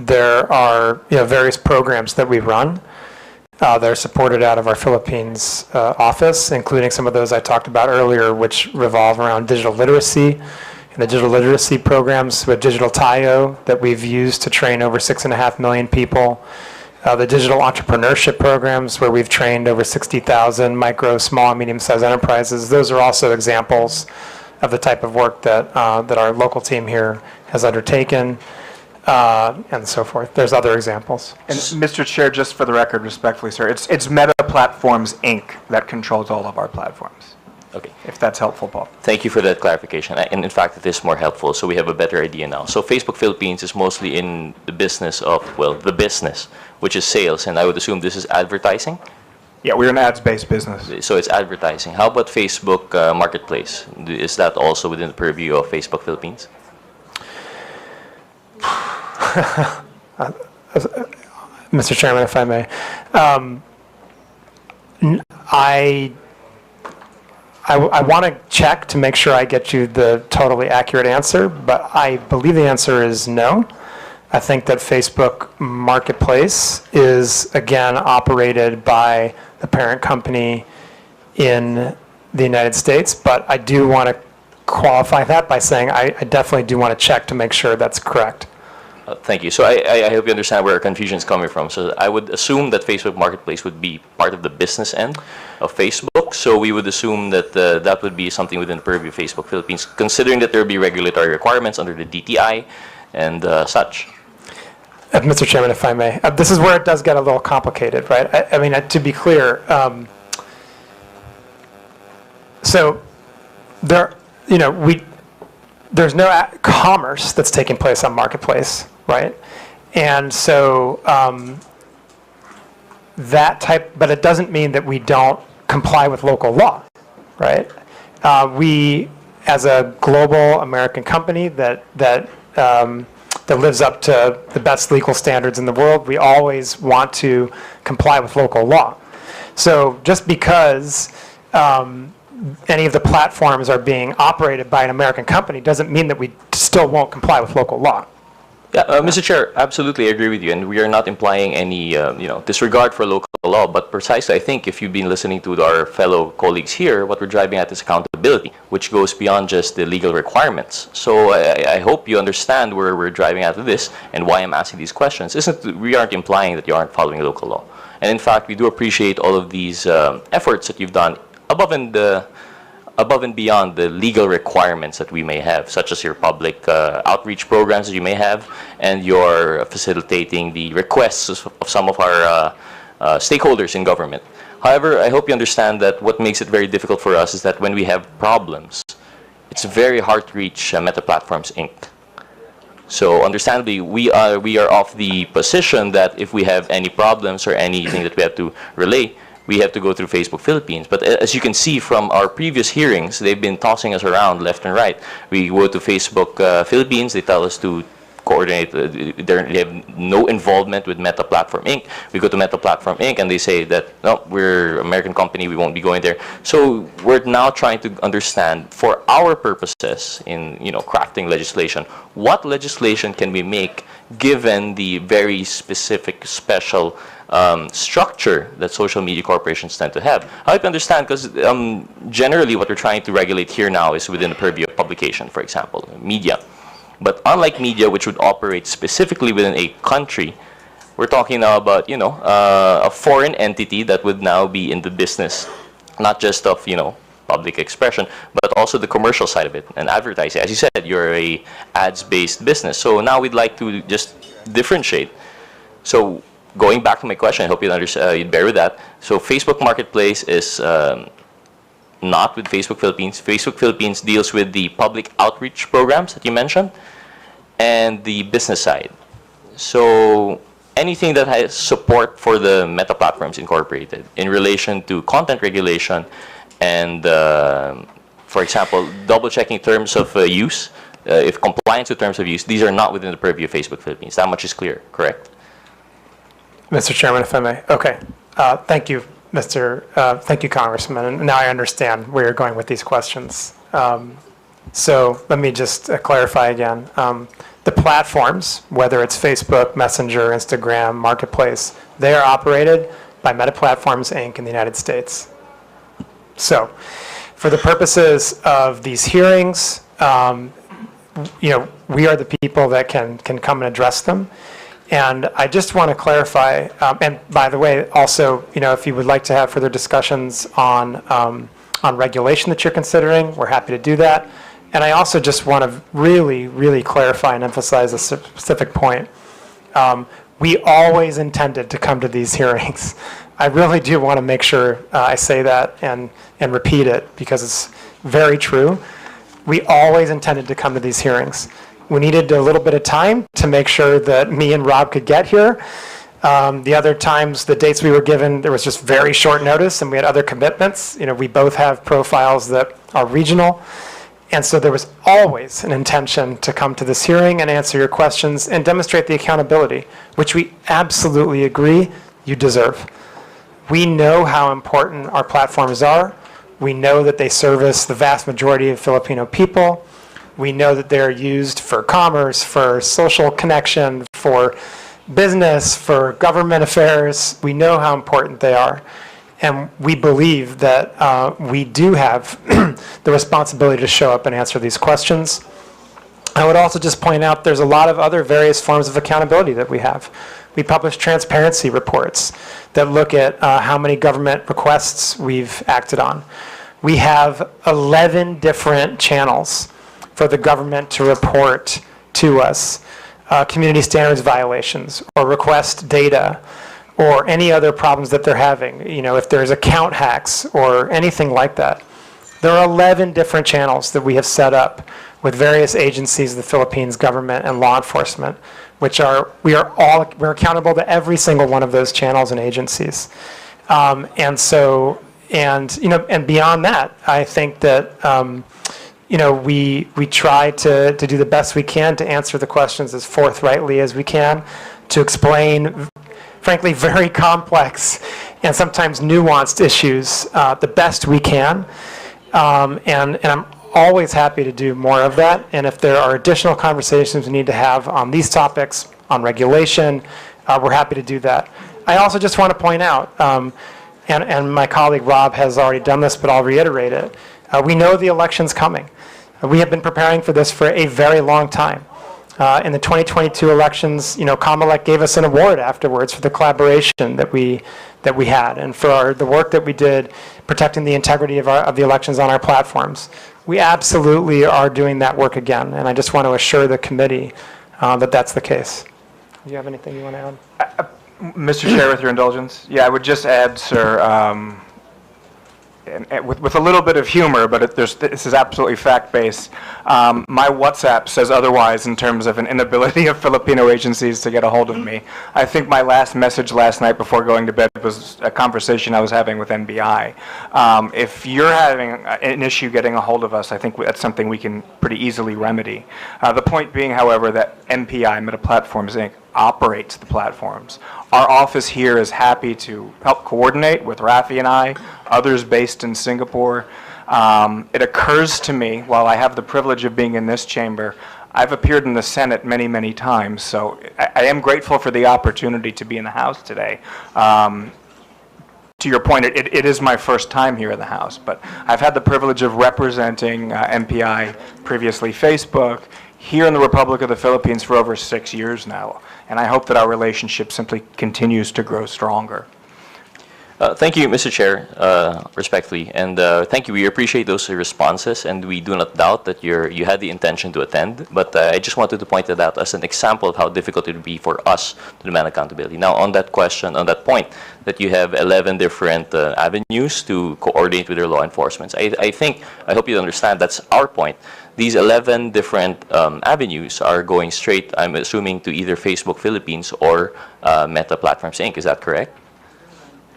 there are various programs that we run that are supported out of our Philippines office, including some of those I talked about earlier, which revolve around digital literacy. And the digital literacy programs with Digital Tayo that we've used to train over 6.5 million people. The digital entrepreneurship programs where we've trained over 60,000 micro, small, and medium-sized enterprises. Those are also examples of the type of work that our local team here has undertaken, and so forth. There's other examples.
And Mr. Chair, just for the record, respectfully, sir, it's Meta Platforms, Inc. that controls all of our platforms.
Okay.
If that's helpful, Paul.
Thank you for that clarification. And in fact, it is more helpful, so we have a better idea now. So Facebook Philippines is mostly in the business of, well, the business, which is sales, and I would assume this is advertising?
Yeah, we're an ads-based business.
So it's advertising. How about Facebook Marketplace? Is that also within the purview of Facebook Philippines?
Mr. Chairman, if I may. I want to check to make sure I get you the totally accurate answer, but I believe the answer is no. I think that Facebook Marketplace is, again, operated by the parent company in the United States, but I do want to qualify that by saying I definitely do want to check to make sure that's correct.
Thank you. So I hope you understand where our confusion is coming from. So I would assume that Facebook Marketplace would be part of the business end of Facebook. So we would assume that that would be something within the purview of Facebook Philippines, considering that there would be regulatory requirements under the DTI and such.
Mr. Chairman, if I may, this is where it does get a little complicated, right? I mean, to be clear, so there, there's no commerce that's taking place on Marketplace, right? And so but it doesn't mean that we don't comply with local law, right? We, as a global American company that lives up to the best legal standards in the world, we always want to comply with local law. So just because any of the platforms are being operated by an American company doesn't mean that we still won't comply with local law.
Yeah, Mr. Chair, absolutely agree with you, and we are not implying any disregard for local law, but precisely I think if you've been listening to our fellow colleagues here, what we're driving at is accountability, which goes beyond just the legal requirements. So I hope you understand where we're driving at this and why I'm asking these questions. We aren't implying that you aren't following local law. And in fact, we do appreciate all of these efforts that you've done above and beyond the legal requirements that we may have, such as your public outreach programs that you may have, and your facilitating the requests of some of our stakeholders in government. However, I hope you understand that what makes it very difficult for us is that when we have problems, it's very hard to reach Meta Platforms Inc. So understandably, we are of the position that if we have any problems or anything that we have to relay, we have to go through Facebook Philippines. But as you can see from our previous hearings, they've been tossing us around left and right. We go to Facebook Philippines, they tell us to coordinate, they have no involvement with Meta Platform Inc. We go to Meta Platform Inc. and they say that, no, we're an American company, we won't be going there. So we're now trying to understand, for our purposes in crafting legislation, what legislation can we make given the very specific, special structure that social media corporations tend to have. I hope you understand, because generally what we're trying to regulate here now is within the purview of publication, for example, media. But unlike media, which would operate specifically within a country, we're talking now about, a foreign entity that would now be in the business, not just of, public expression, but also the commercial side of it and advertising. As you said, you're a ads-based business. So now we'd like to just differentiate. So going back to my question, I hope you'd bear with that. So Facebook Marketplace is not with Facebook Philippines. Facebook Philippines deals with the public outreach programs that you mentioned and the business side. So anything that has support for the Meta Platforms Incorporated in relation to content regulation and, for example, double-checking terms of use, if compliance with terms of use, these are not within the purview of Facebook Philippines. That much is clear, correct?
Mr. Chairman, if I may. Okay. Thank you, thank you, Congressman. And now I understand where you're going with these questions. So let me just clarify again. The platforms, whether it's Facebook, Messenger, Instagram, Marketplace, they are operated by Meta Platforms Inc. in the United States. So for the purposes of these hearings, we are the people that can come and address them. And I just want to clarify, and by the way, also, if you would like to have further discussions on regulation that you're considering, we're happy to do that. And I also just want to really, really clarify and emphasize a specific point. We always intended to come to these hearings. I really do want to make sure I say that and repeat it, because it's very true. We always intended to come to these hearings. We needed a little bit of time to make sure that me and Rob could get here. The other times, the dates we were given, there was just very short notice, and we had other commitments. We both have profiles that are regional. And so there was always an intention to come to this hearing and answer your questions and demonstrate the accountability, which we absolutely agree you deserve. We know how important our platforms are. We know that they service the vast majority of Filipino people. We know that they're used for commerce, for social connection, for business, for government affairs. We know how important they are. And we believe that we do have the responsibility to show up and answer these questions. I would also just point out there's a lot of other various forms of accountability that we have. We publish transparency reports that look at how many government requests we've acted on. We have 11 different channels for the government to report to us community standards violations or request data or any other problems that they're having, if there's account hacks or anything like that. There are 11 different channels that we have set up with various agencies of the Philippines government and law enforcement, we're accountable to every single one of those channels and agencies. And beyond that, I think that we try to do the best we can to answer the questions as forthrightly as we can, to explain, frankly, very complex and sometimes nuanced issues the best we can. And I'm always happy to do more of that. And if there are additional conversations we need to have on these topics, on regulation, we're happy to do that. I also just want to point out, and my colleague Rob has already done this, but I'll reiterate it. We know the election's coming. We have been preparing for this for a very long time. In the 2022 elections, Kamalek gave us an award afterwards for the collaboration that we had, and for the work that we did protecting the integrity of the elections on our platforms. We absolutely are doing that work again, and I just want to assure the committee that that's the case. Do you have anything you want to add?
Mr. Chair, with your indulgence, yeah, I would just add, sir, and with a little bit of humor, but this is absolutely fact-based. My WhatsApp says otherwise in terms of an inability of Filipino agencies to get a hold of me. I think my last message last night before going to bed was a conversation I was having with NBI. If you're having an issue getting a hold of us, I think that's something we can pretty easily remedy. The point being, however, that MPI, Meta Platforms Inc., operates the platforms. Our office here is happy to help coordinate with Rafi and I, others based in Singapore. It occurs to me, while I have the privilege of being in this chamber, I've appeared in the Senate many, many times, so I am grateful for the opportunity to be in the House today. To your point, it is my first time here in the House, but I've had the privilege of representing MPI, previously Facebook, here in the Republic of the Philippines for over 6 years now, and I hope that our relationship simply continues to grow stronger.
Thank you, Mr. Chair, respectfully, and thank you. We appreciate those responses, and we do not doubt that you had the intention to attend, but I just wanted to point it out as an example of how difficult it would be for us to demand accountability. Now, on that question, on that point, that you have 11 different avenues to coordinate with your law enforcement, I hope you understand that's our point. These 11 different avenues are going straight, I'm assuming, to either Facebook Philippines or Meta Platforms Inc. Is that correct?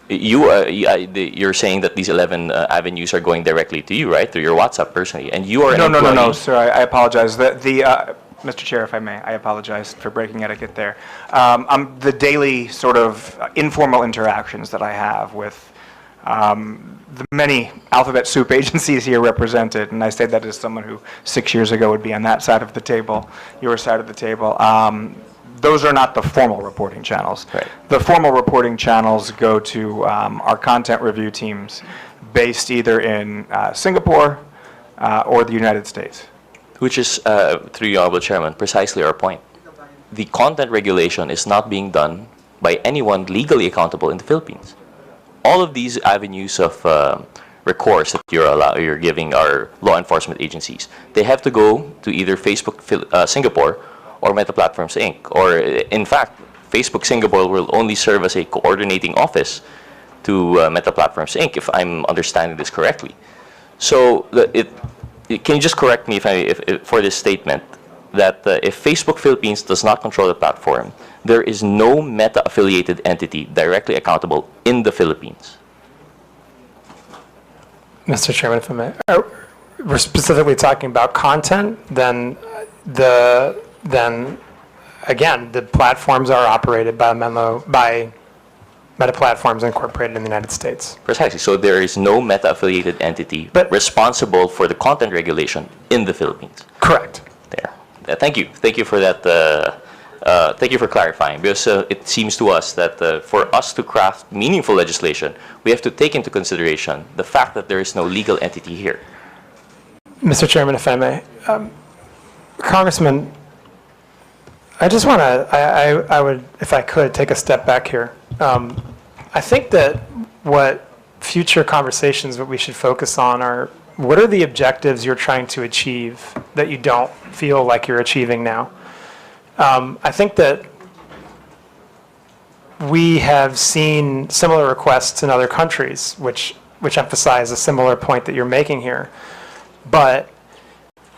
You're saying that these 11 avenues are going directly to you, right? Through your WhatsApp personally, and you are
No, sir. I apologize. Mr. Chair, if I may, I apologize for breaking etiquette there. The daily sort of informal interactions that I have with the many alphabet soup agencies here represented, and I say that as someone who 6 years ago would be on that side of the table, your side of the table. Those are not the formal reporting channels.
Right.
The formal reporting channels go to our content review teams based either in Singapore or the United States.
Which is, through you, Honorable Chairman, precisely our point. The content regulation is not being done by anyone legally accountable in the Philippines. All of these avenues of recourse that you're giving our law enforcement agencies, they have to go to either Facebook Singapore or Meta Platforms Inc. Or, in fact, Facebook Singapore will only serve as a coordinating office to Meta Platforms Inc., if I'm understanding this correctly. So, can you just correct me if for this statement, that if Facebook Philippines does not control the platform, there is no Meta-affiliated entity directly accountable in the Philippines?
Mr. Chairman, if I may, we're specifically talking about content, then again, the platforms are operated by Meta Platforms Incorporated in the United States.
Precisely. So there is no Meta-affiliated entity responsible for the content regulation in the Philippines.
Correct.
There. Thank you. Thank you for that. Thank you for clarifying, because it seems to us that for us to craft meaningful legislation, we have to take into consideration the fact that there is no legal entity here.
Mr. Chairman, if I may, Congressman, I just want to, I would, if I could, take a step back here. I think that what future conversations that we should focus on are, what are the objectives you're trying to achieve that you don't feel like you're achieving now? I think that we have seen similar requests in other countries, which emphasize a similar point that you're making here. But,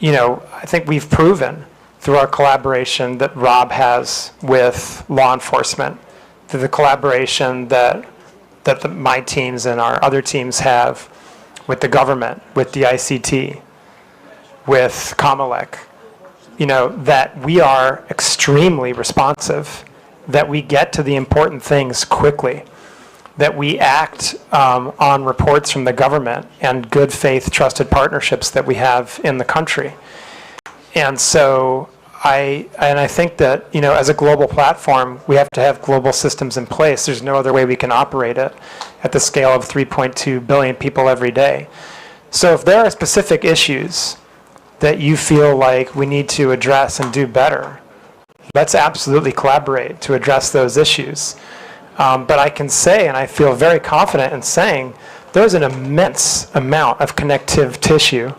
I think we've proven through our collaboration that Rob has with law enforcement, through the collaboration that my teams and our other teams have with the government, with the ICT, with Kamalek, that we are extremely responsive, that we get to the important things quickly, that we act on reports from the government and good faith trusted partnerships that we have in the country. And so I think that, as a global platform, we have to have global systems in place. There's no other way we can operate it at the scale of 3.2 billion people every day. So if there are specific issues that you feel like we need to address and do better, let's absolutely collaborate to address those issues. But I can say, and I feel very confident in saying, there's an immense amount of connective tissue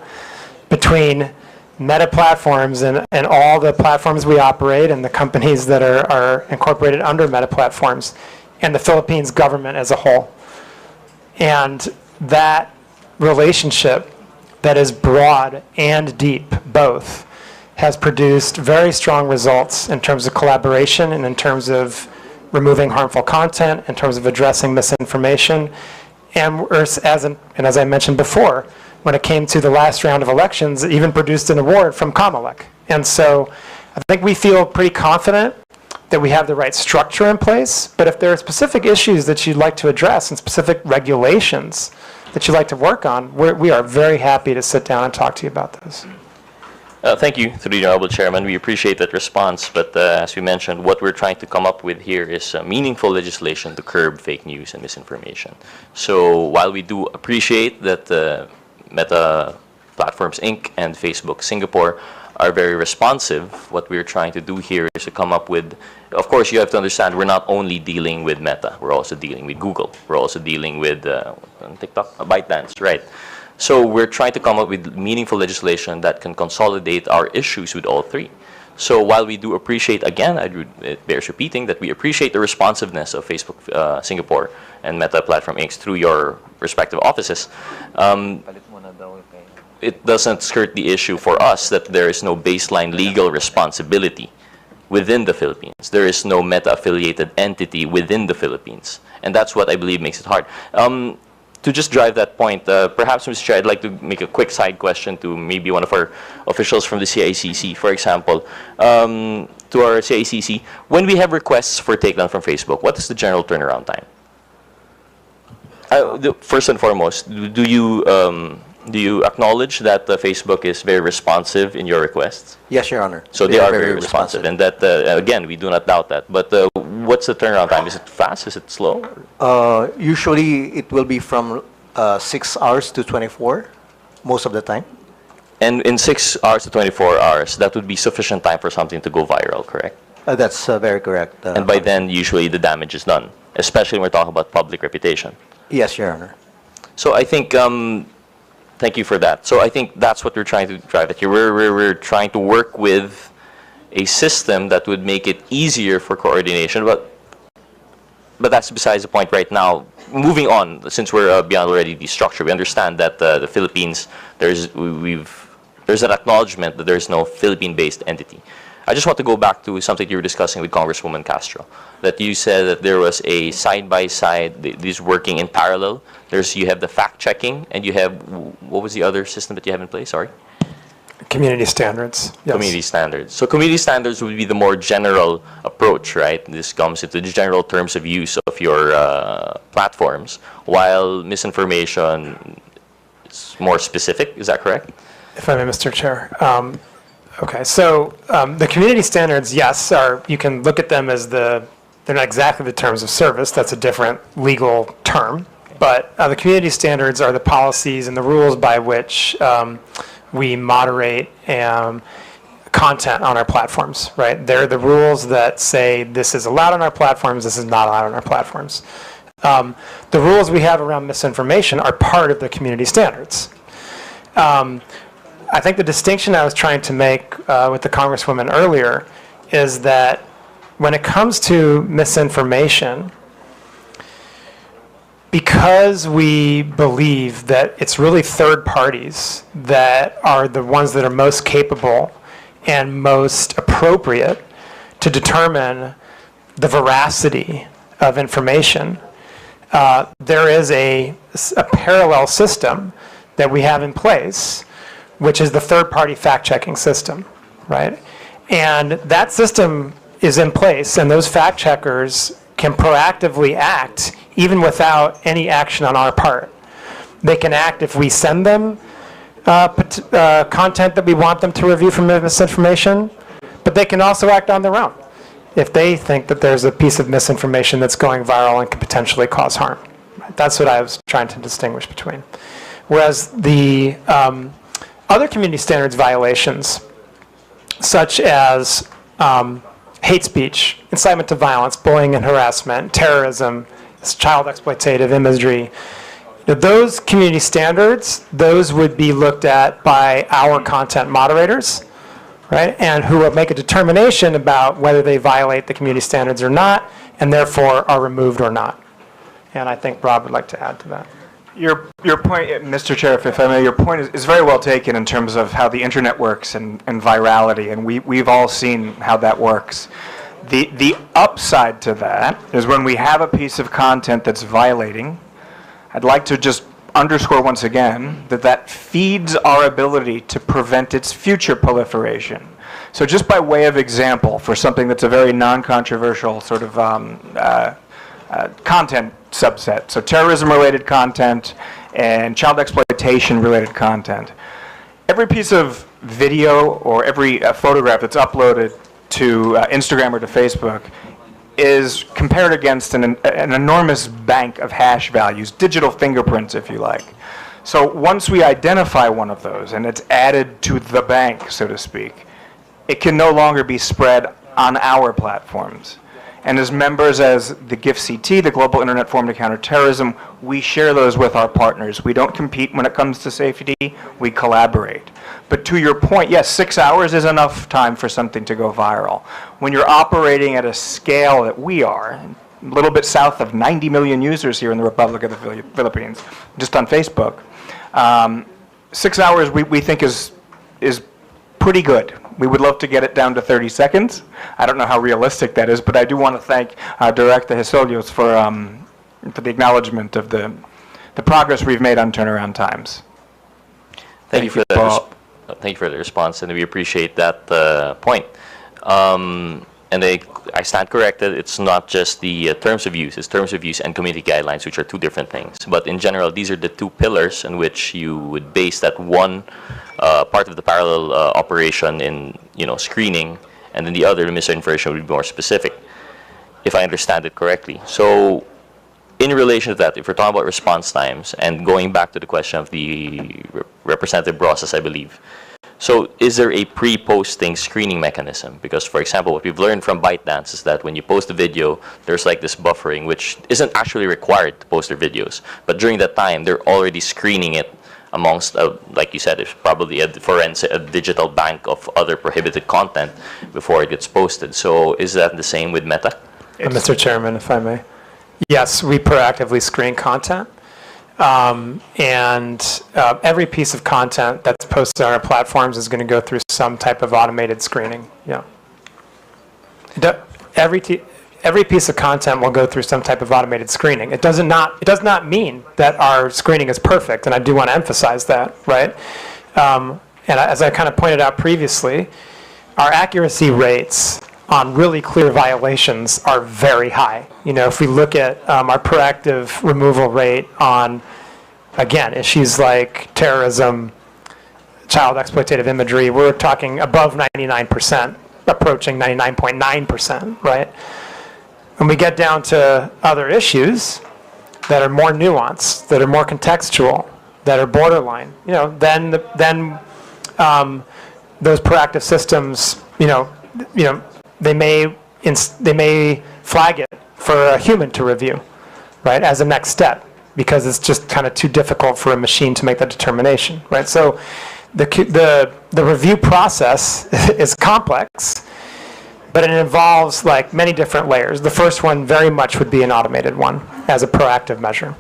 between Meta platforms and all the platforms we operate and the companies that are incorporated under Meta platforms and the Philippines government as a whole. And that relationship that is broad and deep, both, has produced very strong results in terms of collaboration and in terms of removing harmful content, in terms of addressing misinformation. And as I mentioned before, when it came to the last round of elections, it even produced an award from Comelec. And so I think we feel pretty confident that we have the right structure in place. But if there are specific issues that you'd like to address and specific regulations that you'd like to work on, we are very happy to sit down and talk to you about those.
Thank you, through the Honorable Chairman. We appreciate that response, but as we mentioned, what we're trying to come up with here is meaningful legislation to curb fake news and misinformation. So while we do appreciate that Meta Platforms Inc. and Facebook Singapore are very responsive, what we're trying to do here is to come up with, of course, you have to understand, we're not only dealing with Meta, we're also dealing with Google, we're also dealing with TikTok, ByteDance, right? So we're trying to come up with meaningful legislation that can consolidate our issues with all three. So while we do appreciate, again, it bears repeating that we appreciate the responsiveness of Facebook Singapore and Meta Platform Inc. through your respective offices, it doesn't skirt the issue for us that there is no baseline legal responsibility within the Philippines. There is no Meta-affiliated entity within the Philippines. And that's what I believe makes it hard. To just drive that point, perhaps, Mr. Chair, I'd like to make a quick side question to maybe one of our officials from the CICC. For example, to our CICC, when we have requests for takedown from Facebook, what is the general turnaround time? First and foremost, do you acknowledge that Facebook is very responsive in your requests?
Yes, Your Honor.
So they are very responsive, and that, again, we do not doubt that. But what's the turnaround time? Is it fast? Is it slow?
Usually, it will be from 6 hours to 24, most of the time.
And in 6 hours to 24 hours, that would be sufficient time for something to go viral, correct?
That's very correct.
And by then, usually the damage is done, especially when we're talking about public reputation.
Yes, Your Honor.
So I think, thank you for that. So I think that's what we're trying to drive at here. We're trying to work with a system that would make it easier for coordination, but that's besides the point right now. Moving on, since we're beyond already the structure, we understand that the Philippines, there's an acknowledgement that there's no Philippine-based entity. I just want to go back to something you were discussing with Congresswoman Castro, that you said that there was a side-by-side, these working in parallel. You have the fact-checking, and you have, what was the other system that you have in place, sorry?
Community standards. Yes.
Community standards. So community standards would be the more general approach, right? This comes into the general terms of use of your platforms, while misinformation is more specific. Is that correct?
If I may, Mr. Chair. Okay, so the community standards, yes, you can look at them as they're not exactly the terms of service. That's a different legal term. But the community standards are the policies and the rules by which we moderate content on our platforms, right? They're the rules that say this is allowed on our platforms, this is not allowed on our platforms. The rules we have around misinformation are part of the community standards. I think the distinction I was trying to make with the Congresswoman earlier is that when it comes to misinformation, because we believe that it's really third parties that are the ones that are most capable and most appropriate to determine the veracity of information, there is a parallel system that we have in place, which is the third-party fact-checking system, right? And that system is in place, and those fact-checkers can proactively act even without any action on our part. They can act if we send them content that we want them to review from misinformation, but they can also act on their own if they think that there's a piece of misinformation that's going viral and could potentially cause harm. That's what I was trying to distinguish between. Whereas the other community standards violations, such as hate speech, incitement to violence, bullying and harassment, terrorism, child exploitative imagery. Those community standards, those would be looked at by our content moderators, right? And who will make a determination about whether they violate the community standards or not, and therefore are removed or not. And I think Rob would like to add to that.
Your point, Mr. Chair, if I may, your point is very well taken in terms of how the internet works and virality, and we've all seen how that works. The upside to that is when we have a piece of content that's violating, I'd like to just underscore once again that that feeds our ability to prevent its future proliferation. So just by way of example, for something that's a very non-controversial sort of content subset, so terrorism-related content and child exploitation-related content, every piece of video or every photograph that's uploaded to Instagram or to Facebook is compared against an enormous bank of hash values, digital fingerprints, if you like. So once we identify one of those and it's added to the bank, so to speak, it can no longer be spread on our platforms. And as members as the GIFCT, the Global Internet Forum to Counter Terrorism, we share those with our partners. We don't compete when it comes to safety, we collaborate. But to your point, yes, 6 hours is enough time for something to go viral. When you're operating at a scale that we are, a little bit south of 90 million users here in the Republic of the Philippines, just on Facebook, 6 hours we think is pretty good. We would love to get it down to 30 seconds. I don't know how realistic that is, but I do want to thank Director Jesolios for the acknowledgement of the progress we've made on turnaround times.
Thank you for that. Thank you for the response, and we appreciate that point. And I stand corrected. It's not just the terms of use. It's terms of use and community guidelines, which are two different things. But in general, these are the two pillars on which you would base that one part of the parallel operation in screening, and then the other, the misinformation, would be more specific, if I understand it correctly. So in relation to that, if we're talking about response times, and going back to the question of the representative process, I believe, so is there a pre-posting screening mechanism? Because, for example, what we've learned from ByteDance is that when you post a video, there's like this buffering, which isn't actually required to post their videos. But during that time, they're already screening it amongst, like you said, it's probably a digital bank of other prohibited content before it gets posted. So is that the same with Meta?
Mr. Chairman, if I may. Yes, we proactively screen content. Every piece of content that's posted on our platforms is going to go through some type of automated screening. Yeah. Every piece of content will go through some type of automated screening. It does not mean that our screening is perfect, and I do want to emphasize that, right? And as I kind of pointed out previously, our accuracy rates on really clear violations are very high. If we look at our proactive removal rate on, again, issues like terrorism, child exploitative imagery, we're talking above 99%, approaching 99.9%, right? When we get down to other issues that are more nuanced, that are more contextual, that are borderline, then those proactive systems, they may flag it for a human to review, right, as a next step, because it's just kind of too difficult for a machine to make that determination, right? So the review process is complex, but it involves like many different layers. The first one very much would be an automated one as a proactive measure.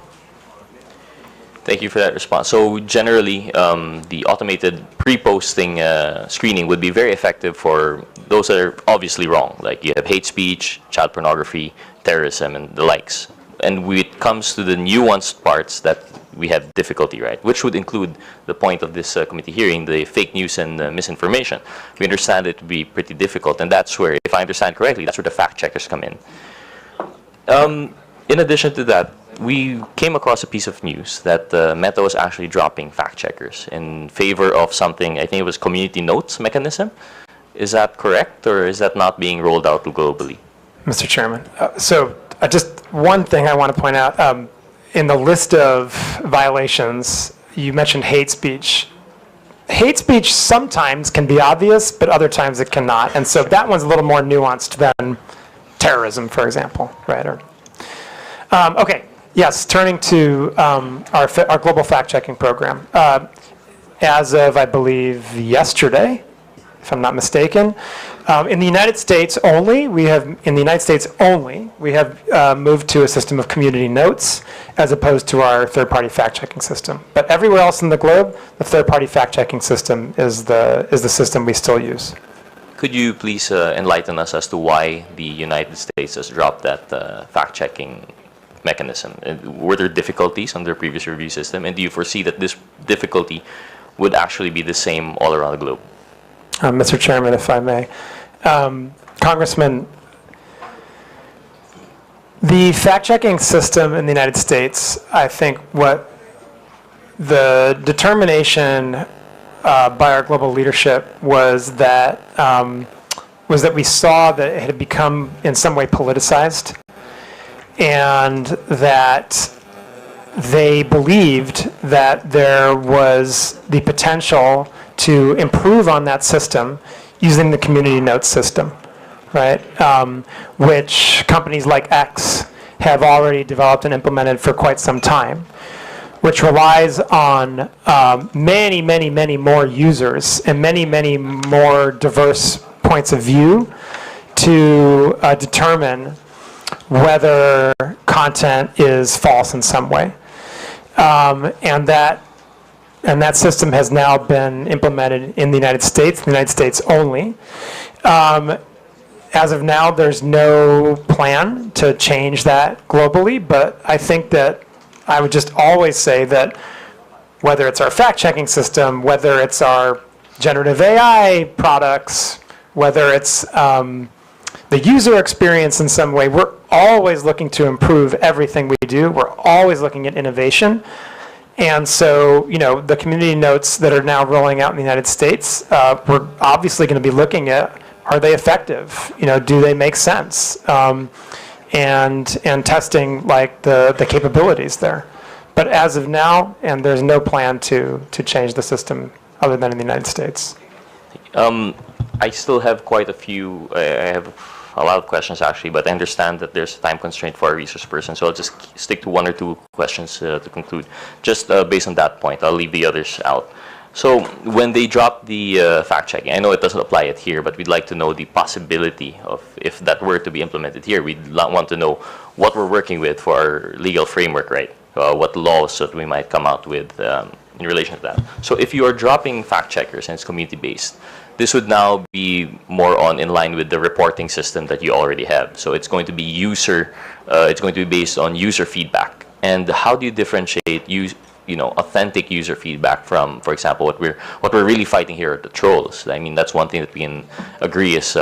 Thank you for that response. So generally, the automated pre-posting screening would be very effective for those that are obviously wrong, like you have hate speech, child pornography, terrorism, and the likes. And when it comes to the nuanced parts that we have difficulty, right, which would include the point of this committee hearing, the fake news and misinformation. We understand it to be pretty difficult, and that's where, if I understand correctly, that's where the fact checkers come in. In addition to that, we came across a piece of news that Meta was actually dropping fact checkers in favor of something, I think it was community notes mechanism. Is that correct, or is that not being rolled out globally?
Mr. Chairman, just one thing I want to point out. In the list of violations, you mentioned hate speech. hate speech sometimes can be obvious, but other times it cannot. And so that one's a little more nuanced than terrorism, for example, right? Okay, yes, turning to our global fact-checking program. As of, I believe, yesterday, if I'm not mistaken, in the United States only, we have moved to a system of community notes as opposed to our third-party fact-checking system. But everywhere else in the globe, the third-party fact-checking system is the system we still use.
Could you please enlighten us as to why the United States has dropped that fact-checking mechanism? Were there difficulties on their previous review system, and do you foresee that this difficulty would actually be the same all around the globe?
Mr. Chairman, if I may. Congressman, the fact-checking system in the United States, I think what the determination by our global leadership was that we saw that it had become in some way politicized, and that they believed that there was the potential to improve on that system using the community notes system, right? Which companies like X have already developed and implemented for quite some time, which relies on many, many, many more users and many, many more diverse points of view to determine whether content is false in some way. And that system has now been implemented in the United States only. As of now, there's no plan to change that globally, but I think that I would just always say that whether it's our fact-checking system, whether it's our generative AI products, whether it's the user experience in some way, we're always looking to improve everything we do. We're always looking at innovation. And so, you know, the community notes that are now rolling out in the United States, we're obviously going to be looking at, are they effective? You know, do they make sense? And testing like the capabilities there. But as of now, and there's no plan to change the system other than in the United States.
I still have quite a few, I have a lot of questions actually, but I understand that there's a time constraint for our resource person, so I'll just stick to one or two questions to conclude. Just based on that point, I'll leave the others out. So when they drop the fact-checking, I know it doesn't apply it here, but we'd like to know the possibility of, if that were to be implemented here, we'd want to know what we're working with for our legal framework, right? What laws that we might come out with in relation to that. So if you are dropping fact-checkers and it's community-based, this would now be more in line with the reporting system that you already have. So it's going to be it's going to be based on user feedback. And how do you differentiate authentic user feedback from, for example, what we're really fighting here are the trolls? I mean, that's one thing that we can agree is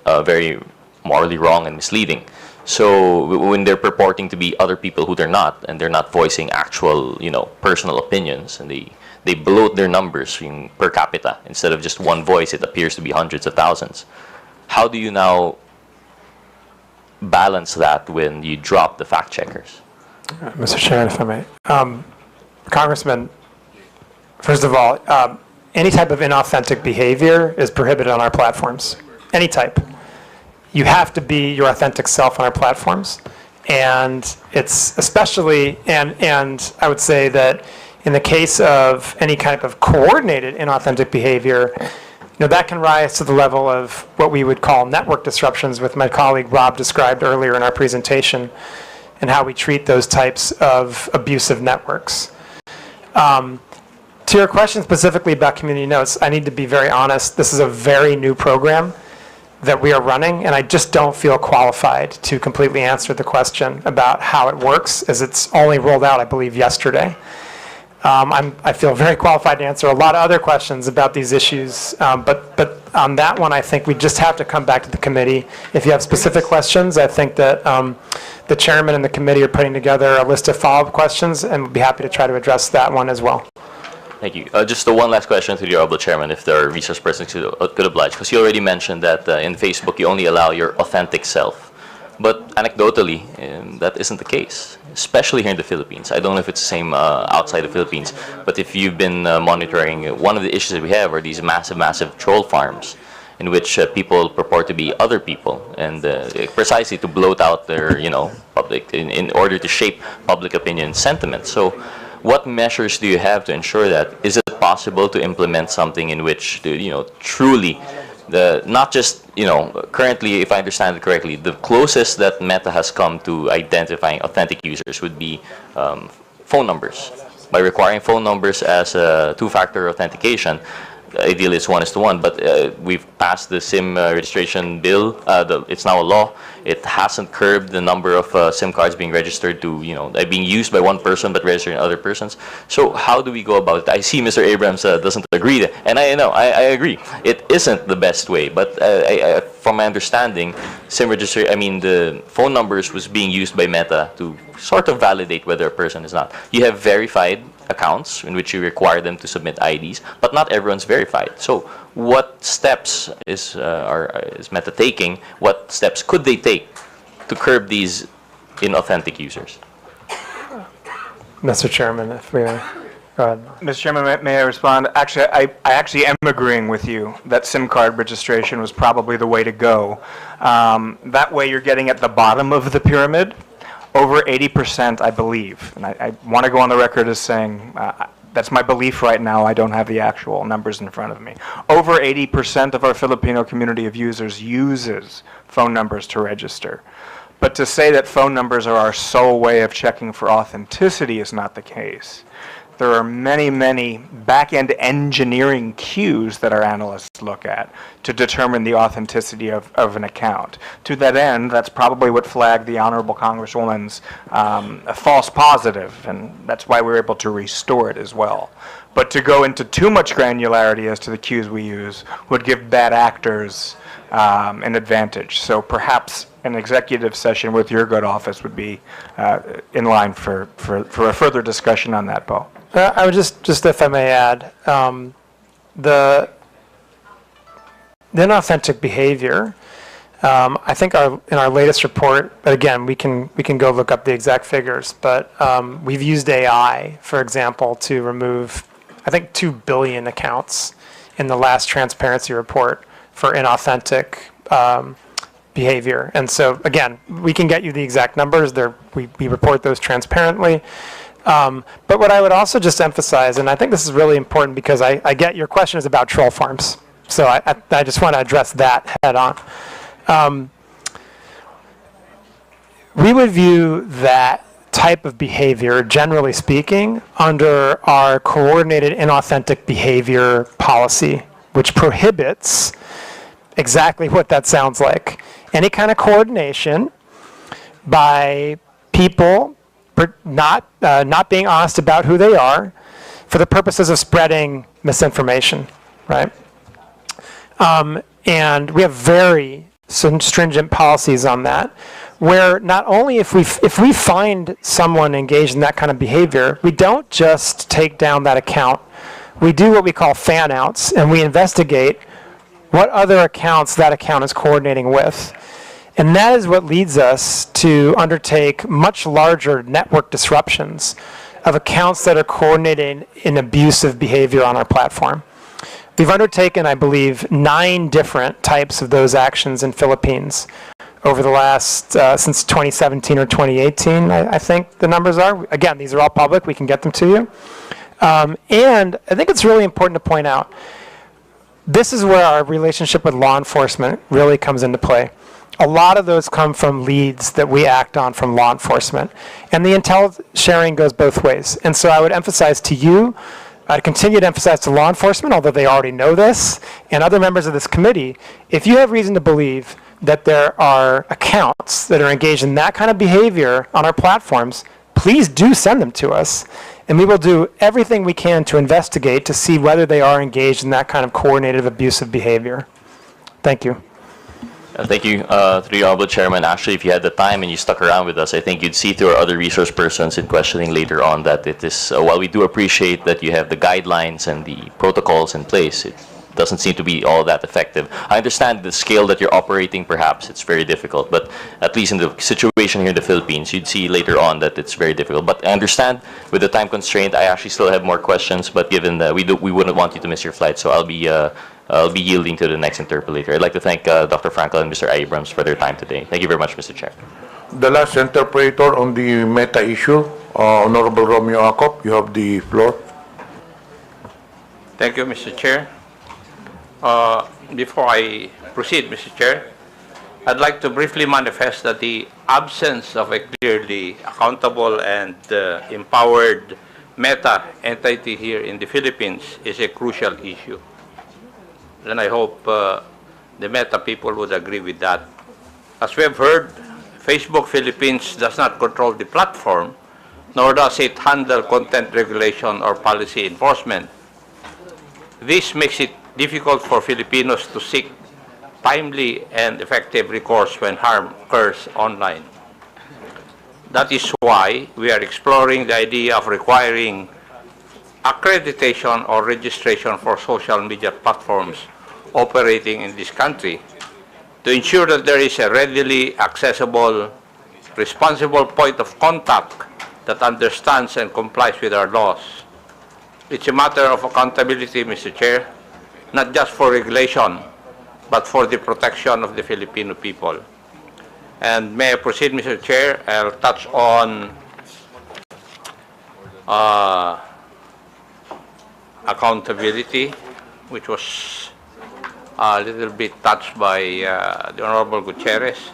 very morally wrong and misleading. So when they're purporting to be other people who they're not, and they're not voicing actual, personal opinions, and they bloat their numbers per capita. Instead of just one voice, it appears to be hundreds of thousands. How do you now balance that when you drop the fact checkers?
Mr. Chairman, if I may. Congressman, first of all, any type of inauthentic behavior is prohibited on our platforms. Any type. You have to be your authentic self on our platforms. And it's especially, and I would say that in the case of any kind of coordinated inauthentic behavior, that can rise to the level of what we would call network disruptions, with my colleague Rob described earlier in our presentation, and how we treat those types of abusive networks. To your question specifically about community notes, I need to be very honest. This is a very new program that we are running, and I just don't feel qualified to completely answer the question about how it works, as it's only rolled out, I believe, yesterday. I feel very qualified to answer a lot of other questions about these issues, but on that one, I think we just have to come back to the committee. If you have specific questions, I think that the chairman and the committee are putting together a list of follow-up questions, and we'll be happy to try to address that one as well.
Thank you. Just one last question to the Honorable Chairman, if there are resource persons could oblige, because you already mentioned that in Facebook you only allow your authentic self. But anecdotally, that isn't the case, especially here in the Philippines. I don't know if it's the same outside the Philippines, but if you've been monitoring, one of the issues that we have are these massive troll farms in which people purport to be other people, and precisely to bloat out their, public, in order to shape public opinion sentiment. So what measures do you have to ensure that? Is it possible to implement something in which, truly, not just, currently, if I understand it correctly, the closest that Meta has come to identifying authentic users would be phone numbers. By requiring phone numbers as a two-factor authentication, ideally it's 1:1, but we've passed the SIM registration bill. It's now a law. It hasn't curbed the number of SIM cards being registered to, being used by one person but registering other persons. So how do we go about it? I see Mr. Abrams doesn't agree, and I know, I agree. It isn't the best way, but from my understanding, SIM registry, the phone numbers was being used by Meta to sort of validate whether a person is not. You have verified accounts in which you require them to submit IDs, but not everyone's verified. So what steps is Meta taking? What steps could they take to curb these inauthentic users?
Mr. Chairman, if we may. Go ahead.
Mr. Chairman, may I respond? Actually, I actually am agreeing with you that SIM card registration was probably the way to go. That way you're getting at the bottom of the pyramid. Over 80%, I believe, and I want to go on the record as saying that's my belief right now. I don't have the actual numbers in front of me. Over 80% of our Filipino community of users uses phone numbers to register. But to say that phone numbers are our sole way of checking for authenticity is not the case. There are many back-end engineering cues that our analysts look at to determine the authenticity of an account. To that end, that's probably what flagged the Honorable Congresswoman's a false positive, and that's why we were able to restore it as well. But to go into too much granularity as to the cues we use would give bad actors an advantage. So perhaps an executive session with your good office would be in line for a further discussion on that, Bo.
I would just if I may add, the inauthentic behavior. I think in our latest report, but again, we can go look up the exact figures. But we've used AI, for example, to remove, I think, 2 billion accounts in the last transparency report for inauthentic behavior. And so again, we can get you the exact numbers. We report those transparently. But what I would also just emphasize, and I think this is really important because I get your question is about troll farms. So I just want to address that head on. We would view that type of behavior, generally speaking, under our coordinated inauthentic behavior policy, which prohibits exactly what that sounds like. Any kind of coordination by people not being honest about who they are for the purposes of spreading misinformation, right? And we have very stringent policies on that, where not only if we find someone engaged in that kind of behavior, we don't just take down that account. We do what we call fan outs, and we investigate what other accounts that account is coordinating with. And that is what leads us to undertake much larger network disruptions of accounts that are coordinating in abusive behavior on our platform. We've undertaken, I believe, 9 different types of those actions in Philippines over the last, since 2017 or 2018, I think the numbers are. Again, these are all public. We can get them to you. And I think it's really important to point out, this is where our relationship with law enforcement really comes into play. A lot of those come from leads that we act on from law enforcement. And the intel sharing goes both ways. And so I would emphasize to you, I'd continue to emphasize to law enforcement, although they already know this, and other members of this committee, if you have reason to believe that there are accounts that are engaged in that kind of behavior on our platforms, please do send them to us. And we will do everything we can to investigate to see whether they are engaged in that kind of coordinated abusive behavior. Thank you.
Thank you to the Honorable Chairman. Actually, if you had the time and you stuck around with us, I think you'd see through our other resource persons in questioning later on that it is, while we do appreciate that you have the guidelines and the protocols in place, it doesn't seem to be all that effective. I understand the scale that you're operating, perhaps it's very difficult, but at least in the situation here in the Philippines, you'd see later on that it's very difficult. But I understand with the time constraint, I actually still have more questions, but given that we wouldn't want you to miss your flight, so I'll be yielding to the next interpolator. I'd like to thank Dr. Frankel and Mr. Abrams for their time today. Thank you very much, Mr. Chair.
The last interpreter on the Meta issue, Honorable Romeo Acop, you have the floor.
Thank you, Mr. Chair. Before I proceed, Mr. Chair, I'd like to briefly manifest that the absence of a clearly accountable and empowered Meta entity here in the Philippines is a crucial issue. And I hope the Meta people would agree with that. As we have heard, Facebook Philippines does not control the platform, nor does it handle content regulation or policy enforcement. This makes it difficult for Filipinos to seek timely and effective recourse when harm occurs online. That is why we are exploring the idea of requiring accreditation or registration for social media platforms operating in this country to ensure that there is a readily accessible, responsible point of contact that understands and complies with our laws. It's a matter of accountability, Mr. Chair, not just for regulation, but for the protection of the Filipino people. And may I proceed, Mr. Chair? I'll touch on accountability, which was a little bit touched by the Honorable Gutierrez.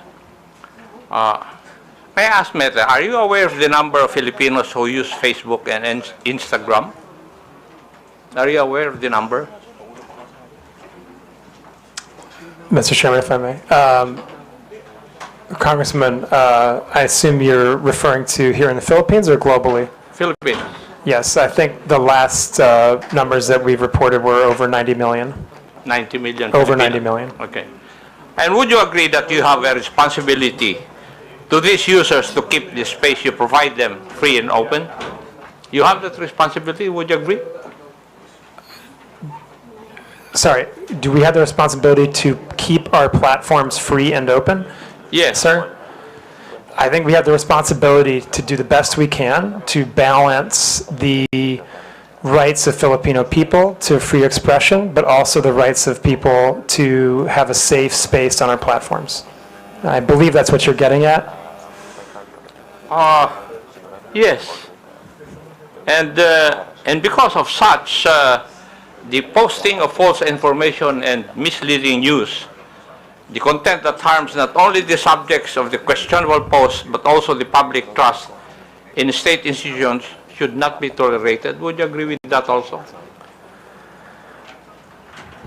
May I ask, Meta, are you aware of the number of Filipinos who use Facebook and Instagram? Are you aware of the number?
Mr. Chairman, if I may. Congressman, I assume you're referring to here in the Philippines or globally?
Philippines.
Yes, I think the last numbers that we've reported were over 90 million.
90 million.
Over
Filipinos.
90 million.
Okay. And would you agree that you have a responsibility to these users to keep the space you provide them free and open? You have that responsibility, would you agree?
Sorry, do we have the responsibility to keep our platforms free and open?
Yes.
Sir? I think we have the responsibility to do the best we can to balance the rights of Filipino people to free expression, but also the rights of people to have a safe space on our platforms. I believe that's what you're getting at.
Yes. And because of such, the posting of false information and misleading news, the content that harms not only the subjects of the questionable post, but also the public trust in state institutions should not be tolerated. Would you agree with that also?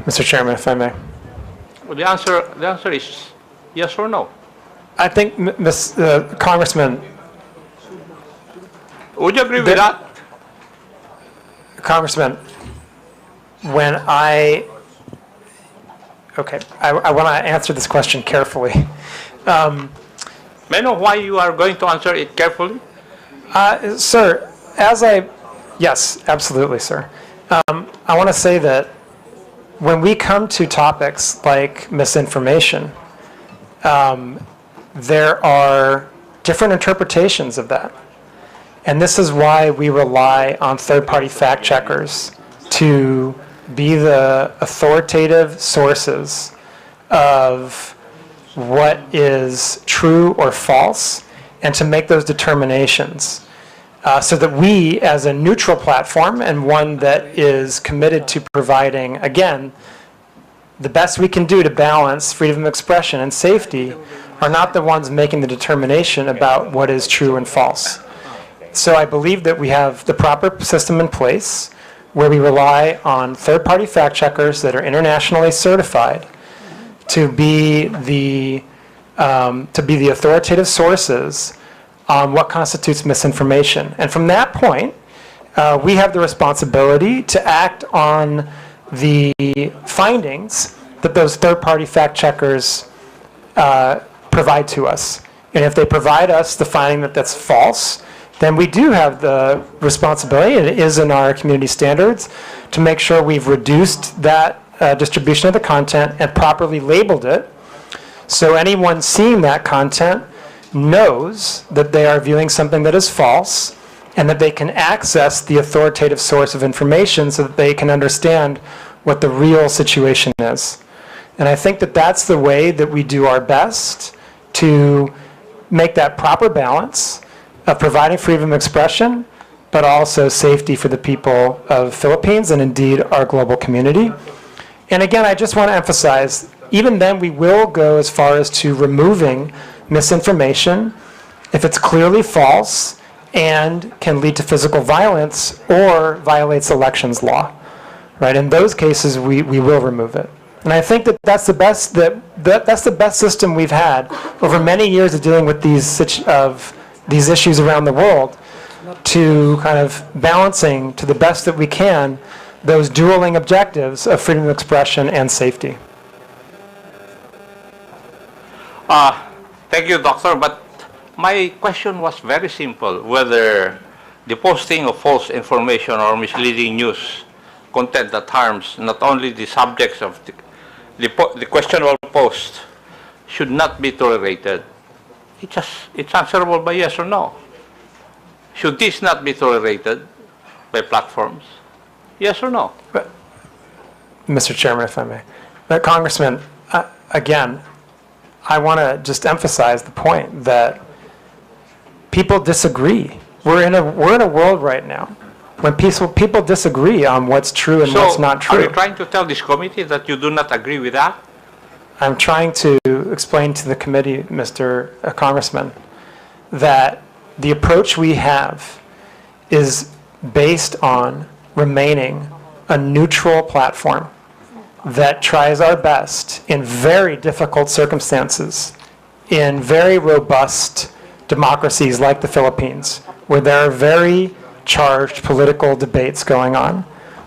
Mr. Chairman, if I may.
Well, the answer is yes or no.
I think, Congressman.
Would you agree with that?
Congressman, when I want to answer this question carefully.
May I know why you are going to answer it carefully?
Sir, yes, absolutely, sir. I want to say that when we come to topics like misinformation, there are different interpretations of that. And this is why we rely on third-party fact checkers to be the authoritative sources of what is true or false and to make those determinations so that we, as a neutral platform and one that is committed to providing, again, the best we can do to balance freedom of expression and safety, are not the ones making the determination about what is true and false. So I believe that we have the proper system in place where we rely on third-party fact checkers that are internationally certified to be the authoritative sources on what constitutes misinformation. And from that point, we have the responsibility to act on the findings that those third-party fact checkers provide to us. And if they provide us the finding that that's false, then we do have the responsibility, and it is in our community standards, to make sure we've reduced that distribution of the content and properly labeled it, so anyone seeing that content knows that they are viewing something that is false and that they can access the authoritative source of information so that they can understand what the real situation is. And I think that that's the way that we do our best to make that proper balance of providing freedom of expression, but also safety for the people of the Philippines and indeed our global community. And again, I just want to emphasize, even then we will go as far as to removing misinformation if it's clearly false and can lead to physical violence or violates elections law. Right? In those cases, we will remove it. And I think that that's the best that's the best system we've had over many years of dealing with these issues around the world, to kind of balancing to the best that we can those dueling objectives of freedom of expression and safety.
Thank you, Doctor. But my question was very simple, whether the posting of false information or misleading news content that harms not only the subjects of the questionable post should not be tolerated. It's answerable by yes or no. Should this not be tolerated by platforms? Yes or no?
But, Mr. Chairman, if I may. But Congressman, again, I want to just emphasize the point that people disagree. We're in a world right now when people disagree on what's true and what's not true.
Are you trying to tell this committee that you do not agree with that?
I'm trying to explain to the committee, Mr. Congressman, that the approach we have is based on remaining a neutral platform that tries our best in very difficult circumstances, in very robust democracies like the Philippines, where there are very charged political debates going on.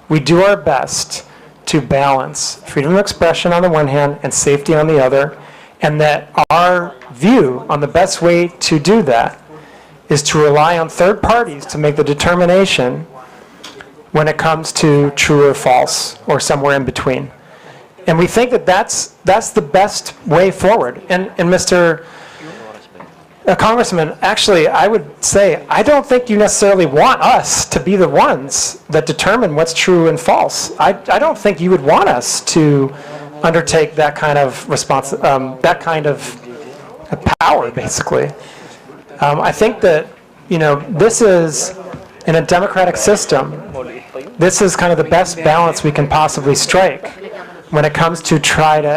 We do our best to balance freedom of expression on the one hand and safety on the other, and that our view on the best way to do that is to rely on third parties to make the determination when it comes to true or false or somewhere in between. And we think that that's the best way forward. And Mr. Congressman, actually, I would say, I don't think you necessarily want us to be the ones that determine what's true and false. I don't think you would want us to undertake that kind of that kind of power, basically. I think that, this is, in a democratic system, this is kind of the best balance we can possibly strike when it comes to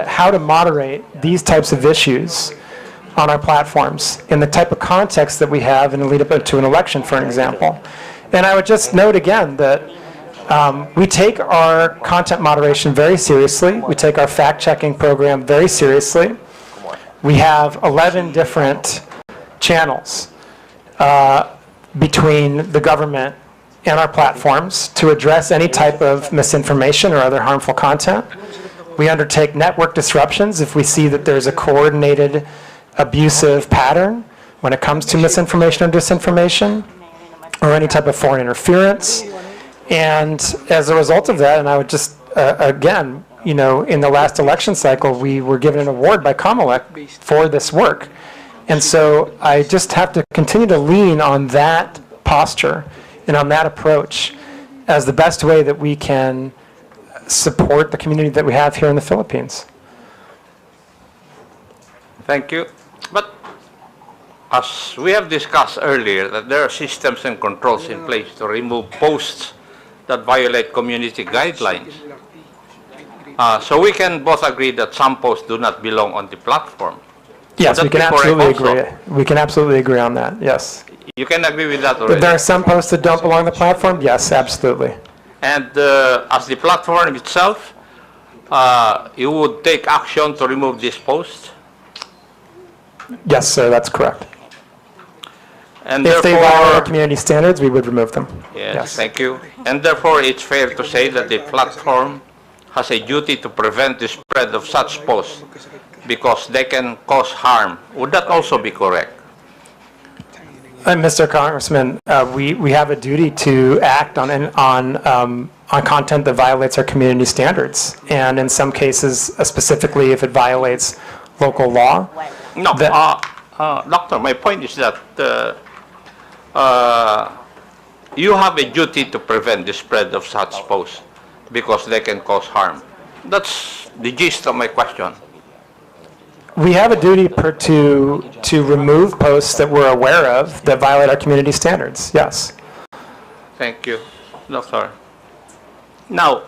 how to moderate these types of issues on our platforms in the type of context that we have in the lead up to an election, for an example. And I would just note again that we take our content moderation very seriously. We take our fact-checking program very seriously. We have 11 different channels between the government and our platforms to address any type of misinformation or other harmful content. We undertake network disruptions if we see that there's a coordinated abusive pattern when it comes to misinformation or disinformation or any type of foreign interference. And as a result of that, and I would just, again, in the last election cycle, we were given an award by Comelec for this work. And so I just have to continue to lean on that posture and on that approach as the best way that we can support the community that we have here in the Philippines.
Thank you. But as we have discussed earlier, that there are systems and controls in place to remove posts that violate community guidelines. So we can both agree that some posts do not belong on the platform.
Yes, we can absolutely agree. We can absolutely agree on that, yes.
You can agree with that already?
That there are some posts that don't belong on the platform? Yes, absolutely.
And as the platform itself, you would take action to remove this post?
Yes, sir, that's correct.
And
if they violate our community standards, we would remove them.
Yes, thank you. And therefore, it's fair to say that the platform has a duty to prevent the spread of such posts because they can cause harm. Would that also be correct?
Mr. Congressman, we have a duty to act on content that violates our community standards, and in some cases, specifically if it violates local law.
No, Doctor, my point is that you have a duty to prevent the spread of such posts because they can cause harm. That's the gist of my question.
We have a duty to remove posts that we're aware of that violate our community standards, yes.
Thank you, Doctor. Now,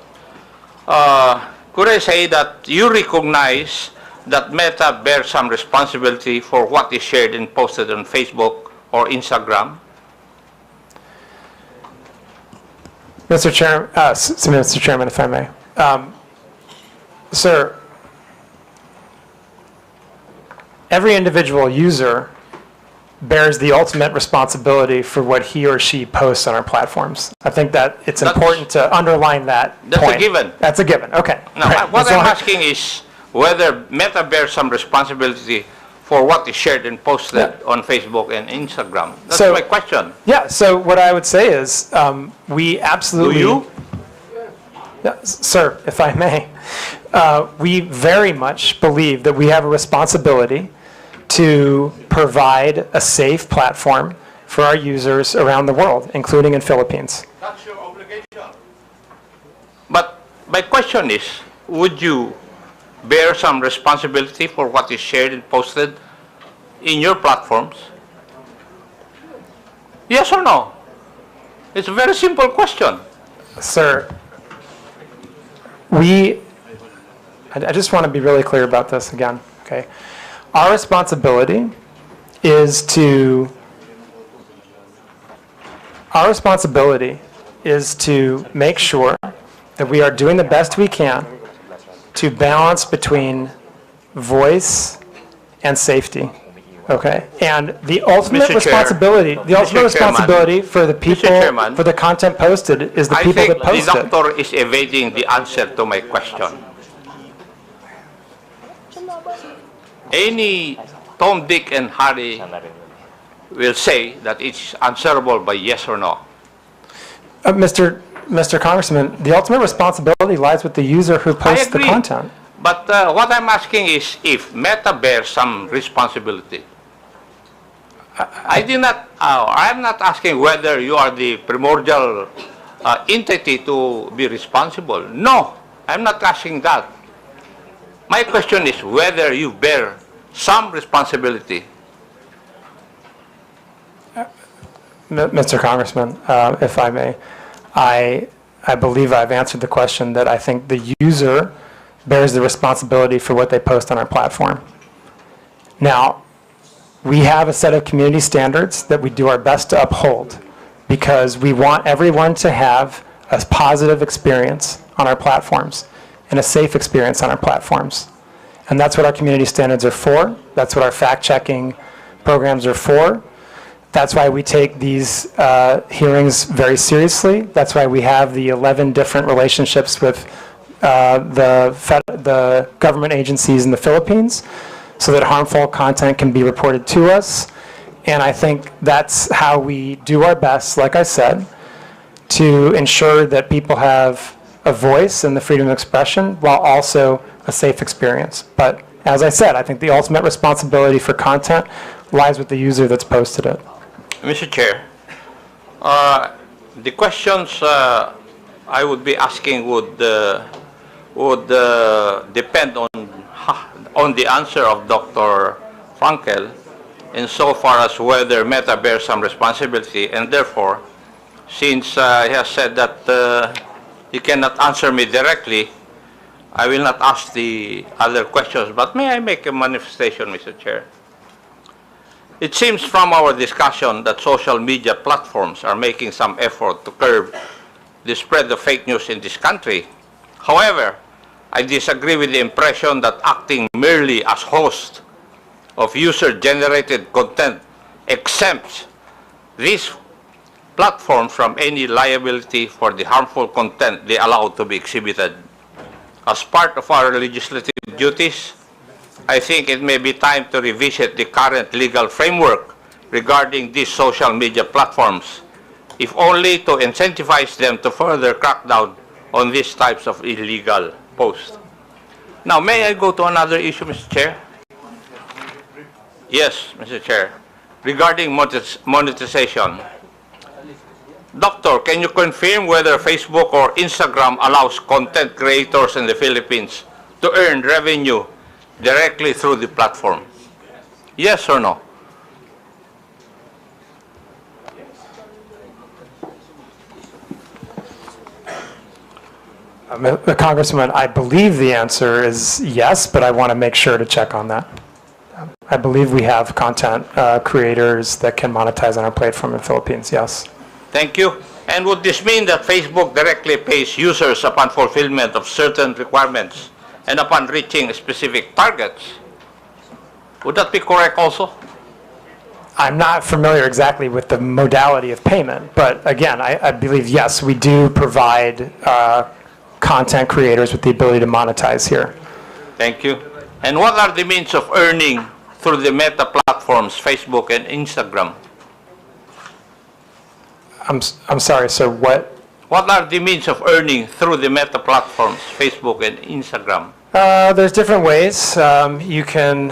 could I say that you recognize that Meta bears some responsibility for what is shared and posted on Facebook or Instagram?
Mr. Chairman, if I may. Sir, every individual user bears the ultimate responsibility for what he or she posts on our platforms. I think that it's important to underline that
That's
point.
a given.
That's a given, okay.
Now,
Right.
what
That's
I'm
all.
asking is whether Meta bears some responsibility for what is shared and posted on Facebook and Instagram. That's
So-
my question.
Yeah, so what I would say is, we absolutely...
Do you?
Yeah, sir, if I may, we very much believe that we have a responsibility to provide a safe platform for our users around the world, including in Philippines.
That's your obligation. But my question is, would you bear some responsibility for what is shared and posted in your platforms? Yes or no? It's a very simple question.
Sir, I just want to be really clear about this again, okay? Our responsibility is to make sure that we are doing the best we can to balance between voice and safety, okay? And the ultimate
Mr. Chair.
responsibility for the people,
Chairman.
for the content posted is the
I
people
think
that post
the
it.
doctor is evading the answer to my question. Any Tom, Dick, and Harry will say that it's answerable by yes or no.
Mr. Congressman, the ultimate responsibility lies with the user who posts the
agree.
content.
But what I'm asking is if Meta bears some responsibility. I'm not asking whether you are the primordial entity to be responsible. No, I'm not asking that. My question is whether you bear some responsibility.
Mr. Congressman, if I may, I believe I've answered the question that I think the user bears the responsibility for what they post on our platform. Now, we have a set of community standards that we do our best to uphold because we want everyone to have a positive experience on our platforms and a safe experience on our platforms. And that's what our community standards are for. That's what our fact-checking programs are for. That's why we take these hearings very seriously. That's why we have the 11 different relationships with the government agencies in the Philippines so that harmful content can be reported to us. And I think that's how we do our best, like I said, to ensure that people have a voice and the freedom of expression while also a safe experience. But as I said, I think the ultimate responsibility for content lies with the user that's posted it.
Mr. Chair, the questions I would be asking would depend on the answer of Dr. Frankel insofar as whether Meta bears some responsibility, and therefore, since he has said that he cannot answer me directly, I will not ask the other questions. But may I make a manifestation, Mr. Chair? It seems from our discussion that social media platforms are making some effort to curb the spread of fake news in this country. However, I disagree with the impression that acting merely as host of user-generated content exempts these platforms from any liability for the harmful content they allow to be exhibited. As part of our legislative duties, I think it may be time to revisit the current legal framework regarding these social media platforms, if only to incentivize them to further crack down on these types of illegal posts. Now, may I go to another issue, Mr. Chair? Yes, Mr. Chair. Regarding monetization. Doctor, can you confirm whether Facebook or Instagram allows content creators in the Philippines to earn revenue directly through the platform? Yes or no?
Congressman, I believe the answer is yes, but I want to make sure to check on that. I believe we have content creators that can monetize on our platform in the Philippines, yes.
Thank you. And would this mean that Facebook directly pays users upon fulfillment of certain requirements and upon reaching specific targets? Would that be correct also?
I'm not familiar exactly with the modality of payment, but again, I believe, yes, we do provide content creators with the ability to monetize here.
Thank you. And what are the means of earning through the Meta platforms, Facebook and Instagram?
I'm sorry, sir, what?
What are the means of earning through the Meta platforms, Facebook and Instagram?
There's different ways. You can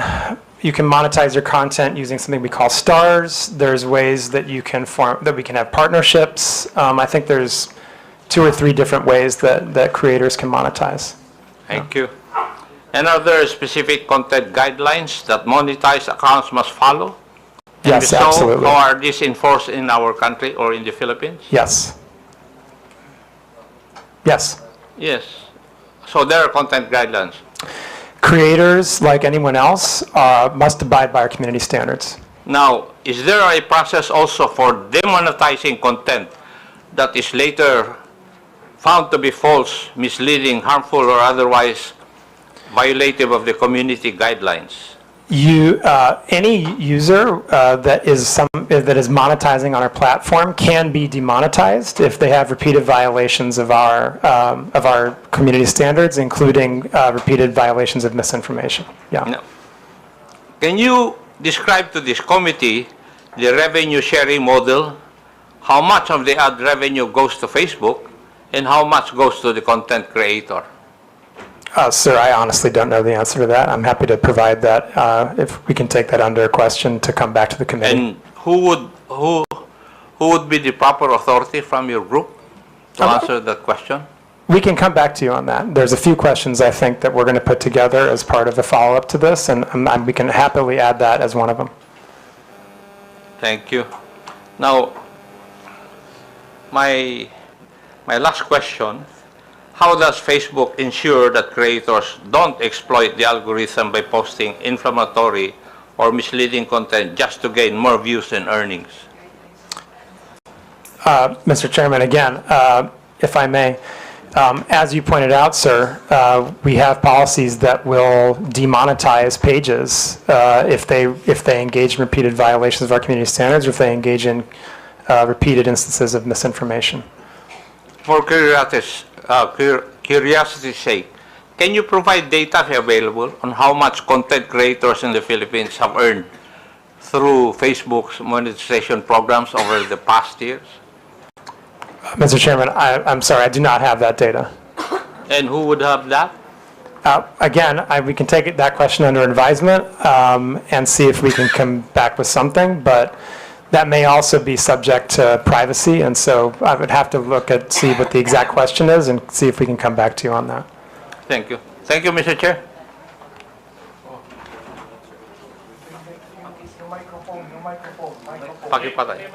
monetize your content using something we call stars. There's ways that we can have partnerships. I think there's 2 or 3 different ways that creators can monetize.
Thank you. And are there specific content guidelines that monetized accounts must follow?
Yes,
And
absolutely.
how are these enforced in our country or in the Philippines?
Yes. Yes.
Yes. So there are content guidelines.
Creators, like anyone else, must abide by our community standards.
Now, is there a process also for demonetizing content that is later found to be false, misleading, harmful, or otherwise violative of the community guidelines?
Any user that is monetizing on our platform can be demonetized if they have repeated violations of our community standards, including repeated violations of misinformation. Yeah.
No. Can you describe to this committee the revenue sharing model? How much of the ad revenue goes to Facebook and how much goes to the content creator?
Sir, I honestly don't know the answer to that. I'm happy to provide that if we can take that under question to come back to the committee.
And who would be the proper authority from your group to answer that question?
We can come back to you on that. There's a few questions I think that we're going to put together as part of the follow-up to this, and we can happily add that as one of them.
Thank you. Now, my last question. How does Facebook ensure that creators don't exploit the algorithm by posting inflammatory or misleading content just to gain more views and earnings?
Mr. Chairman, again, if I may, as you pointed out, sir, we have policies that will demonetize pages if they engage in repeated violations of our community standards or if they engage in repeated instances of misinformation.
For curiosity's sake, can you provide data available on how much content creators in the Philippines have earned through Facebook's monetization programs over the past years?
Mr. Chairman, I'm sorry, I do not have that data.
And who would have that?
Again, we can take that question under advisement and see if we can come back with something, but that may also be subject to privacy, and so I would have to see what the exact question is and see if we can come back to you on that.
Thank you. Thank you, Mr. Chair. Pakipatay.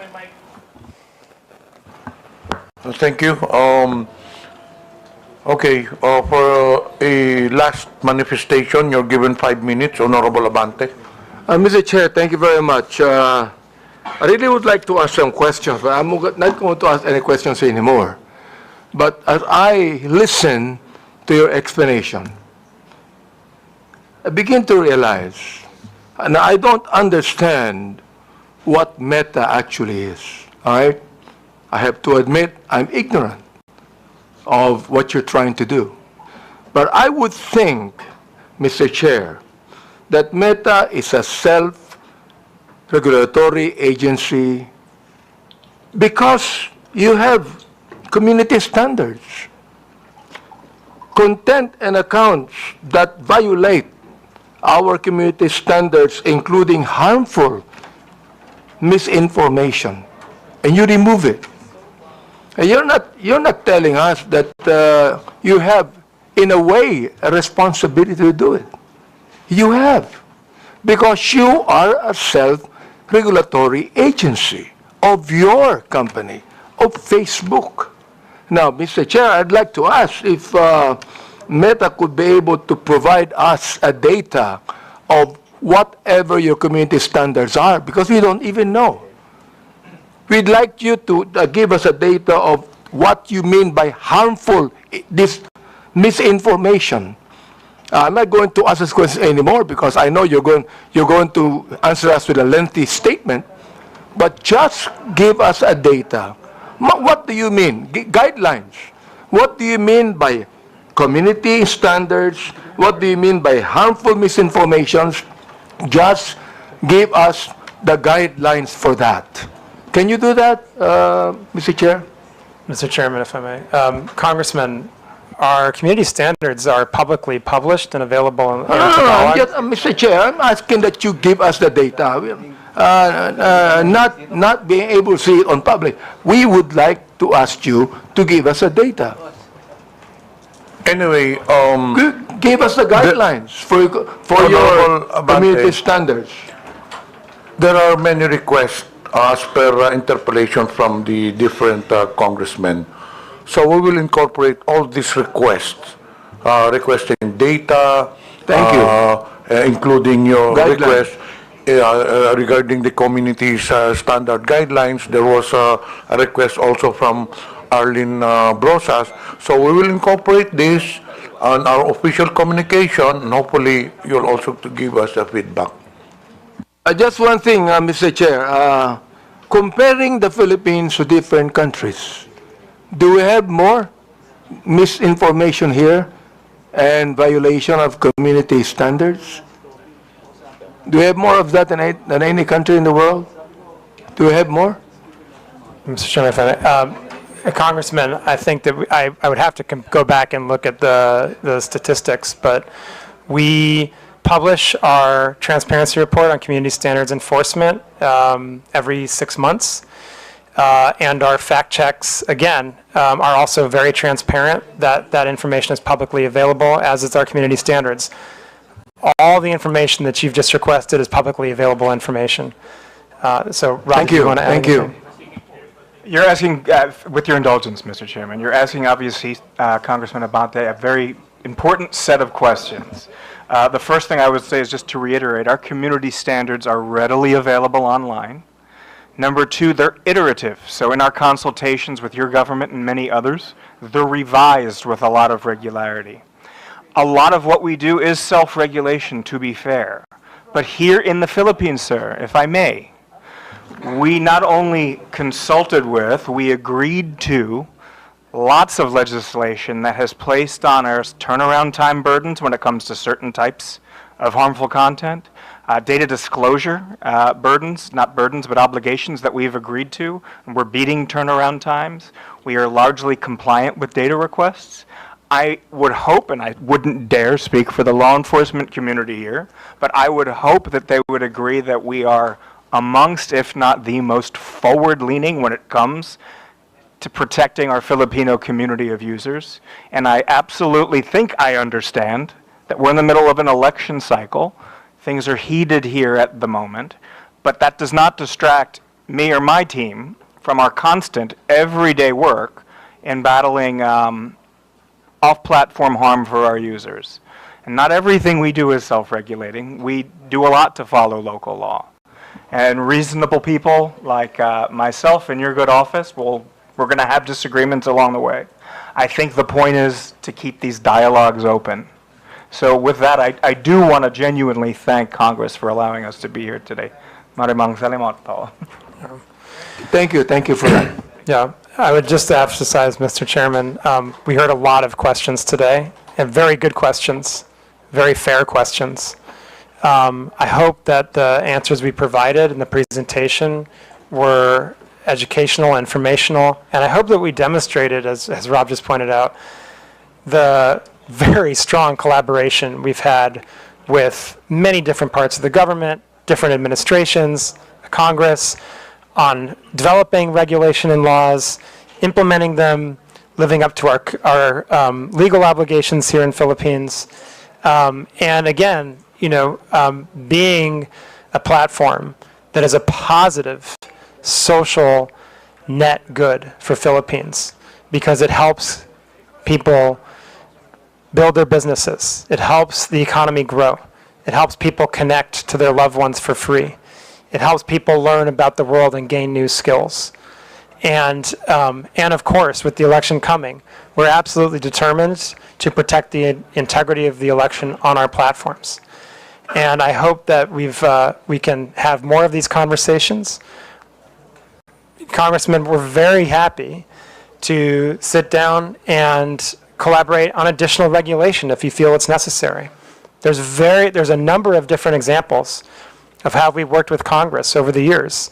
Thank you. Okay, for a last manifestation, you're given 5 minutes. Honorable Abante.
Mr. Chair, thank you very much. I really would like to ask some questions, but I'm not going to ask any questions anymore. But as I listen to your explanation, I begin to realize, and I don't understand what Meta actually is, all right? I have to admit I'm ignorant of what you're trying to do. But I would think, Mr. Chair, that Meta is a regulatory agency because you have community standards. Content and accounts that violate our community standards, including harmful misinformation, and you remove it. And you're not telling us that you have, in a way, a responsibility to do it. You have, because you are a self-regulatory agency of your company, of Facebook. Now, Mr. Chair, I'd like to ask if Meta could be able to provide us a data of whatever your community standards are, because we don't even know. We'd like you to give us a data of what you mean by harmful this misinformation. I'm not going to ask this question anymore because I know you're going to answer us with a lengthy statement, but just give us a data. What do you mean? Guidelines. What do you mean by community standards? What do you mean by harmful misinformations? Just give us the guidelines for that. Can you do that, Mr. Chair?
Mr. Chairman, if I may. Congressman, our community standards are publicly published and available in
Mr. Chair, I'm asking that you give us the data. Not being able to see it on public. We would like to ask you to give us the data.
Anyway,
Give us the guidelines for your community standards.
there are many requests as per interpellation from the different congressmen. So we will incorporate all these requests, requesting data.
Thank you.
Including your
Guidelines.
request regarding the community's standard guidelines. There was a request also from Arlene Brosas. So we will incorporate this on our official communication, and hopefully you'll also to give us a feedback.
Just one thing, Mr. Chair. Comparing the Philippines to different countries, do we have more misinformation here and violation of community standards? Do we have more of that than any country in the world? Do we have more?
Mr. Chairman, if I may. Congressman, I think that I would have to go back and look at the statistics, but we publish our transparency report on community standards enforcement every 6 months. And our fact checks, again, are also very transparent. That information is publicly available, as is our community standards. All the information that you've just requested is publicly available information. So, Rob,
Thank
do
you.
you want to add
Thank you.
anything?
You're asking, with your indulgence, Mr. Chairman, you're asking, obviously, Congressman Abante, a very important set of questions. The first thing I would say is just to reiterate, our community standards are readily available online. Number two, they're iterative. So in our consultations with your government and many others, they're revised with a lot of regularity. A lot of what we do is self-regulation, to be fair. But here in the Philippines, sir, if I may, we not only consulted with, we agreed to lots of legislation that has placed on us turnaround time burdens when it comes to certain types of harmful content, data disclosure burdens, not burdens, but obligations that we've agreed to, and we're beating turnaround times. We are largely compliant with data requests. I would hope, and I wouldn't dare speak for the law enforcement community here, but I would hope that they would agree that we are amongst, if not the most forward-leaning when it comes to protecting our Filipino community of users. And I absolutely think I understand that we're in the middle of an election cycle. Things are heated here at the moment, but that does not distract me or my team from our constant, everyday work in battling off-platform harm for our users. And not everything we do is self-regulating. We do a lot to follow local law. And reasonable people like myself in your good office, we're going to have disagreements along the way. I think the point is to keep these dialogues open. So with that, I do want to genuinely thank Congress for allowing us to be here today. Maraming salamat po.
Thank you for that.
Yeah, I would just emphasize, Mr. Chairman, we heard a lot of questions today, and very good questions, very fair questions. I hope that the answers we provided in the presentation were educational, informational, and I hope that we demonstrated, as Rob just pointed out, the very strong collaboration we've had with many different parts of the government, different administrations, Congress, on developing regulation and laws, implementing them, living up to our legal obligations here in Philippines, and again, being a platform that is a positive social net good for Philippines, because it helps people build their businesses. It helps the economy grow. It helps people connect to their loved ones for free. It helps people learn about the world and gain new skills. And of course, with the election coming, we're absolutely determined to protect the integrity of the election on our platforms. And I hope that we can have more of these conversations. Congressman, we're very happy to sit down and collaborate on additional regulation if you feel it's necessary. There's a number of different examples of how we've worked with Congress over the years.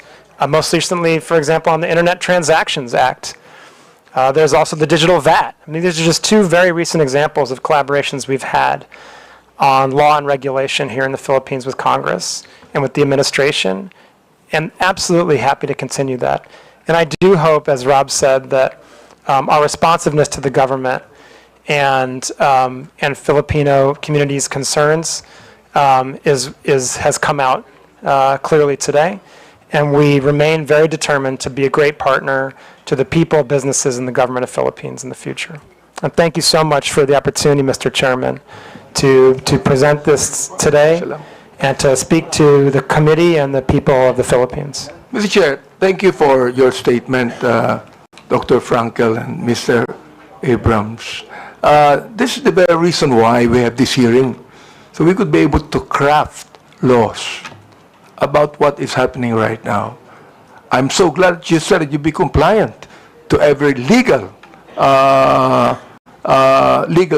Most recently, for example, on the Internet Transactions Act. There's also the digital VAT. I mean, these are just two very recent examples of collaborations we've had on law and regulation here in the Philippines with Congress and with the administration, and absolutely happy to continue that. And I do hope, as Rob said, that our responsiveness to the government and Filipino community's concerns has come out clearly today. And we remain very determined to be a great partner to the people, businesses, and the government of Philippines in the future. And thank you so much for the opportunity, Mr. Chairman, to present this today and to speak to the committee and the people of the Philippines.
Mr. Chair, thank you for your statement, Dr. Frankel and Mr. Abrams. This is the very reason why we have this hearing, so we could be able to craft laws about what is happening right now. I'm so glad you said that you be compliant to every legal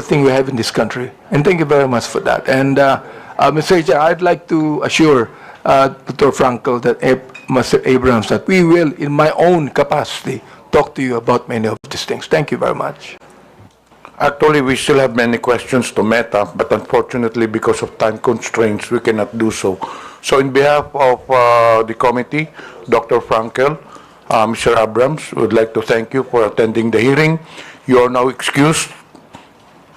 thing we have in this country. And thank you very much for that. And Mr. Chair, I'd like to assure Dr. Frankel that Mr. Abrams that we will, in my own capacity, talk to you about many of these things. Thank you very much.
Actually, we still have many questions to Meta, but unfortunately, because of time constraints, we cannot do so. So in behalf of the committee, Dr. Frankel, Mr. Abrams, we would like to thank you for attending the hearing. You are now excused.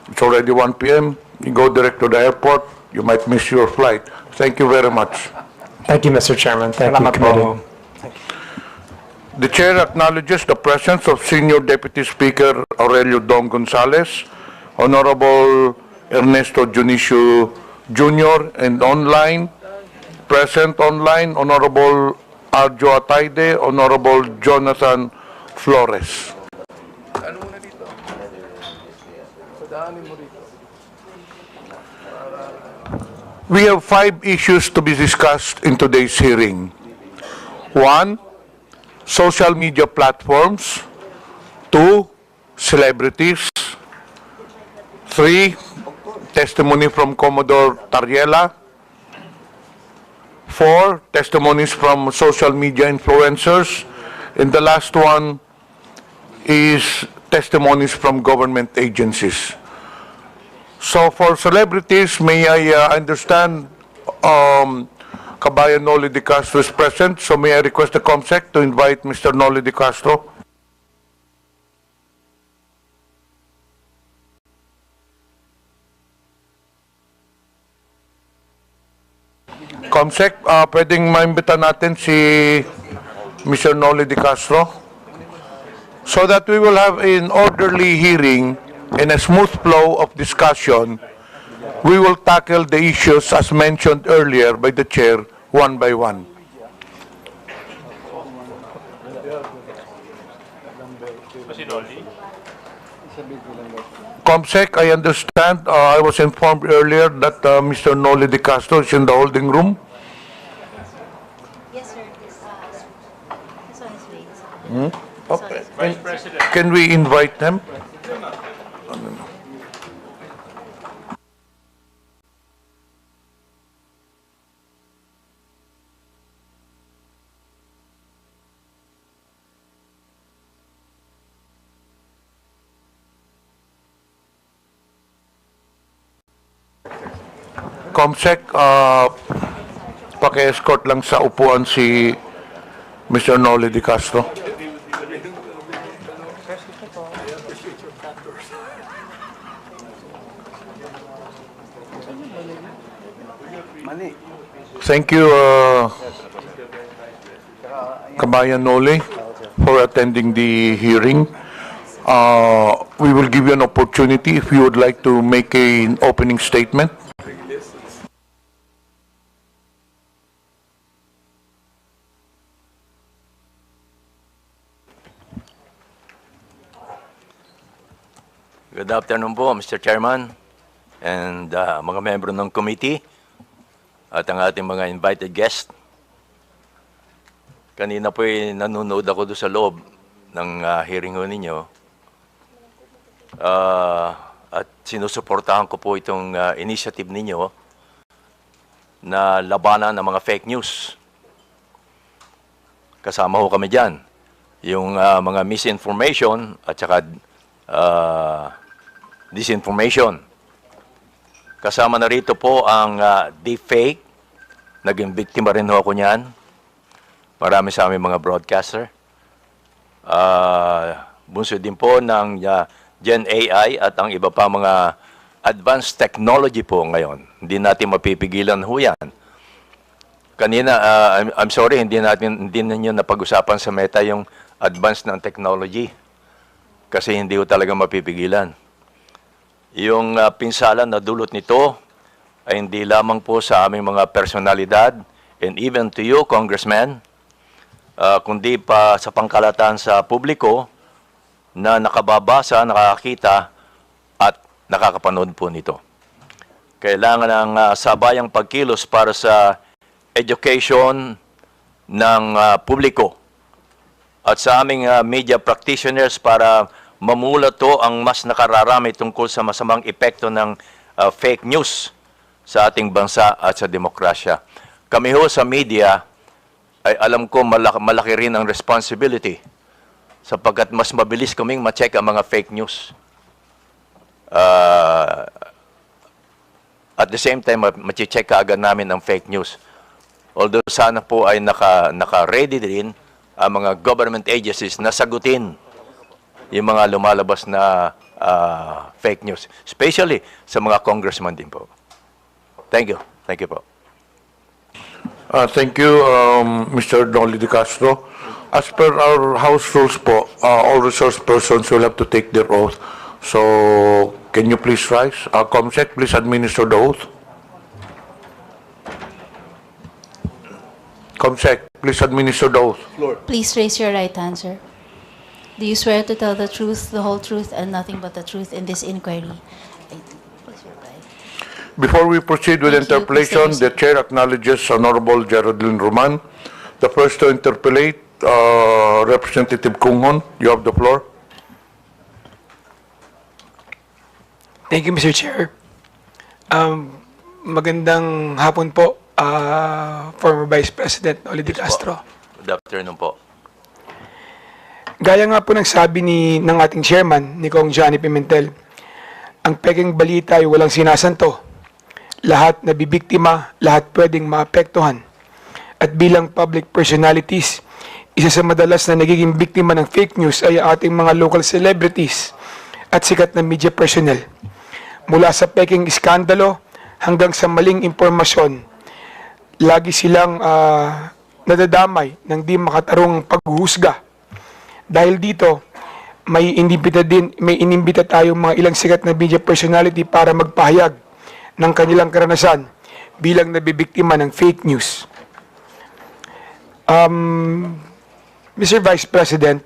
It's already 1 p.m. You go direct to the airport. You might miss your flight. Thank you very much.
Thank you, Mr. Chairman. Thank you, committee.
The chair acknowledges the presence of Senior Deputy Speaker Aurelio Dong Gonzales, Honorable Ernesto Junicio Jr., and present online, Honorable Arjo Ataide, Honorable Jonathan Flores. We have 5 issues to be discussed in today's hearing. 1, social media platforms. 2, celebrities. 3, testimony from Commodore Tariela. 4, testimonies from social media influencers. And the last one is testimonies from government agencies. So for celebrities, may I understand Kabayan Noli de Castro is present, so may I request the COMSEC to invite Mr. Noli de Castro. COMSEC, pwedeng maimbita natin si Mr. Noli de Castro so that we will have an orderly hearing and a smooth flow of discussion. We will tackle the issues as mentioned earlier by the chair one by one. COMSEC, I understand, I was informed earlier that Mr. Noli de Castro is in the holding room.
Yes, sir. This one is waiting.
Okay. Vice President. Can we invite them? Comsec, paki-escort lang sa upuan si Mr. Noli Di Castro. Thank you, Kabayan Noli, for attending the hearing. We will give you an opportunity if you would like to make an opening statement.
Good afternoon po, Mr. Chairman, and mga membro ng committee, at ang ating mga invited guest. Kanina po nanonood ako doon sa loob ng hearing ho ninyo. At sinusuportahan ko po itong initiative ninyo na labanan ng mga fake news. Kasama ho kami dyan. Yung mga misinformation at saka disinformation. Kasama na rito po ang deepfake. Naging biktima rin ho ako niyan. Marami sa aming mga broadcaster. Bunso din po ng Gen AI at ang iba pa mga advanced technology po ngayon. Hindi natin mapipigilan ho yan. Kanina, I'm sorry, hindi ninyo napag-usapan sa Meta yung advanced ng technology. Kasi hindi ho talaga mapipigilan. Yung pinsalan na dulot nito ay hindi lamang po sa aming mga personalidad and even to you, Congressman, kundi pa sa pangkalatan sa publiko na nakababasa, nakakita at nakakapanood po nito. Kailangan ng sabayang pagkilos para sa education ng publiko at sa aming media practitioners para mamulat to ang mas nakararami tungkol sa masamang epekto ng fake news sa ating bansa at sa demokrasya. Kami ho sa media ay alam ko malaki rin ang responsibility sapagkat mas mabilis kaming ma-check ang mga fake news. At the same time, ma-check kaagad namin ang fake news. Although sana po ay naka-ready din ang mga government agencies na sagutin yung mga lumalabas na fake news. Especially sa mga congressman din po. Thank you. Thank you po.
Thank you, Mr. Noli Di Castro. As per our House rules po, all resource persons will have to take their oath. So, can you please rise? Comsec, please administer the oath. Comsec, please administer the oath.
Please raise your right hand, sir. Do you swear to tell the truth, the whole truth, and nothing but the truth in this inquiry?
Before we proceed with
Thank you,
interpellation,
Mr.
the Chair acknowledges Honorable Geraldine Roman. The first to interpellate, Representative Kunghon. You have the floor.
Thank you, Mr. Chair. Magandang hapon po, former Vice President Noli Di Castro.
Good afternoon po.
Gaya nga po ng sabi ng ating chairman, ni Kong Johnny Pimentel, ang peking balita ay walang sinasanto. Lahat nabibiktima, lahat pwedeng maapektuhan. At bilang public personalities, isa sa madalas na nagiging biktima ng fake news ay ang ating mga local celebrities at sikat na media personnel. Mula sa peking iskandalo hanggang sa maling impormasyon, lagi silang nadadamay ng di makatarong paghuhusga. Dahil dito, may inimbita tayong mga ilang sikat na media personality para magpahayag ng kanilang karanasan bilang nabibiktima ng fake news. Mr. Vice President,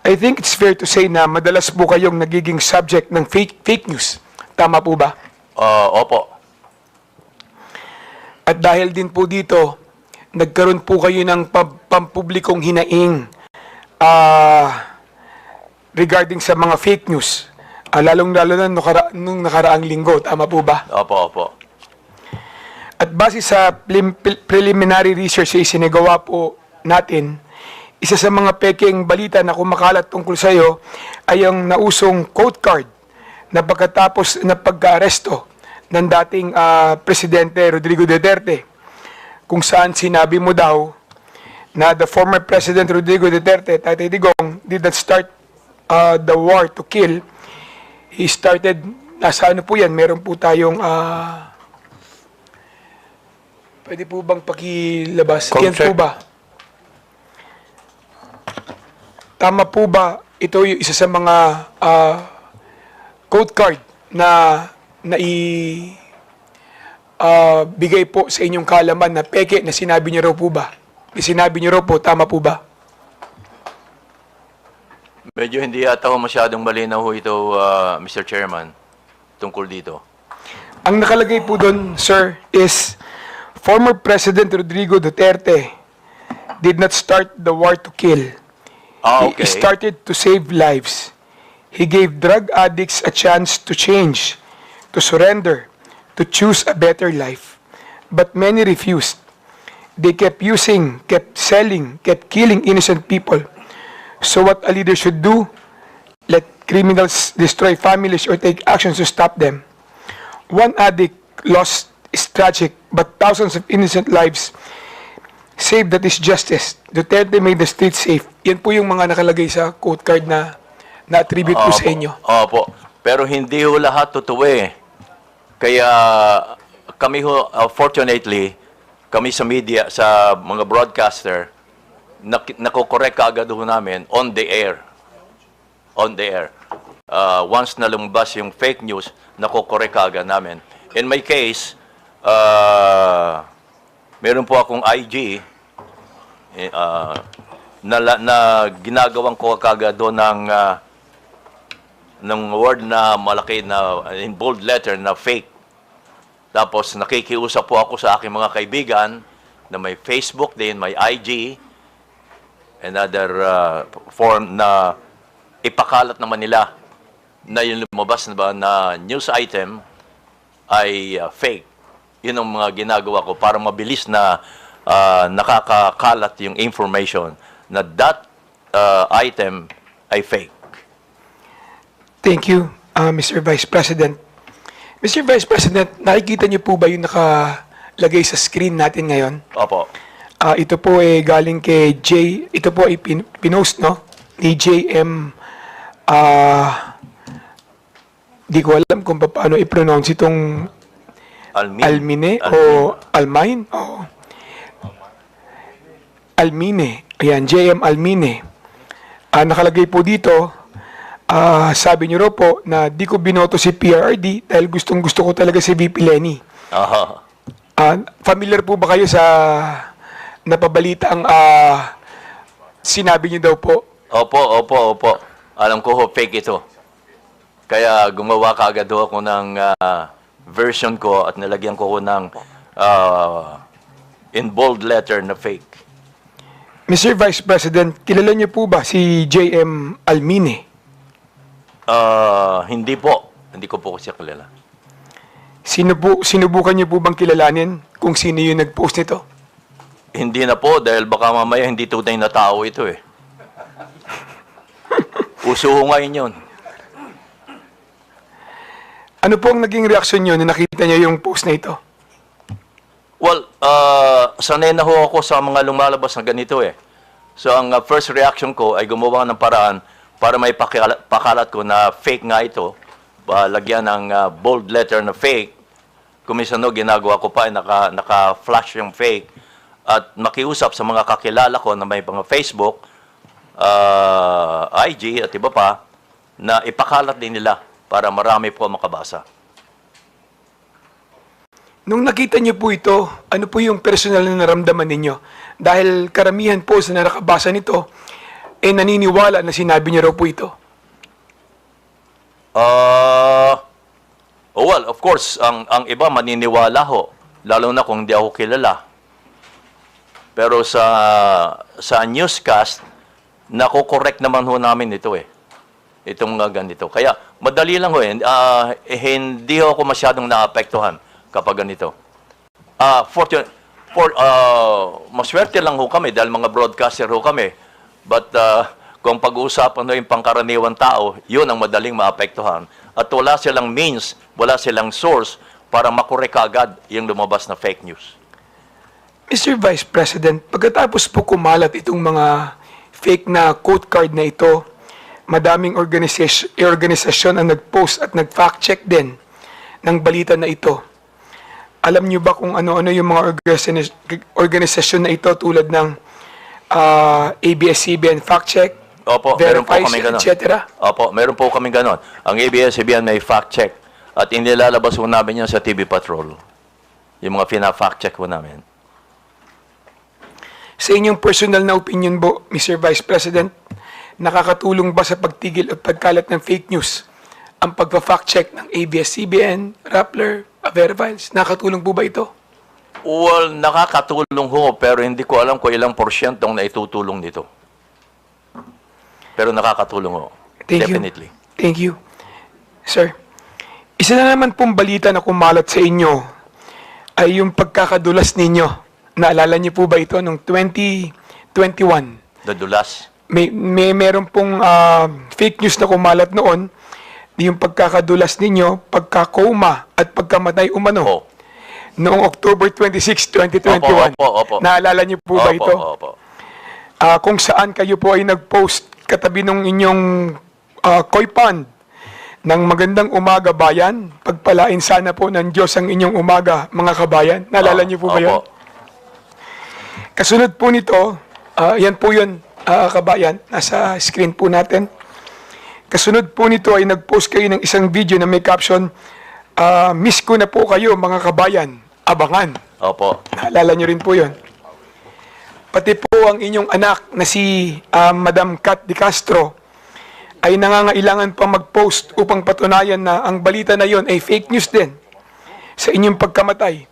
I think it's fair to say na madalas po kayong nagiging subject ng fake news. Tama po ba?
Opo.
At dahil din po dito, nagkaroon po kayo ng pampublikong hinaing regarding sa mga fake news. Lalong-lalo na nung nakaraang linggo. Tama po ba?
Opo, opo.
At base sa preliminary research na isinagawa po natin, isa sa mga peking balita na kumakalat tungkol sa iyo ay ang nausong quote card na pagkatapos na pagka-aresto
ng dating Presidente Rodrigo Duterte, kung saan sinabi mo daw na the former President Rodrigo Duterte, Tatay Digong, did not start the war to kill. He started, nasa ano po yan, meron po tayong, pwede po bang pakilabas? Yan po ba? Tama po ba, ito yung isa sa mga code card na bigay po sa inyong kaalaman na peke na sinabi niyo raw po ba? Sinabi niyo raw po, tama po ba?
Medyo hindi yata ho masyadong malinaw ho ito, Mr. Chairman, tungkol dito.
Ang nakalagay po doon, sir, is former President Rodrigo Duterte did not start the war to kill.
Okay.
He started to save lives. He gave drug addicts a chance to change, to surrender, to choose a better life. But many refused. They kept using, kept selling, kept killing innocent people. So what a leader should do? Let criminals destroy families or take actions to stop them. One addict lost is tragic, but thousands of innocent lives saved, that is justice. Duterte made the streets safe. Yan po yung mga nakalagay sa quote card na na-attribute po sa inyo.
Opo. Pero hindi ho lahat totoo eh. Kaya kami ho, fortunately, kami sa media, sa mga broadcaster, nakokorek kaagad ho namin on the air. On the air. Once na lumabas yung fake news, nakokorek kaagad namin. In my case, meron po akong IG na ginagawang ko kaagad doon ng word na malaki na in bold letter na fake. Tapos nakikiusap po ako sa aking mga kaibigan na may Facebook din, may IG, and other form na ipakalat naman nila na yung lumabas na ba na news item ay fake. Yun ang mga ginagawa ko para mabilis na nakakakalat yung information na that item ay fake.
Thank you, Mr. Vice President. Mr. Vice President, nakikita niyo po ba yung nakalagay sa screen natin ngayon?
Opo.
Ito po ay galing kay ito po ay pinost, no? Ni JM, di ko alam kung paano i-pronounce itong Almine o Almine? O Almine. Ayan, JM Almine. Nakalagay po dito, sabi niyo raw po na di ko binoto si PRRD dahil gustong-gusto ko talaga si VP Lenny. Familiar po ba kayo sa napabalitang sinabi niyo daw po?
Opo. Alam ko ho, fake ito. Kaya gumawa kaagad ho ako ng version ko at nilagyan ko ng in bold letter na fake.
Mr. Vice President, kilala niyo po ba si JM Almine?
Hindi po. Hindi ko po siya kilala.
Sinubukan niyo po bang kilalanin kung sino yung nag-post nito?
Hindi na po dahil baka mamaya hindi tunay na tao ito eh. Uso ho ngayon yun.
Ano po ang naging reaksyon niyo na nakita niyo yung post na ito?
Well, sanay na ho ako sa mga lumalabas na ganito eh. So ang first reaction ko ay gumawa ng paraan para may pakalat ko na fake nga ito, lagyan ng bold letter na fake. Kumisano, ginagawa ko pa, naka-flash yung fake. At makiusap sa mga kakilala ko na may mga Facebook, IG at iba pa, na ipakalat din nila para marami po makabasa.
Nung nakita niyo po ito, ano po yung personal na naramdaman ninyo? Dahil karamihan po sa nakabasa nito, naniniwala na sinabi niyo raw po ito.
Well, of course, ang iba maniniwala ho, lalo na kung hindi ako kilala. Pero sa newscast, nako-correct naman ho namin ito eh. Itong ganito. Kaya madali lang ho eh. Hindi ho ako masyadong naapektuhan kapag ganito. Maswerte lang ho kami dahil mga broadcaster ho kami. But kung pag-uusapan ho yung pangkaraniwang tao, yun ang madaling maapektuhan. At wala silang means, wala silang source para makorek agad yung lumabas na fake news.
Mr. Vice President, pagkatapos po kumalat itong mga fake na quote card na ito, madaming organisasyon ang nag-post at nag-fact check din ng balita na ito. Alam niyo ba kung ano-ano yung mga organisasyon na ito tulad ng ABS-CBN Fact Check,
Opo, meron po kami ganon.
etc.?
Opo, meron po kami ganon. Ang ABS-CBN may fact check at inilalabas po namin yan sa TV Patrol. Yung mga fina-fact check po namin.
Sa inyong personal na opinion po, Mr. Vice President, nakakatulong ba sa pagtigil at pagkalat ng fake news ang pagpa-fact check ng ABS-CBN, Rappler, Verifiles? Nakakatulong po ba ito?
Well, nakakatulong ho, pero hindi ko alam kung ilang porsyentong naitutulong nito. Pero nakakatulong ho. Definitely.
Thank you. Sir, isa na naman pong balita na kumalat sa inyo ay yung pagkakadulas ninyo. Naalala niyo po ba ito noong 2021?
Dadulas.
Meron pong fake news na kumalat noon, yung pagkakadulas ninyo, pagkakoma at pagkamatay umano.
Oh.
Noong October 26, 2021.
Opo.
Naalala niyo po ba ito?
Opo.
Kung saan kayo po ay nag-post katabi ng inyong koi pond ng magandang umaga bayan, pagpalain sana po ng Diyos ang inyong umaga, mga kabayan. Naalala niyo po ba yan? Kasunod po nito, yan po yun, kabayan, nasa screen po natin. Kasunod po nito ay nag-post kayo ng isang video na may caption, miss ko na po kayo mga kabayan, abangan.
Opo.
Naalala niyo rin po yun. Pati po ang inyong anak na si Madam Kat de Castro ay nangangailangan pa mag-post upang patunayan na ang balita na yon ay fake news din sa inyong pagkamatay.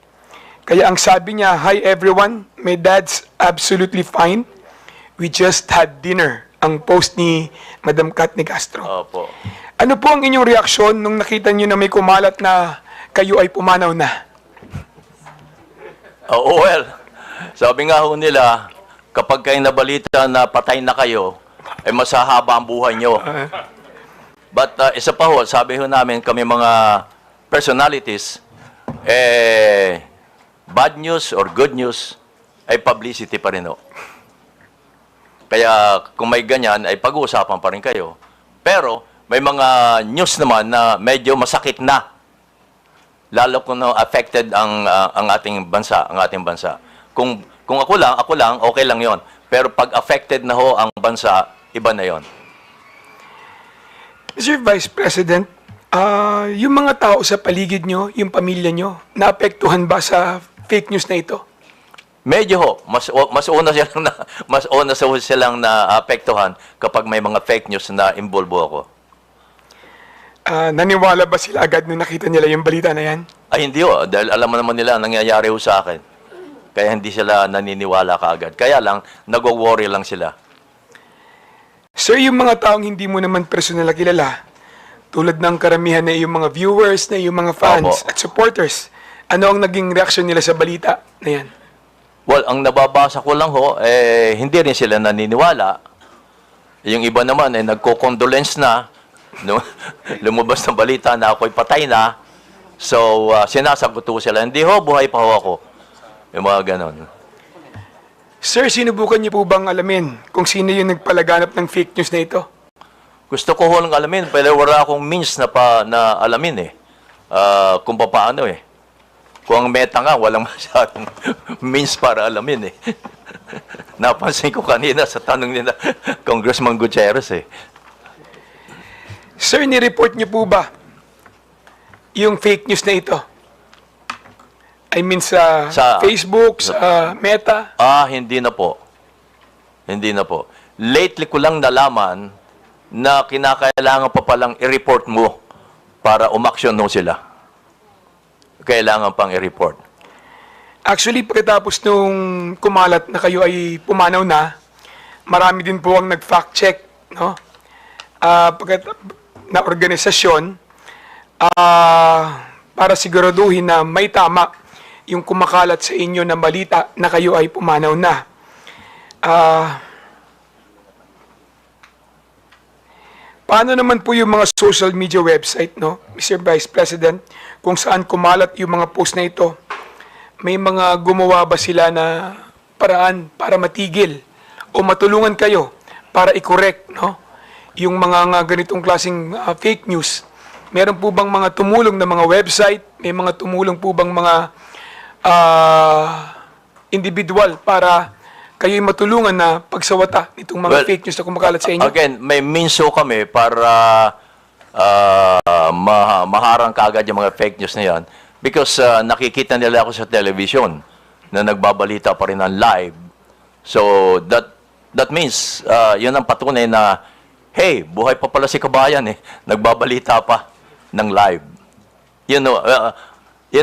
Kaya ang sabi niya, "Hi everyone, my dad's absolutely fine. We just had dinner." Ang post ni Madam Kat de Castro.
Opo.
Ano po ang inyong reaksyon nung nakita niyo na may kumalat na kayo ay pumanaw na?
Well, sabi nga ho nila, kapag kayo nabalita na patay na kayo, ay masahaba ang buhay nyo. But isa pa ho, sabi ho namin kami mga personalities, bad news or good news ay publicity pa rin ho. Kaya kung may ganyan, ay pag-uusapan pa rin kayo. Pero may mga news naman na medyo masakit na. Lalo kung affected ang ating bansa, Kung ako lang, okay lang 'yon. Pero pag affected na ho ang bansa, iba na 'yon.
Mr. Vice President, yung mga tao sa paligid nyo, yung pamilya nyo, naapektuhan ba sa fake news na ito?
Medyo ho, mas una silang naapektuhan kapag may mga fake news na involvo ako.
Naniwala ba sila agad nung nakita nila yung balita na yan?
Ay hindi ho, dahil alam mo naman nila ang nangyayari ho sa akin. Kaya hindi sila naniniwala kaagad. Kaya lang, nag-worry lang sila.
Sir, yung mga taong hindi mo naman personal na kilala, tulad ng karamihan na yung mga viewers, na yung mga fans at supporters, ano ang naging reaksyon nila sa balita na yan?
Well, ang nababasa ko lang ho, hindi rin sila naniniwala. Yung iba naman, nagko-condolence na. Lumabas ng balita na ako'y patay na. So, sinasagot ko sila, hindi ho, buhay pa ho ako. Yung mga ganon.
Sir, sinubukan niyo po bang alamin kung sino yung nagpalaganap ng fake news na ito?
Gusto ko ho lang alamin, pero wala akong means na alamin kung paano Kung ang meta nga, walang masyadong means para alamin Napansin ko kanina sa tanong nila, Congressman Gutierrez
Sir, ni-report niyo po ba yung fake news na ito? I mean sa Facebook, sa Meta?
Hindi na po. Hindi na po. Lately ko lang nalaman na kinakailangan pa palang i-report mo para umaksyon mo sila. Kailangan pang i-report.
Actually, pagkatapos nung kumalat na kayo ay pumanaw na, marami din po ang nag-fact check, no? Na organisasyon para siguraduhin na may tama yung kumakalat sa inyo na balita na kayo ay pumanaw na. Paano naman po yung mga social media website, no, Mr. Vice President, kung saan kumalat yung mga post na ito? May mga gumawa ba sila na paraan para matigil o matulungan kayo para i-correct, no, yung mga ganitong klaseng fake news? Meron po bang mga tumulong na mga website? May mga tumulong po bang mga individual para kayo'y matulungan na pagsawata nitong mga fake news na kumakalat sa inyo?
Again, may minso kami para maharang kaagad yung mga fake news na yan because nakikita nila ako sa television na nagbabalita pa rin ng live. So, that means, yun ang patunay na, hey, buhay pa pala si kabayan eh. Nagbabalita pa ng live. Yun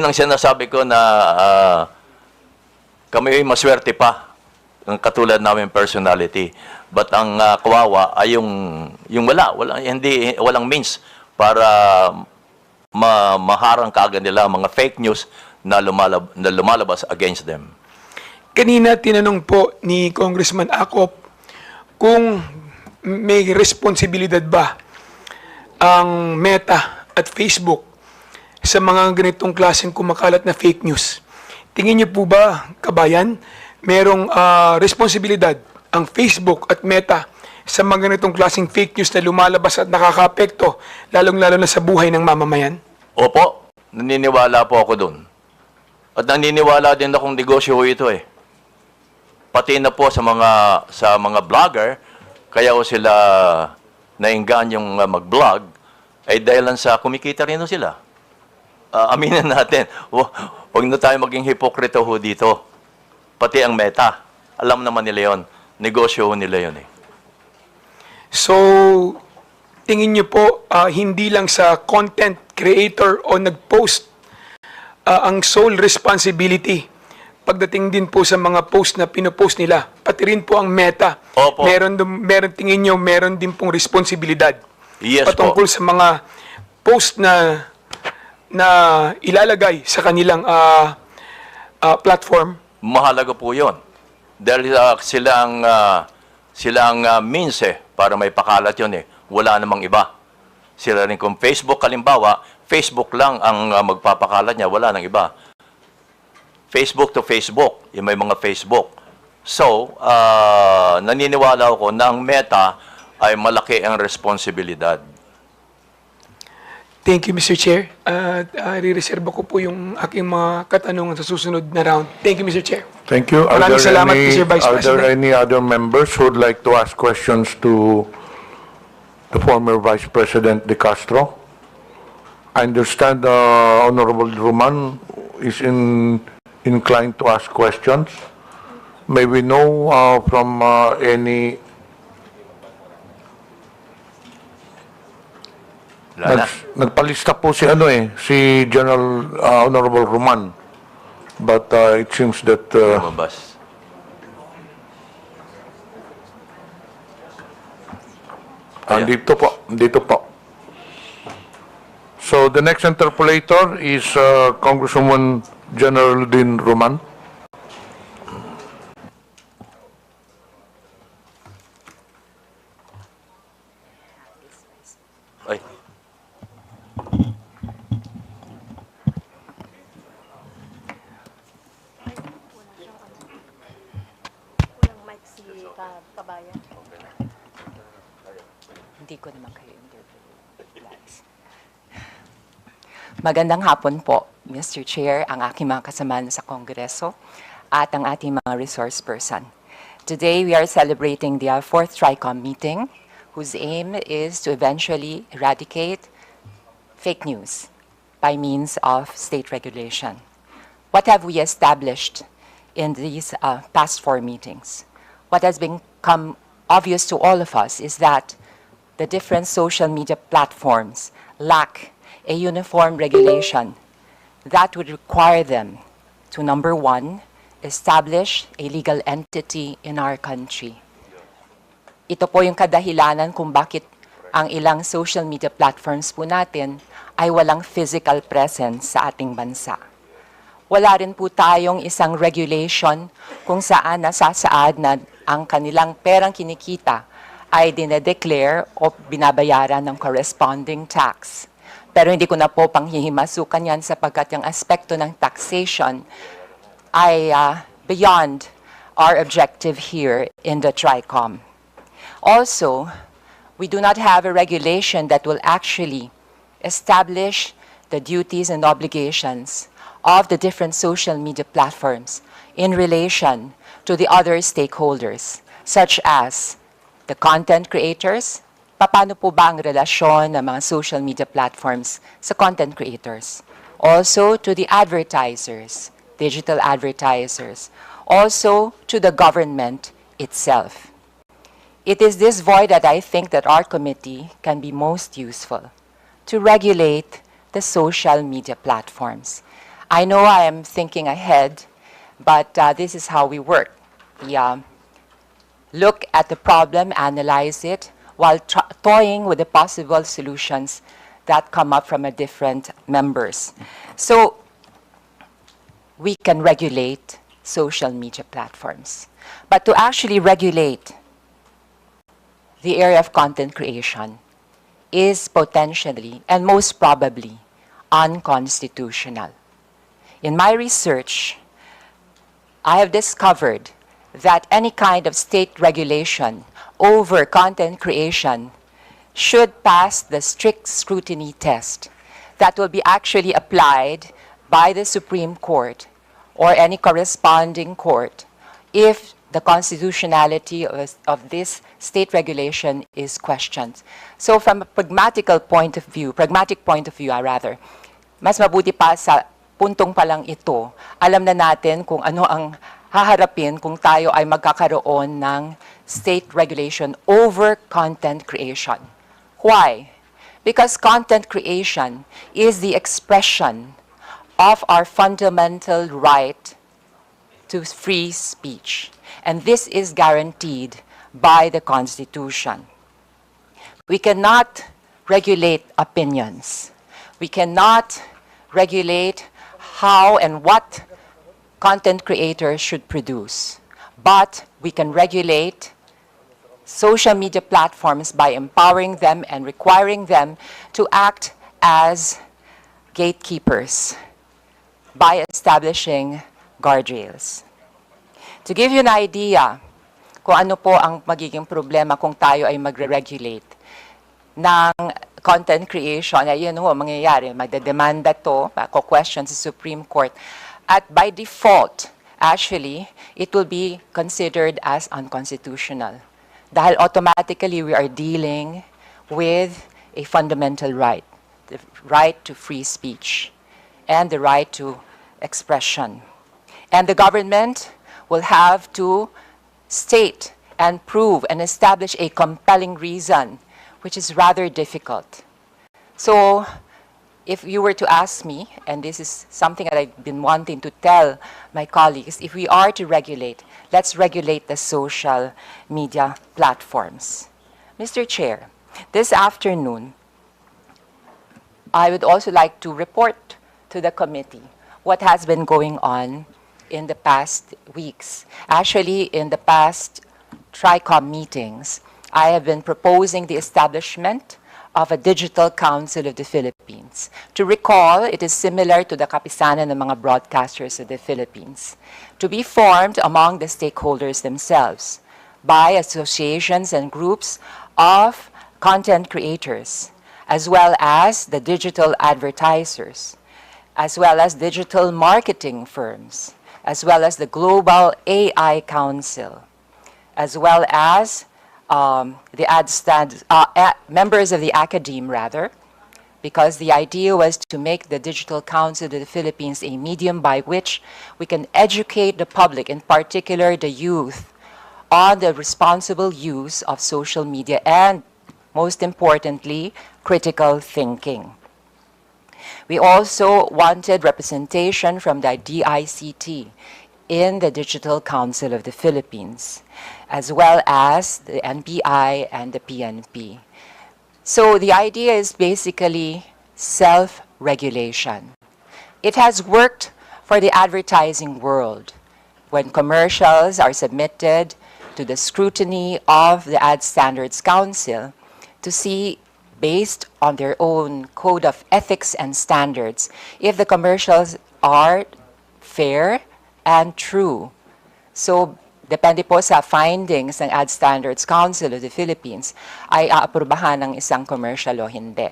ang sinasabi ko na kami ay maswerte pa ng katulad namin personality. But ang kawawa ay yung walang means para maharang kaagad nila mga fake news na lumalabas against them.
Kanina tinanong po ni Congressman Acop kung may responsibilidad ba ang Meta at Facebook sa mga ganitong klaseng kumakalat na fake news. Tingin niyo po ba, kabayan, merong responsibilidad ang Facebook at Meta sa mga ganitong klaseng fake news na lumalabas at nakaka-apekto, lalong-lalo na sa buhay ng mamamayan?
Opo, naniniwala po ako doon. At naniniwala din akong negosyo ito eh. Pati na po sa mga vlogger, kaya ko sila nainggan yung mag-vlog, ay dahil lang sa kumikita rin sila. Aminin natin, huwag na tayo maging hipokrito dito. Pati ang Meta, alam naman nila yon, negosyo nila yon eh.
So, tingin niyo po, hindi lang sa content creator o nag-post ang sole responsibility pagdating din po sa mga post na pinopost nila, pati rin po ang Meta.
Opo.
Meron tingin niyo, meron din pong responsibilidad
Yes
patungkol
po.
sa mga post na ilalagay sa kanilang platform.
Mahalaga po yun. Dahil sila ang means eh, para may pakalat yun eh. Wala namang iba. Sila rin kung Facebook, kalimbawa, Facebook lang ang magpapakalat niya, wala nang iba. Facebook to Facebook, yung may mga Facebook. So, naniniwala ako na ang Meta ay malaki ang responsibilidad.
Thank you, Mr. Chair. Re-reserve ko po yung aking mga katanungan sa susunod na round. Thank you, Mr. Chair.
Thank you.
Maraming salamat, Mr. Vice
Are there
President.
any other members who would like to ask questions to the former Vice President De Castro? I understand Honorable Roman is inclined to ask questions. May we know from any... Nagpalista po si si General Honorable Roman. But it seems that...
Lumabas.
Dito po. So the next interpolator is Congresswoman General Din Roman.
Ay.
Hindi ko naman kayo interview. Magandang hapon po, Mr. Chair, ang aking mga kasamahan sa Kongreso at ang ating mga resource person. Today, we are celebrating the Fourth Tri-Comm meeting, whose aim is to eventually eradicate fake news by means of state regulation. What have we established in these past 4 meetings? What has become obvious to all of us is that the different social media platforms lack a uniform regulation that would require them to, number 1, establish a legal entity in our country. Ito po yung kadahilanan kung bakit ang ilang social media platforms po natin ay walang physical presence sa ating bansa. Wala rin po tayong isang regulation kung saan nasasaad na ang kanilang perang kinikita ay dinedeclare o binabayaran ng corresponding tax. Pero hindi ko na po panghihimasukan yan sapagkat yung aspekto ng taxation ay beyond our objective here in the Tri-Comm. Also, we do not have a regulation that will actually establish the duties and obligations of the different social media platforms in relation to the other stakeholders, such as the content creators. Paano po ba ang relasyon ng mga social media platforms sa content creators? Also to the advertisers, digital advertisers. Also to the government itself. It is this void that I think that our committee can be most useful to regulate the social media platforms. I know I am thinking ahead, but this is how we work. We look at the problem, analyze it, while toying with the possible solutions that come up from different members. So we can regulate social media platforms. But to actually regulate the area of content creation is potentially and most probably unconstitutional. In my research, I have discovered that any kind of state regulation over content creation should pass the strict scrutiny test that will be actually applied by the Supreme Court or any corresponding court if the constitutionality of this state regulation is questioned. So from a pragmatic point of view, mas mabuti pa sa puntong pa lang ito, alam na natin kung ano ang haharapin kung tayo ay magkakaroon ng state regulation over content creation. Why? Because content creation is the expression of our fundamental right to free speech. And this is guaranteed by the Constitution. We cannot regulate opinions. We cannot regulate how and what content creators should produce. But we can regulate social media platforms by empowering them and requiring them to act as gatekeepers by establishing guardrails. To give you an idea kung ano po ang magiging problema kung tayo ay magre-regulate ng content creation, ayun ho, mangyayari, magdedemanda to, question sa Supreme Court. At by default, actually, it will be considered as unconstitutional. Dahil automatically, we are dealing with a fundamental right, the right to free speech and the right to expression. And the government will have to state and prove and establish a compelling reason, which is rather difficult. So, if you were to ask me, and this is something that I've been wanting to tell my colleagues, if we are to regulate, let's regulate the social media platforms. Mr. Chair, this afternoon, I would also like to report to the committee what has been going on in the past weeks. Actually, in the past Tri-Comm meetings, I have been proposing the establishment of a Digital Council of the Philippines. To recall, it is similar to the kapisanan ng mga broadcasters of the Philippines, to be formed among the stakeholders themselves by associations and groups of content creators, as well as the digital advertisers, as well as digital marketing firms, as well as the Global AI Council, as well as members of the academe, rather, because the idea was to make the Digital Council of the Philippines a medium by which we can educate the public, in particular the youth, on the responsible use of social media and, most importantly, critical thinking. We also wanted representation from the DICT in the Digital Council of the Philippines, as well as the NBI and the PNP. So the idea is basically self-regulation. It has worked for the advertising world. When commercials are submitted to the scrutiny of the Ad Standards Council to see, based on their own code of ethics and standards, if the commercials are fair and true. So, depende po sa findings ng Ad Standards Council of the Philippines, ay aaprubahan ng isang commercial o hindi.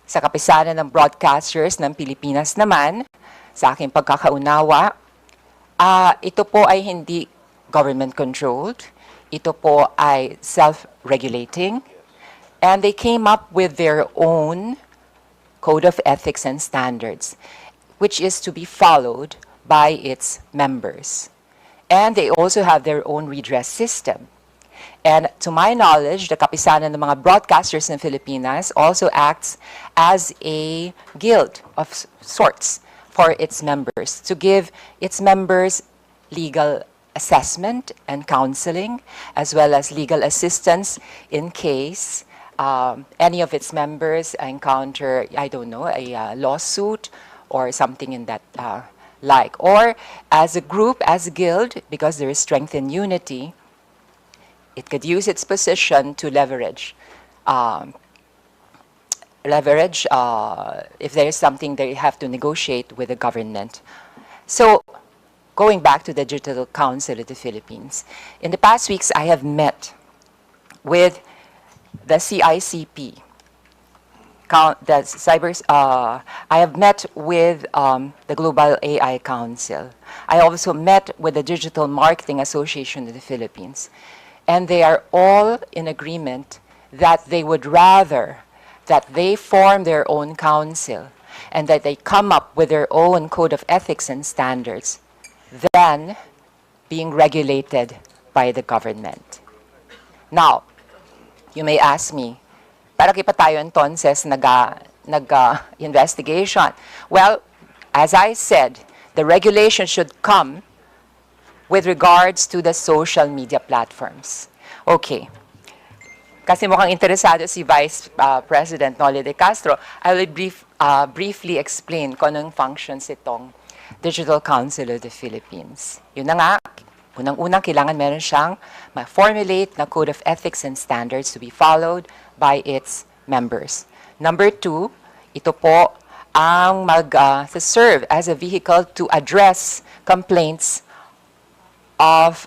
Sa kapisanan ng broadcasters ng Pilipinas naman, sa aking pagkakaunawa, ito po ay hindi government-controlled. Ito po ay self-regulating. And they came up with their own code of ethics and standards, which is to be followed by its members. And they also have their own redress system. And to my knowledge, the Kapisanan ng mga broadcasters in Filipinas also acts as a guild of sorts for its members, to give its members legal assessment and counseling, as well as legal assistance in case any of its members encounter, I don't know, a lawsuit or something in that like. Or as a group, as a guild, because there is strength in unity, it could use its position to leverage if there is something they have to negotiate with the government. So, going back to the Digital Council of the Philippines, in the past weeks I have met with the CICP, I have met with the Global AI Council. I also met with the Digital Marketing Association of the Philippines. And they are all in agreement that they would rather that they form their own council and that they come up with their own code of ethics and standards than being regulated by the government. Now, you may ask me, para pa tayo entonces nag-investigation? Well, as I said, the regulation should come with regards to the social media platforms. Okay. Kasi mukhang interesado si Vice President Noli de Castro, I will briefly explain kung anong functions itong Digital Council of the Philippines. Yun na nga, unang-unang kailangan meron siyang ma-formulate na code of ethics and standards to be followed by its members. Number 2, ito po ang mag-serve as a vehicle to address complaints of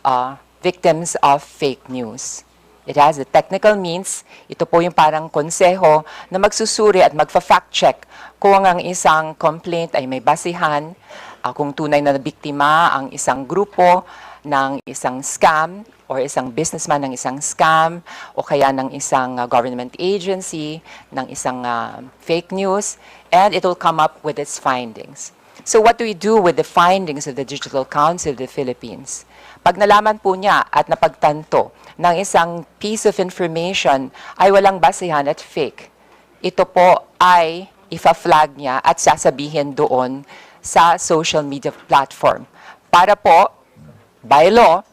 victims of fake news. It has the technical means. Ito po yung parang konseho na magsusuri at magfa-fact check kung ang isang complaint ay may basihan, kung tunay na biktima ang isang grupo ng isang scam or isang businessman ng isang scam o kaya ng isang government agency, ng isang fake news, and it will come up with its findings. So what do we do with the findings of the Digital Council of the Philippines? Pag nalaman po niya at napagtanto ng isang piece of information ay walang basihan at fake, ito po ay ifa-flag niya at sasabihin doon sa social media platform. Para po, by law,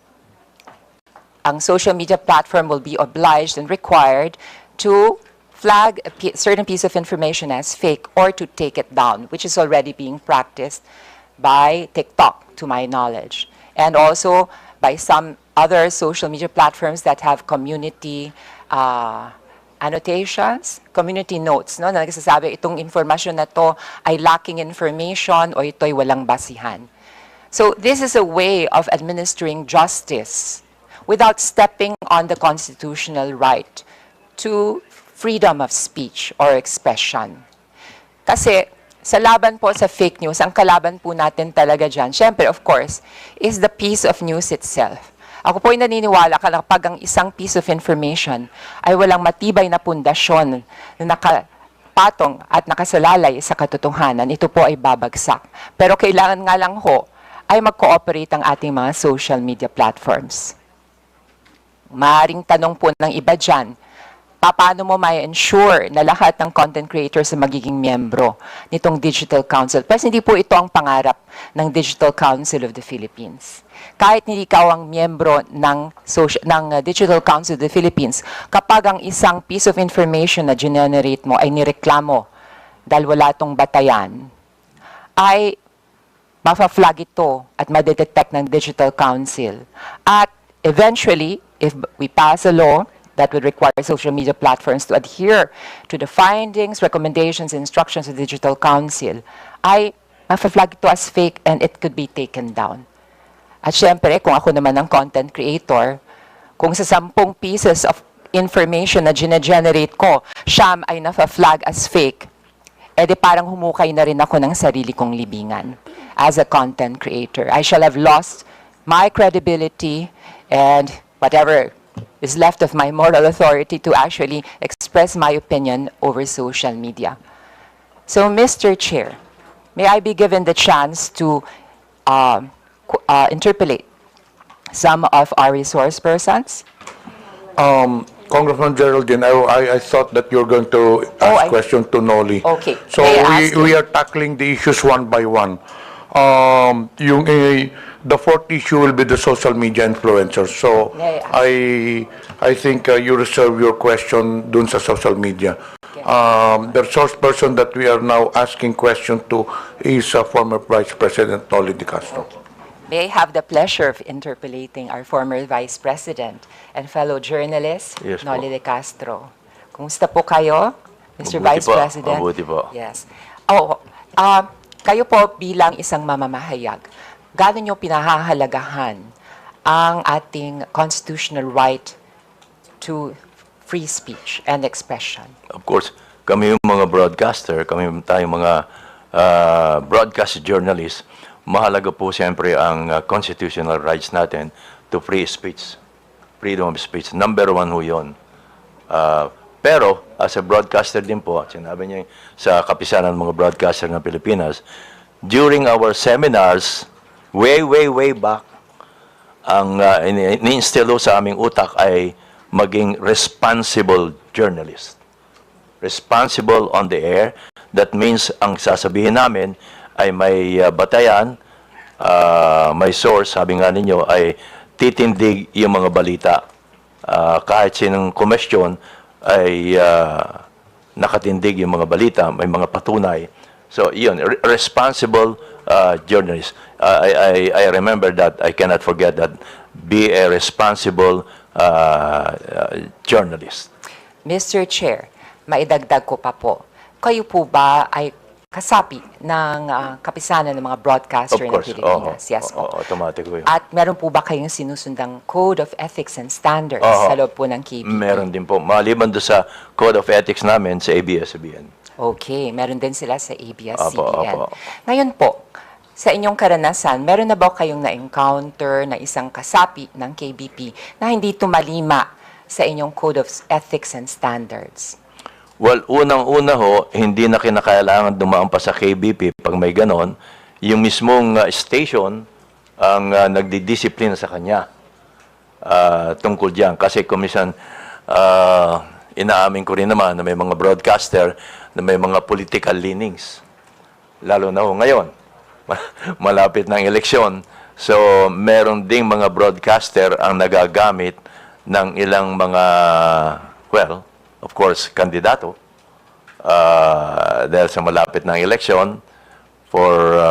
ang social media platform will be obliged and required to flag a certain piece of information as fake or to take it down, which is already being practiced by TikTok, to my knowledge. And also by some other social media platforms that have community annotations, community notes, no, na nagsasabi itong informasyon na to ay lacking information o ito'y walang basihan. So this is a way of administering justice without stepping on the constitutional right to freedom of speech or expression. Kasi sa laban po sa fake news, ang kalaban po natin talaga dyan, syempre, of course, is the piece of news itself. Ako po ay naniniwala kapag ang isang piece of information ay walang matibay na pundasyon na nakapatong at nakasalalay sa katotohanan, ito po ay babagsak. Pero kailangan nga lang ho ay mag-cooperate ang ating mga social media platforms. Maaring tanong po ng iba dyan, paano mo ma-ensure na lahat ng content creators ay magiging miyembro nitong Digital Council? Pero hindi po ito ang pangarap ng Digital Council of the Philippines. Kahit hindi ikaw ang miyembro ng Digital Council of the Philippines, kapag ang isang piece of information na generate mo ay nireklamo dahil wala itong batayan, ay mafa-flag ito at madetect ng Digital Council. At eventually, if we pass a law that would require social media platforms to adhere to the findings, recommendations, instructions of the Digital Council, ay ma-flag ito as fake and it could be taken down. At syempre, kung ako naman ang content creator, kung sa 10 pieces of information na gine-generate ko, siyam ay na-flag as fake, edi parang humukay na rin ako ng sarili kong libingan as a content creator. I shall have lost my credibility and whatever is left of my moral authority to actually express my opinion over social media. So, Mr. Chair, may I be given the chance to interpolate some of our resource persons?
Congressman Geraldine, I thought that you're going to ask question to Noli.
Okay.
So
May I ask
we are tackling the issues one by one. The fourth issue will be the social media influencers. So
May I
I think you reserve your question dun sa social media. The resource person that we are now asking question to is former Vice President Noli De Castro.
May I have the pleasure of interpolating our former Vice President and fellow journalist,
Yes po.
Noli De Castro. Kumusta po kayo, Mr.
Mabuti
Vice
po,
President?
mabuti po.
Yes. Kayo po bilang isang mamamahayag, gaano nyo pinahahalagahan ang ating constitutional right to free speech and expression?
Of course, kami yung mga broadcaster, kami tayong mga broadcast journalists, mahalaga po siyempre ang constitutional rights natin to free speech, freedom of speech. Number one ho yun. Pero, as a broadcaster din po, at sinabi niya sa kapisanan ng mga broadcaster ng Pilipinas, during our seminars, way back, ang ini-instill sa aming utak ay maging responsible journalist. Responsible on the air. That means, ang sasabihin namin ay may batayan, may source, sabi nga ninyo, ay titindig yung mga balita. Kahit sinong question ay nakatindig yung mga balita, may mga patunay. So, yun, responsible journalist. I remember that, I cannot forget that, be a responsible journalist.
Mr. Chair, maidagdag ko pa po, kayo po ba ay kasapi ng kapisanan ng mga broadcaster ng Pilipinas? Yes po.
Automatic po yun.
At meron po ba kayong sinusundang Code of Ethics and Standards sa loob po ng KBP?
Meron din po. Maliban doon sa Code of Ethics namin sa ABS-CBN.
Okay, meron din sila sa ABS-CBN.
Opo.
Ngayon po, sa inyong karanasan, meron na ba kayong na-encounter na isang kasapi ng KBP na hindi tumalima sa inyong Code of Ethics and Standards?
Well, unang-una ho, hindi na kinakailangan dumaan pa sa KBP pag may ganon. Yung mismong station ang nagdidisiplina sa kanya tungkol diyan. Kasi kumisan, inaamin ko rin naman na may mga broadcaster na may mga political leanings. Lalo na ho ngayon, malapit ng eleksyon. So, meron ding mga broadcaster ang nagagamit ng ilang mga, well, of course, kandidato dahil sa malapit ng election for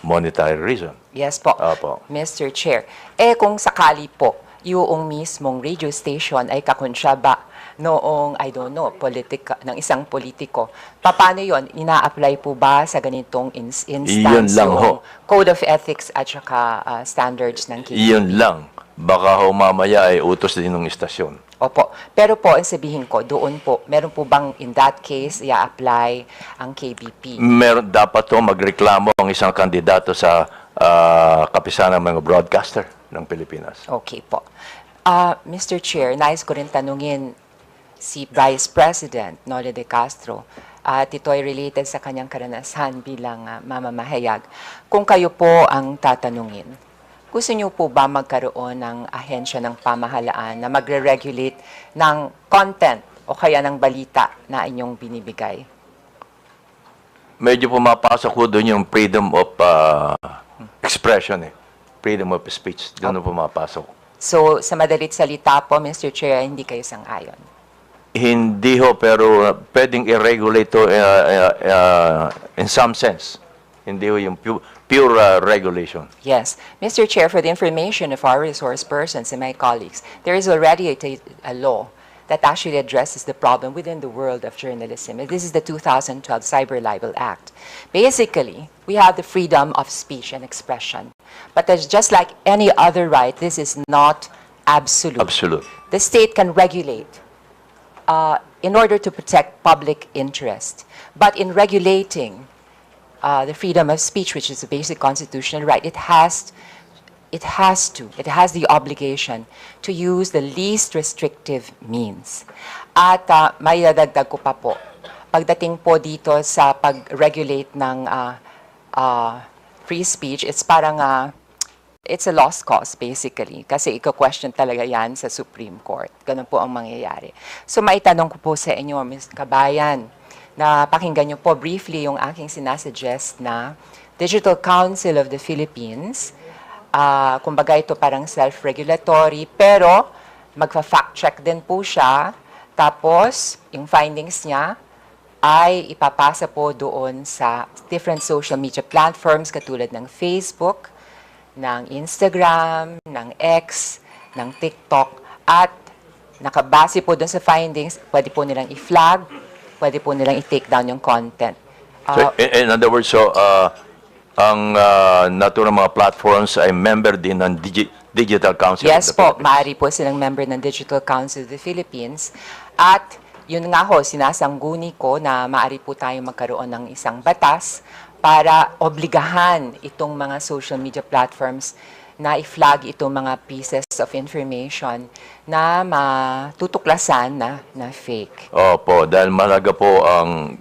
monetary reason.
Yes po,
Opo.
Mr. Chair. Kung sakali po, yung mismong radio station ay kakonsyaba noong, I don't know, ng isang politiko, paano yon? Ina-apply po ba sa ganitong instance
Yun lang ho.
Code of Ethics at saka standards ng KBP?
Yun lang. Baka ho mamaya ay utos din ng istasyon.
Opo. Pero po, ang sabihin ko, doon po, meron po bang in that case, i-apply ang KBP?
Meron dapat to magreklamo ang isang kandidato sa kapisanan ng mga broadcaster ng Pilipinas.
Okay po. Mr. Chair, nais ko rin tanungin si Vice President Noli De Castro at ito ay related sa kanyang karanasan bilang mamamahayag. Kung kayo po ang tatanungin, gusto niyo po ba magkaroon ng ahensya ng pamahalaan na magre-regulate ng content o kaya ng balita na inyong binibigay?
Medyo pumapasok ko doon yung freedom of expression freedom of speech. Doon pumapasok.
So, sa madalit salita po, Mr. Chair, hindi kayo sang-ayon?
Hindi ho, pero pwedeng i-regulate to in some sense. Hindi ho yung pure regulation.
Yes. Mr. Chair, for the information of our resource persons and my colleagues, there is already a law that actually addresses the problem within the world of journalism. This is the 2012 Cyber Libel Act. Basically, we have the freedom of speech and expression. But there's just like any other right, this is not absolute.
Absolute.
The state can regulate in order to protect public interest. But in regulating the freedom of speech, which is a basic constitutional right, it has the obligation to use the least restrictive means. At may dadagdag ko pa po, pagdating po dito sa pag-regulate ng free speech, it's parang, it's a lost cause basically. Kasi iko-question talaga yan sa Supreme Court. Ganun po ang mangyayari. So maitanong ko po sa inyo, Ms. Kabayan, na pakinggan niyo po briefly yung aking sinasuggest na Digital Council of the Philippines. Kumbaga ito parang self-regulatory, pero magfa-fact check din po siya. Tapos, yung findings niya ay ipapasa po doon sa different social media platforms katulad ng Facebook, ng Instagram, ng X, ng TikTok. At nakabase po doon sa findings, pwede po nilang i-flag, pwede po nilang i-take down yung content.
So, in other words, ang naturang mga platforms ay member din ng Digital Council
Yes
of the
po,
Philippines.
maaari po silang member ng Digital Council of the Philippines. At yun nga ho, sinasangguni ko na maaari po tayong magkaroon ng isang batas para obligahan itong mga social media platforms na i-flag itong mga pieces of information na matutuklasan na fake.
Opo, dahil malaga po ang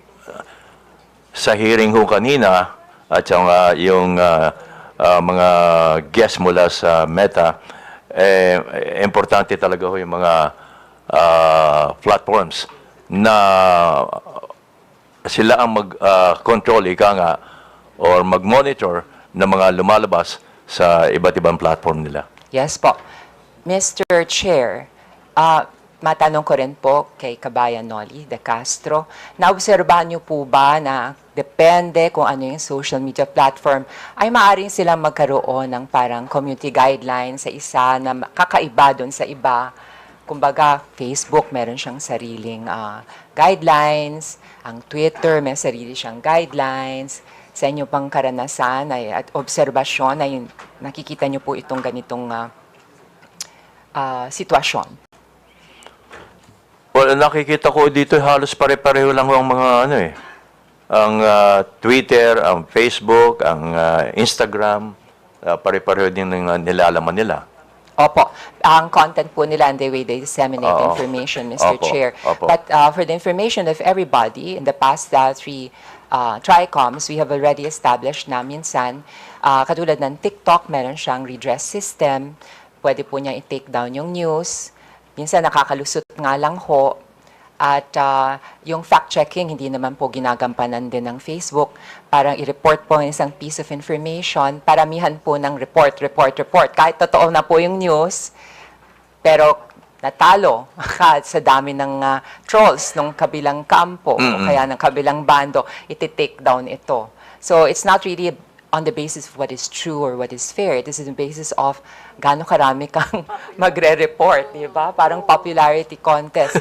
sa hearing ho kanina at yung mga guests mula sa Meta, importante talaga ho yung mga platforms na sila ang mag-control, ika nga, or mag-monitor ng mga lumalabas sa iba't ibang platform nila.
Yes po. Mr. Chair, matanong ko rin po kay Kabayan Noli de Castro, naobserbahan niyo po ba na depende kung ano yung social media platform, ay maaaring silang magkaroon ng parang community guidelines sa isa na kakaiba doon sa iba. Kumbaga, Facebook meron siyang sariling guidelines, ang Twitter may sarili siyang guidelines. Sa inyo pang karanasan at obserbasyon ay nakikita niyo po itong ganitong sitwasyon.
Well, nakikita ko dito halos pare-pareho lang ang mga ang Twitter, ang Facebook, ang Instagram, pare-pareho din ng nilalaman nila.
Opo. Ang content po nila and the way they disseminate information, Mr. Chair. But for the information of everybody, in the past 3 Tri-Comms, we have already established na minsan, katulad ng TikTok, meron siyang redress system. Pwede po niya i-take down yung news. Minsan nakakalusot nga lang ho. At yung fact-checking, hindi naman po ginagampanan din ng Facebook. Parang i-report po ng isang piece of information. Paramihan po ng report. Kahit totoo na po yung news, pero natalo sa dami ng trolls ng kabilang kampo o kaya ng kabilang bando, iti-take down ito. So it's not really on the basis of what is true or what is fair. This is the basis of gaano karami kang magre-report, di ba? Parang popularity contest.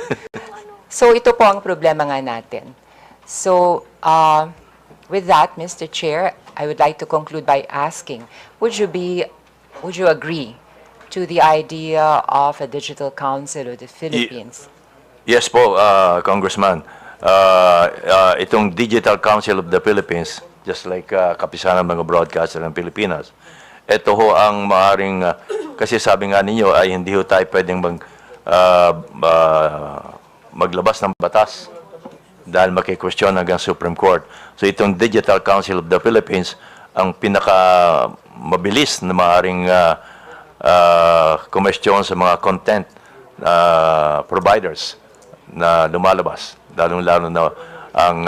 So ito po ang problema nga natin. So with that, Mr. Chair, I would like to conclude by asking, would you agree to the idea of a Digital Council of the Philippines?
Yes po, Congressman. Itong Digital Council of the Philippines, just like kapisanan ng mga broadcaster ng Pilipinas, ito ho ang maaring, kasi sabi nga ninyo ay hindi ho tayo pwedeng maglabas ng batas dahil makikwestiyon hanggang Supreme Court. So itong Digital Council of the Philippines, ang pinaka mabilis na maaring kumestyon sa mga content providers na lumalabas, lalong-lalo na ang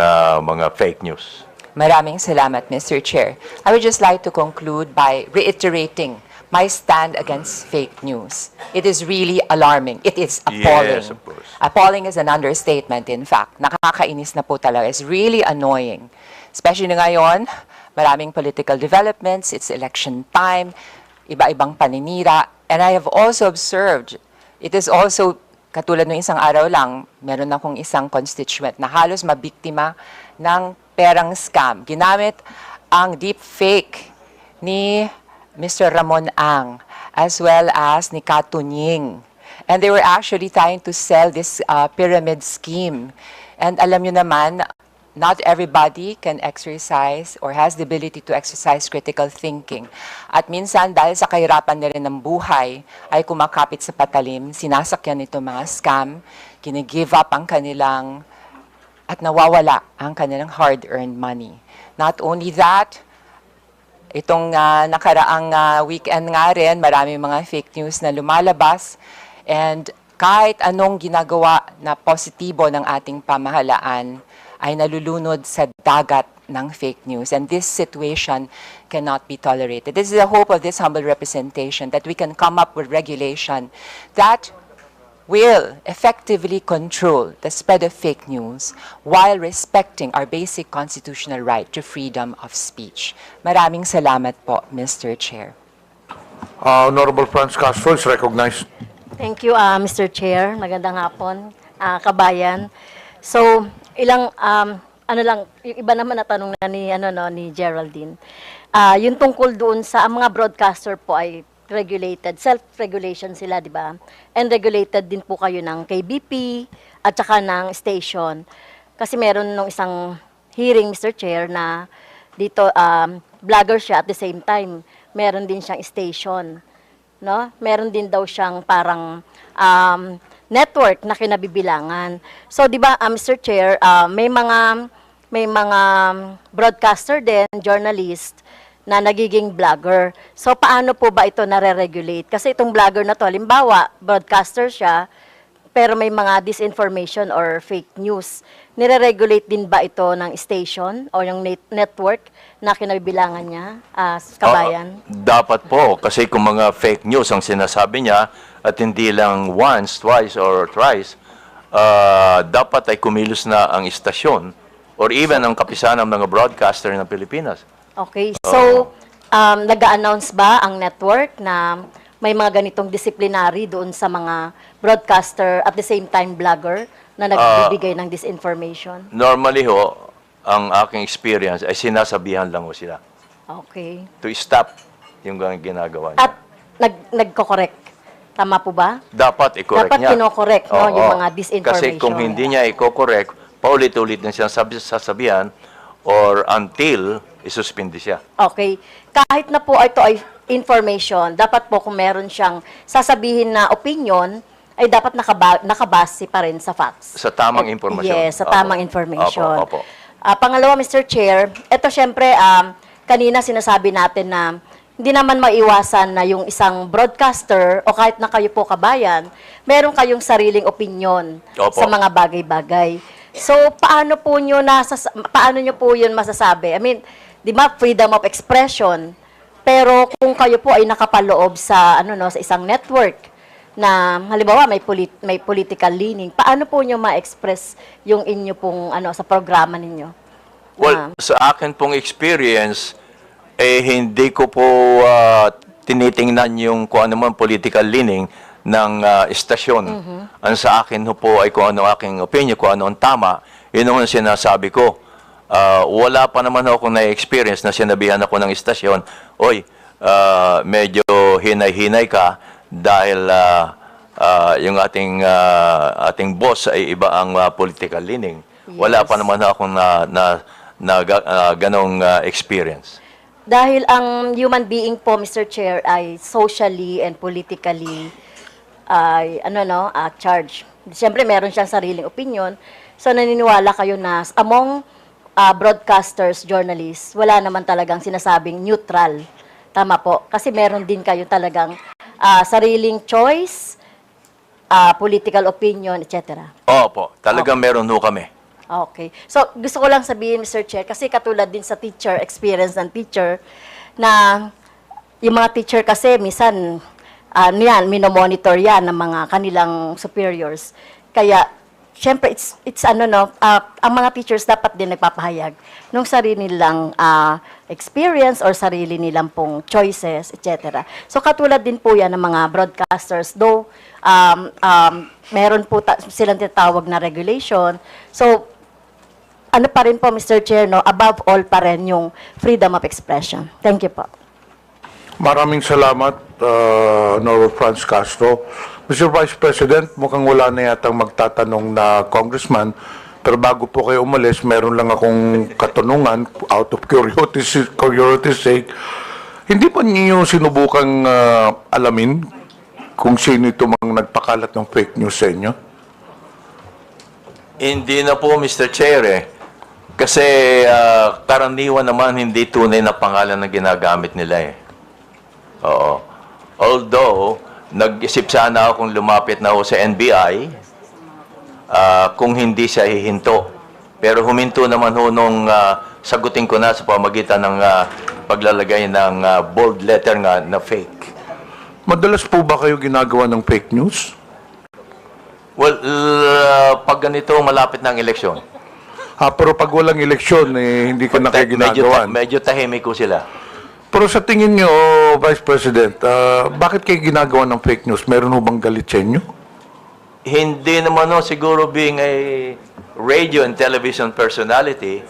mga fake news.
Maraming salamat, Mr. Chair. I would just like to conclude by reiterating my stand against fake news. It is really alarming. It is appalling.
Yes, of course.
Appalling is an understatement, in fact. Nakakainis na po talaga. It's really annoying Especially ngayon, maraming political developments, it's election time, iba-ibang paninira. And I have also observed, it is also, katulad ng isang araw lang, meron akong isang constituent na halos mabiktima ng perang scam. Ginamit ang deep fake ni Mr. Ramon Ang as well as ni Katunying. And they were actually trying to sell this pyramid scheme. And alam nyo naman, not everybody can exercise or has the ability to exercise critical thinking. At minsan, dahil sa kahirapan na rin ng buhay, ay kumakapit sa patalim, sinasakyan ito mga scam, kinigive up ang kanilang, at nawawala ang kanilang hard-earned money. Not only that, itong nakaraang weekend nga rin, marami mga fake news na lumalabas, and kahit anong ginagawa na positibo ng ating pamahalaan ay nalulunod sa dagat ng fake news. And this situation cannot be tolerated. This is the hope of this humble representation, that we can come up with regulation that will effectively control the spread of fake news while respecting our basic constitutional right to freedom of speech. Maraming salamat po, Mr. Chair.
Honorable Franz Castro is recognized.
Thank you, Mr. Chair. Magandang hapon, kabayan. So, ano lang, yung iba naman na tanong na ni Geraldine. Yung tungkol doon sa ang mga broadcaster po ay regulated, self-regulation sila, di ba? And regulated din po kayo ng KBP at saka ng station. Kasi meron nung isang hearing, Mr. Chair, na dito, vlogger siya at the same time, meron din siyang station. No? Meron din daw siyang parang network na kinabibilangan. So, di ba, Mr. Chair, may mga broadcaster din, journalist, na nagiging vlogger. So, paano po ba ito nare-regulate? Kasi itong vlogger na to, halimbawa, broadcaster siya, pero may mga disinformation or fake news. Nire-regulate din ba ito ng station o yung network na kinabibilangan niya, kabayan?
Dapat po, kasi kung mga fake news ang sinasabi niya, at hindi lang once, twice, or thrice, dapat ay kumilos na ang istasyon or even ang kapisanan ng mga broadcaster ng Pilipinas.
Okay, so nag-a-announce ba ang network na may mga ganitong disciplinary doon sa mga broadcaster at the same time vlogger na nagbibigay ng disinformation?
Normally ho, ang aking experience ay sinasabihan lang ho sila.
Okay.
To stop yung ginagawa niya.
At nagko-correct. Tama po ba?
Dapat i-correct
Dapat
niya.
kino-correct yung mga disinformation.
Kasi kung hindi niya i-correct, paulit-ulit na siya sasabihan or until isuspindi siya.
Okay. Kahit na po ito ay information, dapat po kung meron siyang sasabihin na opinion, ay dapat nakabase pa rin sa facts.
Sa tamang impormasyon.
Yes, sa tamang information.
Opo.
Pangalawa, Mr. Chair, ito syempre, kanina sinasabi natin na hindi naman maiwasan na yung isang broadcaster o kahit na kayo po kabayan, meron kayong sariling opinion sa mga bagay-bagay. So, paano nyo po yun masasabi? I mean, di ba, freedom of expression, pero kung kayo po ay nakapaloob sa sa isang network na halimbawa may political leaning, paano po nyo ma-express yung inyo pong sa programa ninyo?
Well, sa akin pong experience, hindi ko po tinitingnan yung kung ano man political leaning ng istasyon. Ang sa akin po ay kung ano aking opinion, kung ano ang tama, yun ang sinasabi ko. Wala pa naman ako na-experience na sinabihan ako ng istasyon, oy, medyo hinay-hinay ka dahil yung ating boss ay iba ang political leaning. Wala pa naman ako na ganong experience.
Dahil ang human being po, Mr. Chair, ay socially and politically charged. Siyempre, meron siyang sariling opinion. So, naniniwala kayo na among broadcasters, journalists, wala naman talagang sinasabing neutral. Tama po. Kasi meron din kayo talagang sariling choice, political opinion, etc.
Opo, talagang meron ho kami.
Okay. So, gusto ko lang sabihin, Mr. Chair, kasi katulad din sa teacher, experience ng teacher, na yung mga teacher kasi, minomonitor yan ng mga kanilang superiors. Kaya, syempre, it's ano no, ang mga teachers dapat din nagpapahayag ng sarili nilang experience or sarili nilang pong choices, etc. So katulad din po yan ng mga broadcasters, though meron po silang tinatawag na regulation. So ano pa rin po, Mr. Chair, no, above all pa rin yung freedom of expression. Thank you po.
Maraming salamat, Honorable Franz Castro. Mr. Vice President, mukhang wala na yatang magtatanong na congressman, pero bago po kayo umalis, meron lang akong katanungan out of curiosity sake. Hindi pa niyo sinubukang alamin kung sino ito mga nagpakalat ng fake news sa inyo?
Hindi na po, Mr. Chair, eh. Kasi karaniwan naman hindi tunay na pangalan na ginagamit nila, eh. Oo. Although, nag-isip sana akong lumapit na ako sa NBI kung hindi siya hihinto. Pero huminto naman ho nung sagutin ko na sa pamagitan ng paglalagay ng bold letter nga na fake.
Madalas po ba kayo ginagawa ng fake news?
Well, pag ganito, malapit na ang eleksyon.
Pero pag walang eleksyon, hindi ka na kayo ginagawa.
Medyo tahimik ko sila.
Pero sa tingin nyo, Vice President, bakit kayo ginagawa ng fake news? Meron ho bang galit sa inyo?
Hindi naman, no, siguro being a radio and television personality,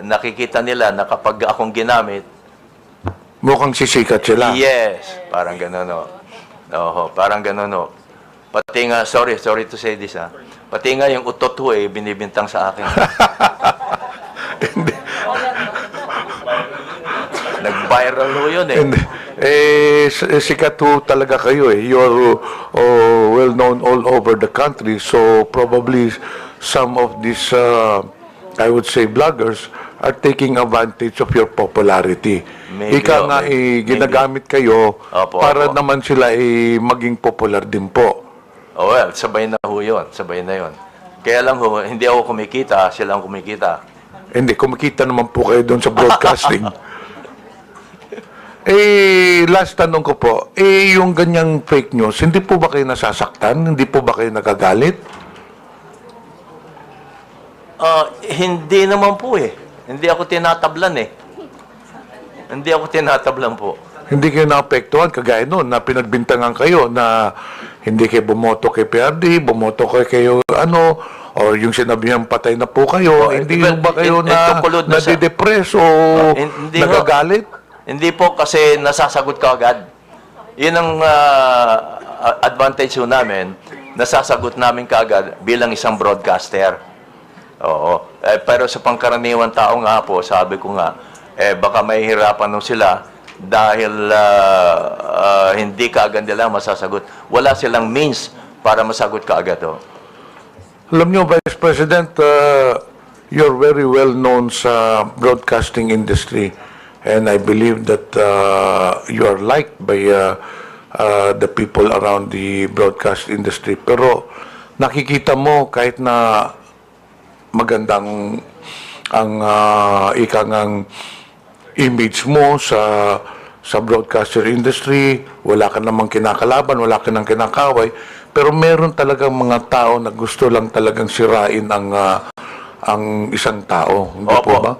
nakikita nila na kapag akong ginamit,
mukhang sisikat sila.
Yes, parang gano'n, no. Oo, parang gano'n, no. Pati nga, sorry to say this, ha. Pati nga yung utot ho, binibintang sa akin. Nag-viral ho yun, eh.
Sikat ho talaga kayo, eh. You're well-known all over the country, so probably some of these, I would say, bloggers are taking advantage of your popularity.
Maybe,
Ika nga, ginagamit kayo para
opo.
naman sila maging popular din po.
Oh, well, sabay na ho yun. Sabay na yun. Kaya lang ho, hindi ako kumikita, sila ang kumikita.
Hindi, kumikita naman po kayo doon sa broadcasting. Last tanong ko po, yung ganyang fake news, hindi po ba kayo nasasaktan? Hindi po ba kayo nagagalit?
Hindi naman po, eh. Hindi ako tinatablan, eh. Hindi ako tinatablan po.
Hindi kayo naapektuhan, kagaya noon, na pinagbintangan kayo na hindi kayo bumoto kay PRD, bumoto kayo o yung sinabihan patay na po kayo, hindi ba kayo nadidepress o nagagalit?
Hindi po, kasi nasasagot ka agad. Yun ang advantage ho namin, nasasagot namin kaagad bilang isang broadcaster. Oo. Pero sa pangkaraniwan tao nga po, sabi ko nga, baka mahihirapan nung sila dahil hindi kaagad nila masasagot. Wala silang means para masagot kaagad. Oh.
Alam nyo, Vice President, you're very well known sa broadcasting industry, and I believe that you are liked by the people around the broadcast industry. Pero nakikita mo kahit na magandang ang ikangang image mo sa broadcaster industry, wala ka namang kinakalaban, wala ka nang kinakaway, pero meron talagang mga tao na gusto lang talagang sirain ang isang tao. Hindi po ba?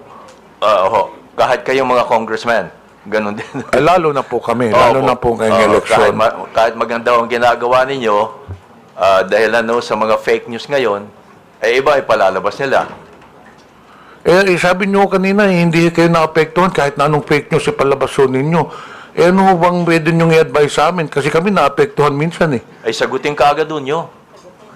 Kahit kayong mga congressmen, ganun din.
Lalo na po kami, lalo na po ngayong eleksyon.
Kahit maganda ang ginagawa ninyo, dahil sa mga fake news ngayon, iba ipalalabas nila.
Sabi nyo kanina, hindi kayo naapektuhan kahit na anong fake news ipalabason ninyo. Ano bang pwede nyo i-advise sa amin? Kasi kami naapektuhan minsan eh.
Sagutin ka agad doon nyo.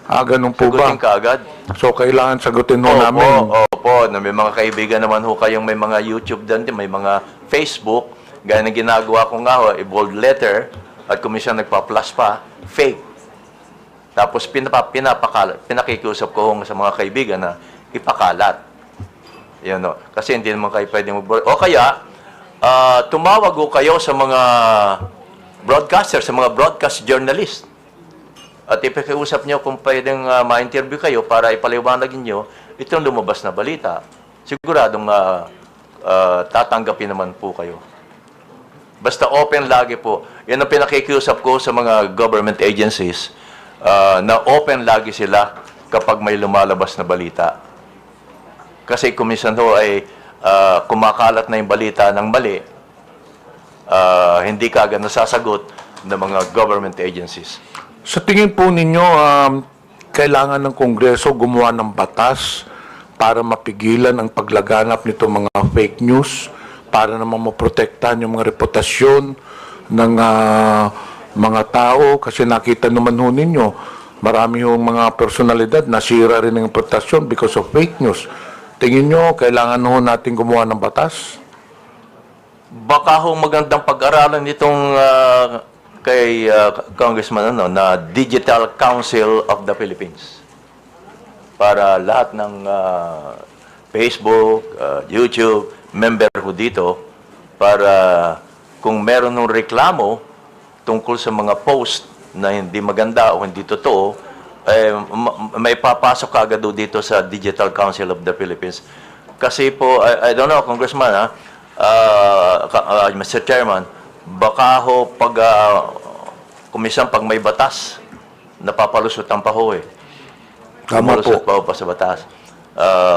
Ganun po ba?
Sagutin ka agad.
So, kailangan sagutin ho namin.
Opo, may mga kaibigan naman ho kayong may mga YouTube doon, may mga Facebook. Gaya ng ginagawa ko nga ho, bold letter, at kung minsan nagpa-plus pa, fake. Tapos pinakikiusap ko sa mga kaibigan na ipakalat. Yan, no? Kasi hindi naman kayo pwede o kaya, tumawag ko kayo sa mga broadcaster, sa mga broadcast journalist. At ipakiusap nyo kung pwedeng ma-interview kayo para ipaliwanag nyo itong lumabas na balita. Siguradong tatanggapin naman po kayo. Basta open lagi po. Yan ang pinakikiusap ko sa mga government agencies. na open lagi sila kapag may lumalabas na balita. Kasi kung minsan ho ay kumakalat na yung balita ng mali, hindi kaagad nasasagot ng mga government agencies.
Sa tingin po ninyo, kailangan ng Kongreso gumawa ng batas para mapigilan ang paglaganap nito mga fake news, para naman maprotektahan yung mga reputasyon ng mga tao. Kasi nakita naman ho ninyo, marami yung mga personalidad nasira rin ng reputasyon because of fake news. Tingin nyo, kailangan ho natin gumawa ng batas?
Baka ho magandang pag-aralan itong kay Congressman na Digital Council of the Philippines. Para lahat ng Facebook, YouTube, member ho dito, para kung meron ng reklamo tungkol sa mga post na hindi maganda o hindi totoo, may papasok agad dito sa Digital Council of the Philippines. Kasi po, I don't know, Congressman, Mr. Chairman, baka ho kumisan pag may batas, napapulusutan pa ho eh.
Tama po.
Palusot pa ho pa sa batas.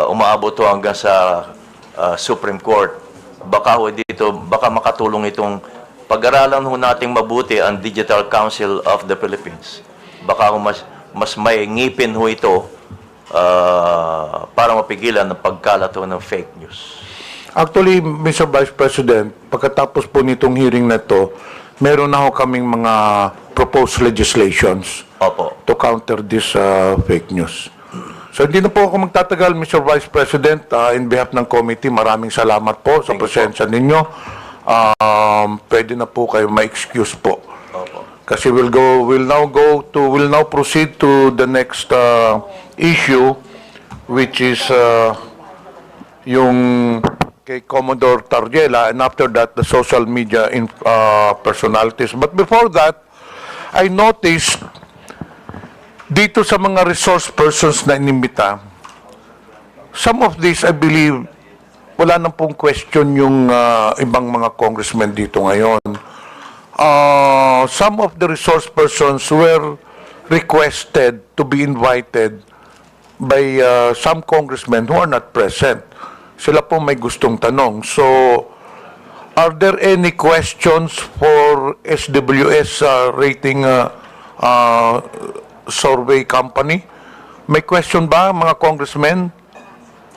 Umaabot ho hanggang sa Supreme Court. Baka ho dito, baka makatulong itong pag-aralan ho nating mabuti ang Digital Council of the Philippines. Baka ho mas may ngipin ho ito para mapigilan ang pagkalat ho ng fake news.
Actually, Mr. Vice President, pagkatapos po nitong hearing na ito, meron na ho kaming mga proposed legislations to counter this fake news. So hindi na po ako magtatagal, Mr. Vice President. In behalf ng committee, maraming salamat po sa presensya ninyo. Pwede na po kayo ma-excuse po. Kasi we'll now proceed to the next issue, which is yung kay Commodore Tarriela, and after that, the social media personalities. But before that, I noticed dito sa mga resource persons na inimbita, some of these, I believe, wala na pong question yung ibang mga congressmen dito ngayon. Some of the resource persons were requested to be invited by some congressmen who are not present. Sila po may gustong tanong. So, are there any questions for SWS rating survey company? May question ba, mga congressmen?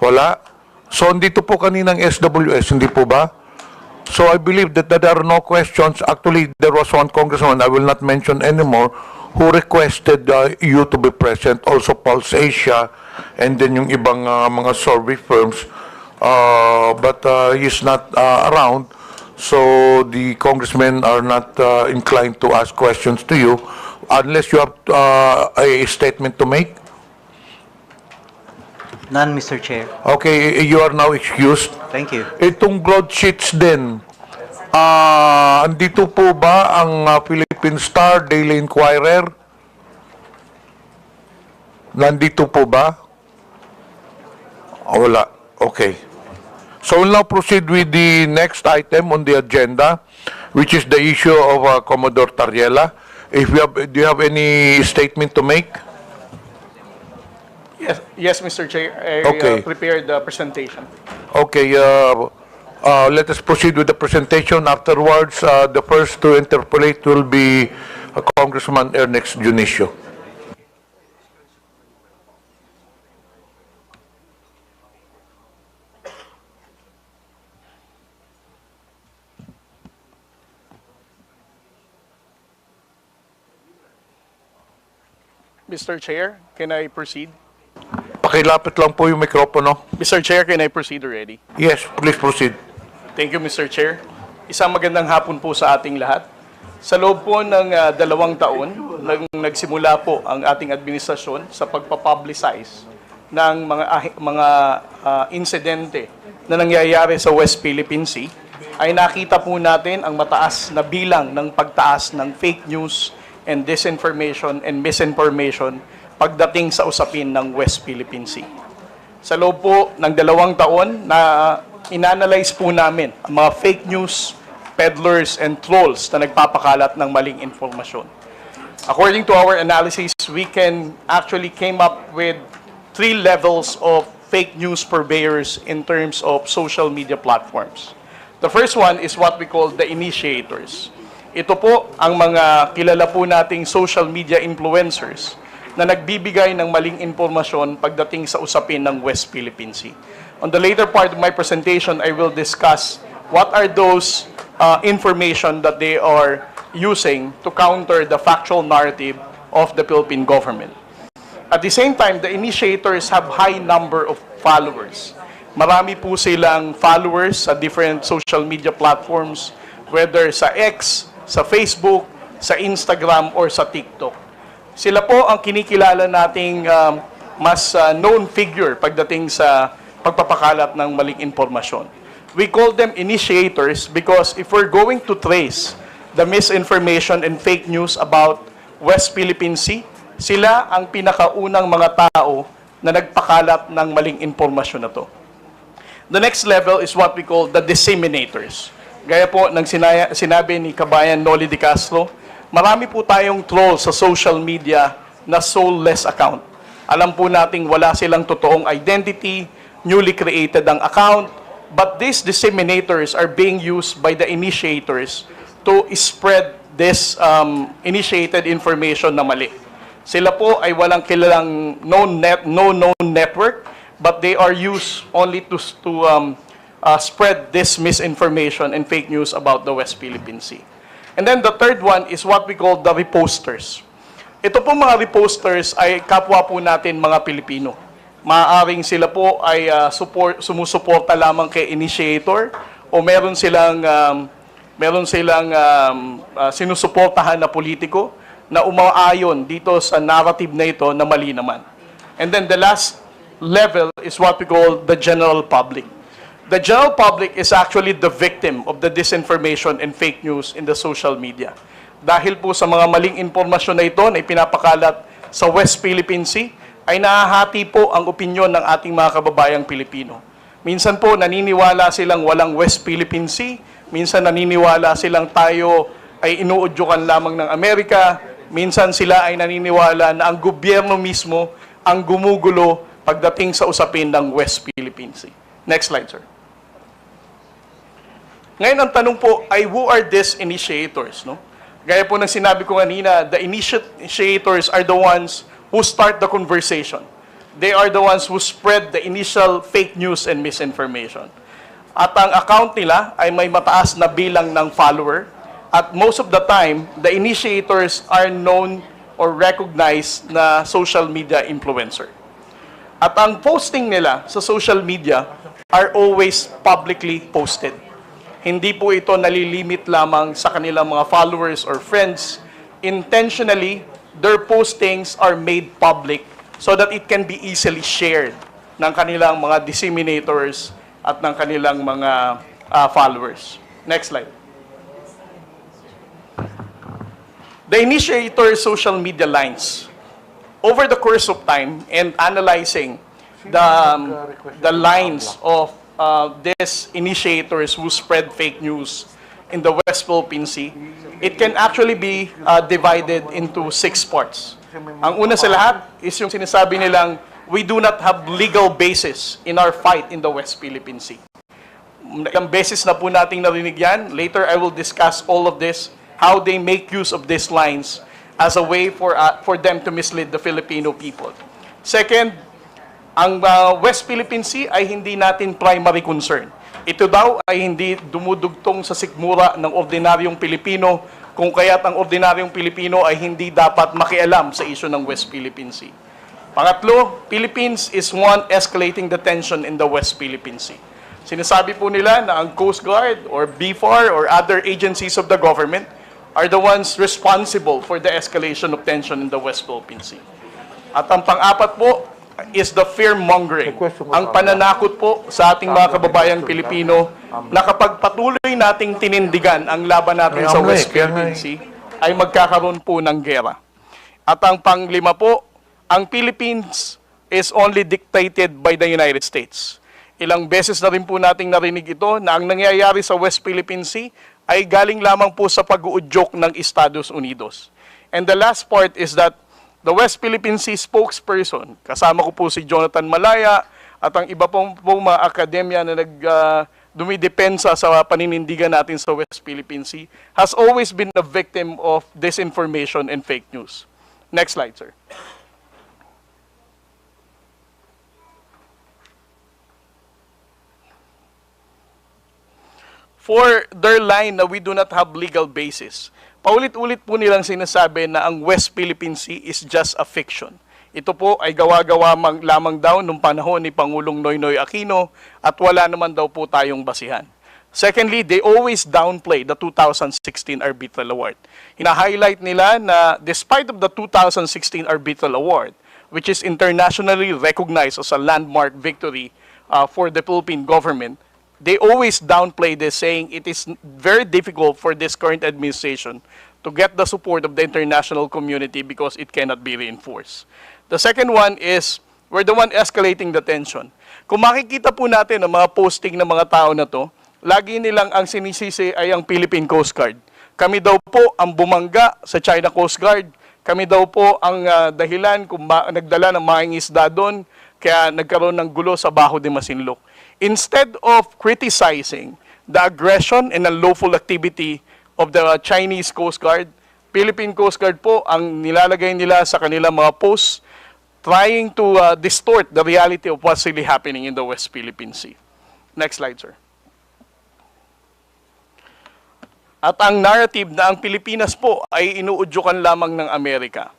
Wala. So, dito po kaninang SWS, hindi po ba? So, I believe that there are no questions. Actually, there was one congressman, I will not mention anymore, who requested you to be present, also Pulse Asia, and then yung ibang mga survey firms. But he's not around, so the congressmen are not inclined to ask questions to you unless you have a statement to make.
None, Mr. Chair.
Okay, you are now excused.
Thank you.
Itong broadsheets din, andito po ba ang Philippine Star, Daily Inquirer? Nandito po ba? Wala. Okay. So we'll now proceed with the next item on the agenda, which is the issue of Commodore Tarriela. Do you have any statement to make?
Yes, Mr. Chair. I prepared the presentation.
Okay. Let us proceed with the presentation. Afterwards, the first to interpolate will be Congressman Ernest Junicio.
Mr. Chair, can I proceed?
Pakilapit lang po yung mikropono.
Mr. Chair, can I proceed already?
Yes, please proceed.
Thank you, Mr. Chair. Isang magandang hapon po sa ating lahat. Sa loob po ng 2 taon, nagsimula po ang ating administrasyon sa pagpapublicize ng mga insidente na nangyayari sa West Philippine Sea, ay nakita po natin ang mataas na bilang ng pagtaas ng fake news and disinformation and misinformation pagdating sa usapin ng West Philippine Sea. Sa loob po ng 2 taon na inanalyze po namin ang mga fake news, peddlers, and trolls na nagpapakalat ng maling informasyon. According to our analysis, we can actually came up with 3 levels of fake news purveyors in terms of social media platforms. The first one is what we call the initiators. Ito po ang mga kilala po nating social media influencers na nagbibigay ng maling impormasyon pagdating sa usapin ng West Philippine Sea. On the later part of my presentation, I will discuss what are those information that they are using to counter the factual narrative of the Philippine government. At the same time, the initiators have high number of followers. Marami po silang followers sa different social media platforms, whether sa X, sa Facebook, sa Instagram, or sa TikTok. Sila po ang kinikilala nating mas known figure pagdating sa pagpapakalat ng maling impormasyon. We call them initiators because if we're going to trace the misinformation and fake news about West Philippine Sea, sila ang pinakaunang mga tao na nagpakalat ng maling impormasyon na to. The next level is what we call the disseminators. Gaya po ng sinabi ni Kabayan Noli de Castro, marami po tayong troll sa social media na soulless account. Alam po nating wala silang totoong identity, newly created ang account, but these disseminators are being used by the initiators to spread this initiated information na mali. Sila po ay walang kilalang known network, but they are used only to spread this misinformation and fake news about the West Philippine Sea. And then the third one is what we call the reposters. Ito po mga reposters ay kapwa po natin mga Pilipino. Maaaring sila po ay sumusuporta lamang kay initiator o meron silang sinusuportahan na politiko na umaayon dito sa narrative na ito na mali naman. And then the last level is what we call the general public. The general public is actually the victim of the disinformation and fake news in the social media. Dahil po sa mga maling impormasyon na ito na ipinapakalat sa West Philippine Sea, ay nahahati po ang opinyon ng ating mga kababayang Pilipino. Minsan po naniniwala silang walang West Philippine Sea, minsan naniniwala silang tayo ay inuudyukan lamang ng Amerika, minsan sila ay naniniwala na ang gobyerno mismo ang gumugulo pagdating sa usapin ng West Philippine Sea. Next slide, sir. Ngayon, ang tanong po ay who are these initiators? No? Gaya po ng sinabi ko kanina, the initiators are the ones who start the conversation. They are the ones who spread the initial fake news and misinformation. At ang account nila ay may mataas na bilang ng follower. At most of the time, the initiators are known or recognized na social media influencer. At ang posting nila sa social media are always publicly posted. Hindi po ito nalilimit lamang sa kanilang mga followers or friends. Intentionally, their postings are made public so that it can be easily shared ng kanilang mga disseminators at ng kanilang mga followers. Next slide. The initiator social media lines. Over the course of time and analyzing the lines of these initiators who spread fake news in the West Philippine Sea, it can actually be divided into 6 parts. Ang una sa lahat is yung sinasabi nilang, we do not have legal basis in our fight in the West Philippine Sea. Ilang beses na po nating narinig yan. Later, I will discuss all of this, how they make use of these lines as a way for them to mislead the Filipino people. Second, ang West Philippine Sea ay hindi natin primary concern. Ito daw ay hindi dumudugtong sa sikmura ng ordinaryong Pilipino, kung kaya't ang ordinaryong Pilipino ay hindi dapat makialam sa isyu ng West Philippine Sea. Pangatlo, Philippines is one escalating the tension in the West Philippine Sea. Sinasabi po nila na ang Coast Guard or BFAR or other agencies of the government are the ones responsible for the escalation of tension in the West Philippine Sea. At ang pang-apat po is the fear-mongering, ang pananakot po sa ating mga kababayang Pilipino na kapag patuloy nating tinindigan ang laban natin sa West Philippine Sea, ay magkakaroon po ng gera. At ang panglima po, ang Philippines is only dictated by the United States. Ilang beses na rin po nating narinig ito na ang nangyayari sa West Philippine Sea ay galing lamang po sa pag-uudyok ng Estados Unidos. And the last part is that the West Philippine Sea spokesperson, kasama ko po si Jonathan Malaya at ang iba pong mga akademya na dumidepensa sa paninindigan natin sa West Philippine Sea, has always been a victim of disinformation and fake news. Next slide, sir. For their line na we do not have legal basis, paulit-ulit po nilang sinasabi na ang West Philippine Sea is just a fiction. Ito po ay gawa-gawa lamang daw nung panahon ni Pangulong Noynoy Aquino at wala naman daw po tayong basihan. Secondly, they always downplay the 2016 Arbitral Award. Hina-highlight nila na despite of the 2016 Arbitral Award, which is internationally recognized as a landmark victory for the Philippine government, they always downplay this, saying it is very difficult for this current administration to get the support of the international community because it cannot be reinforced. The second one is, we're the one escalating the tension. Kung makikita po natin ang mga posting ng mga tao na to, lagi nilang ang sinisisi ay ang Philippine Coast Guard. Kami daw po ang bumangga sa China Coast Guard. Kami daw po ang dahilan kung nagdala ng maing isda doon, kaya nagkaroon ng gulo sa Baho de Masinloc. Instead of criticizing the aggression and unlawful activity of the Chinese Coast Guard, Philippine Coast Guard po ang nilalagay nila sa kanilang mga posts trying to distort the reality of what's really happening in the West Philippine Sea. Next slide, sir. At ang narrative na ang Pilipinas po ay inuudyukan lamang ng Amerika.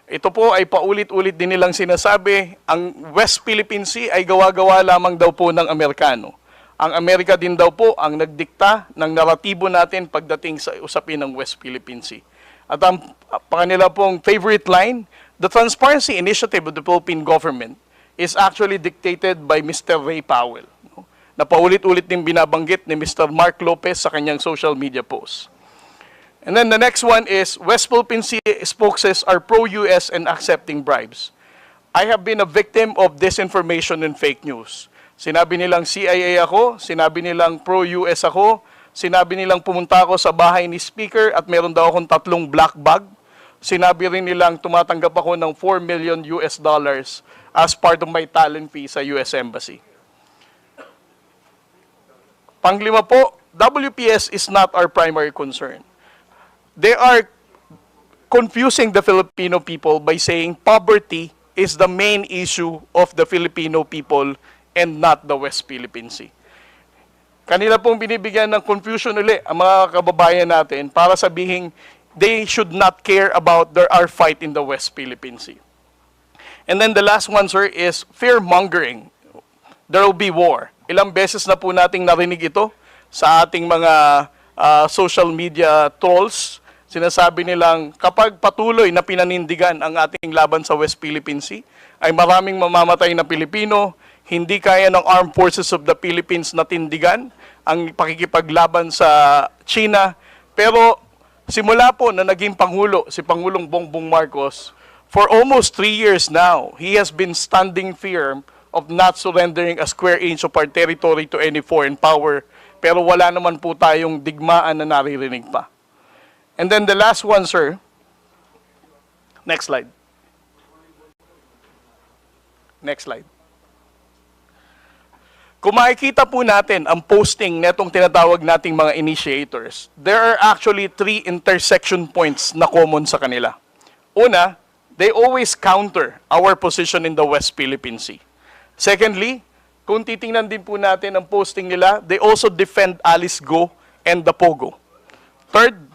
Ito po ay paulit-ulit din nilang sinasabi, ang West Philippine Sea ay gawa-gawa lamang daw po ng Amerikano. Ang Amerika din daw po ang nagdikta ng naratibo natin pagdating sa usapin ng West Philippine Sea. At ang kanila pong favorite line, the transparency initiative of the Philippine government is actually dictated by Mr. Ray Powell, na paulit-ulit din binabanggit ni Mr. Mark Lopez sa kanyang social media posts. And then the next one is, West Philippine Sea spokesmen are pro-US and accepting bribes. I have been a victim of disinformation and fake news. Sinabi nilang CIA ako, sinabi nilang pro-US ako, sinabi nilang pumunta ako sa bahay ni Speaker at meron daw akong 3 black bag. Sinabi rin nilang tumatanggap ako ng $4 million as part of my talent fee sa US Embassy. Panglima po, WPS is not our primary concern. They are confusing the Filipino people by saying poverty is the main issue of the Filipino people and not the West Philippine Sea. Kanila pong binibigyan ng confusion ulit ang mga kababayan natin para sabihin they should not care about our fight in the West Philippine Sea. And then the last one, sir, is fear-mongering. There will be war. Ilang beses na po nating narinig ito sa ating mga social media trolls. Sinasabi nilang kapag patuloy na pinanindigan ang ating laban sa West Philippine Sea, ay maraming mamamatay na Pilipino, hindi kaya ng Armed Forces of the Philippines na tindigan ang pakikipaglaban sa China. Pero simula po na naging Pangulo, si Pangulong Bongbong Marcos, for almost 3 years now, he has been standing firm of not surrendering a square inch of our territory to any foreign power. Pero wala naman po tayong digmaan na naririnig pa. And then the last one, sir. Next slide. Next slide. Kung makikita po natin ang posting netong tinatawag nating mga initiators, there are actually 3 intersection points na common sa kanila. Una, they always counter our position in the West Philippine Sea. Secondly, kung titingnan din po natin ang posting nila, they also defend Alice Go and the Pogo. Third,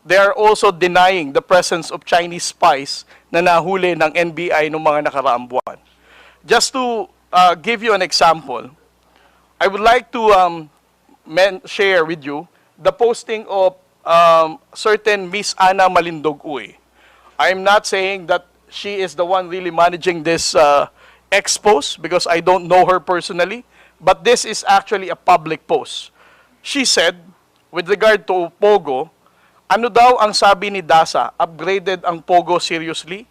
they are also denying the presence of Chinese spies na nahuli ng NBI noong mga nakaraang buwan. Just to give you an example, I would like to share with you the posting of certain Miss Ana Malindog Uy. I am not saying that she is the one really managing this expose because I don't know her personally, but this is actually a public post. She said, with regard to Pogo, ano daw ang sabi ni DASA, upgraded ang Pogo seriously?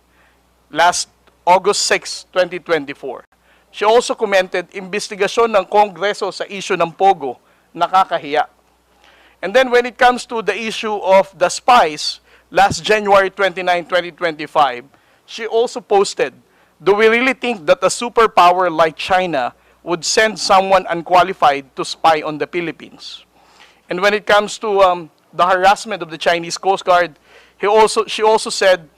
Last August 6, 2024. She also commented, investigasyon ng Kongreso sa issue ng Pogo, nakakahiya. And then when it comes to the issue of the spies, last January 29, 2025, she also posted, "Do we really think that a superpower like China would send someone unqualified to spy on the Philippines?" And when it comes to the harassment of the Chinese Coast Guard, she also said,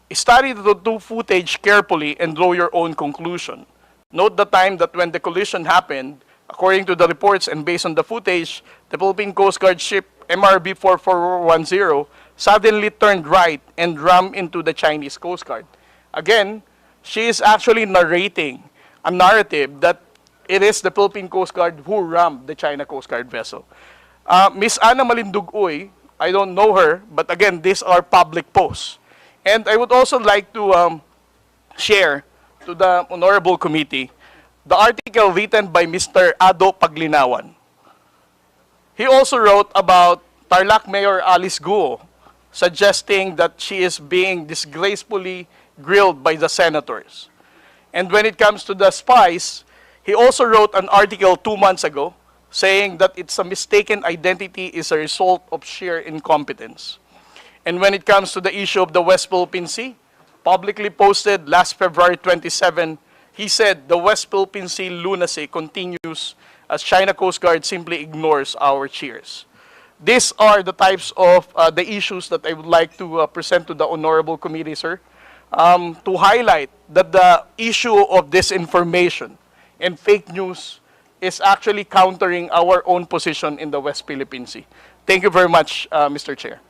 "Study the two footage carefully and draw your own conclusion. Note the time that when the collision happened, according to the reports and based on the footage, the Philippine Coast Guard ship MRB 4410 suddenly turned right and rammed into the Chinese Coast Guard." Again, she is actually narrating a narrative that it is the Philippine Coast Guard who rammed the China Coast Guard vessel. Miss Ana Malindugoy, I don't know her, but again, these are public posts. And I would also like to share to the Honorable Committee the article written by Mr. Ado Paglinawan. He also wrote about Tarlac Mayor Alice Guo, suggesting that she is being disgracefully grilled by the senators. And when it comes to the spies, he also wrote an article 2 months ago saying that it's a mistaken identity is a result of sheer incompetence. And when it comes to the issue of the West Philippine Sea, publicly posted last February 27, he said the West Philippine Sea lunacy continues as China Coast Guard simply ignores our cheers. These are the types of the issues that I would like to present to the Honorable Committee, sir, to highlight that the issue of disinformation and fake news is actually countering our own position in the West Philippine Sea. Thank you very much, Mr. Chair.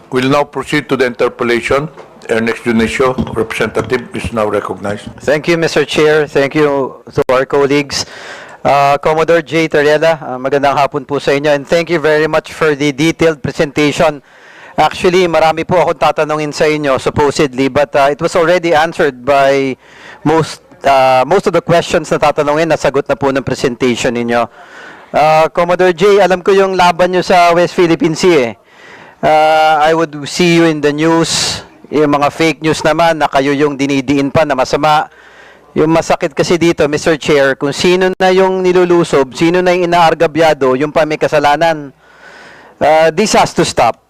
We'll now proceed to the interpellation. Ernest Dionisio, representative, is now recognized.
Thank you, Mr. Chair. Thank you to our colleagues. Commodore J. Tariela, magandang hapon po sa inyo. And thank you very much for the detailed presentation. Actually, marami po akong tatanungin sa inyo, supposedly, but it was already answered by most of the questions na tatanungin, nasagot na po ng presentation ninyo. Commodore J, alam ko yung laban nyo sa West Philippine Sea eh. I would see you in the news, yung mga fake news naman na kayo yung dinidiin pa na masama. Yung masakit kasi dito, Mr. Chair, kung sino na yung nilulusob, sino na yung inaargabyado, yung pa may kasalanan. This has to stop.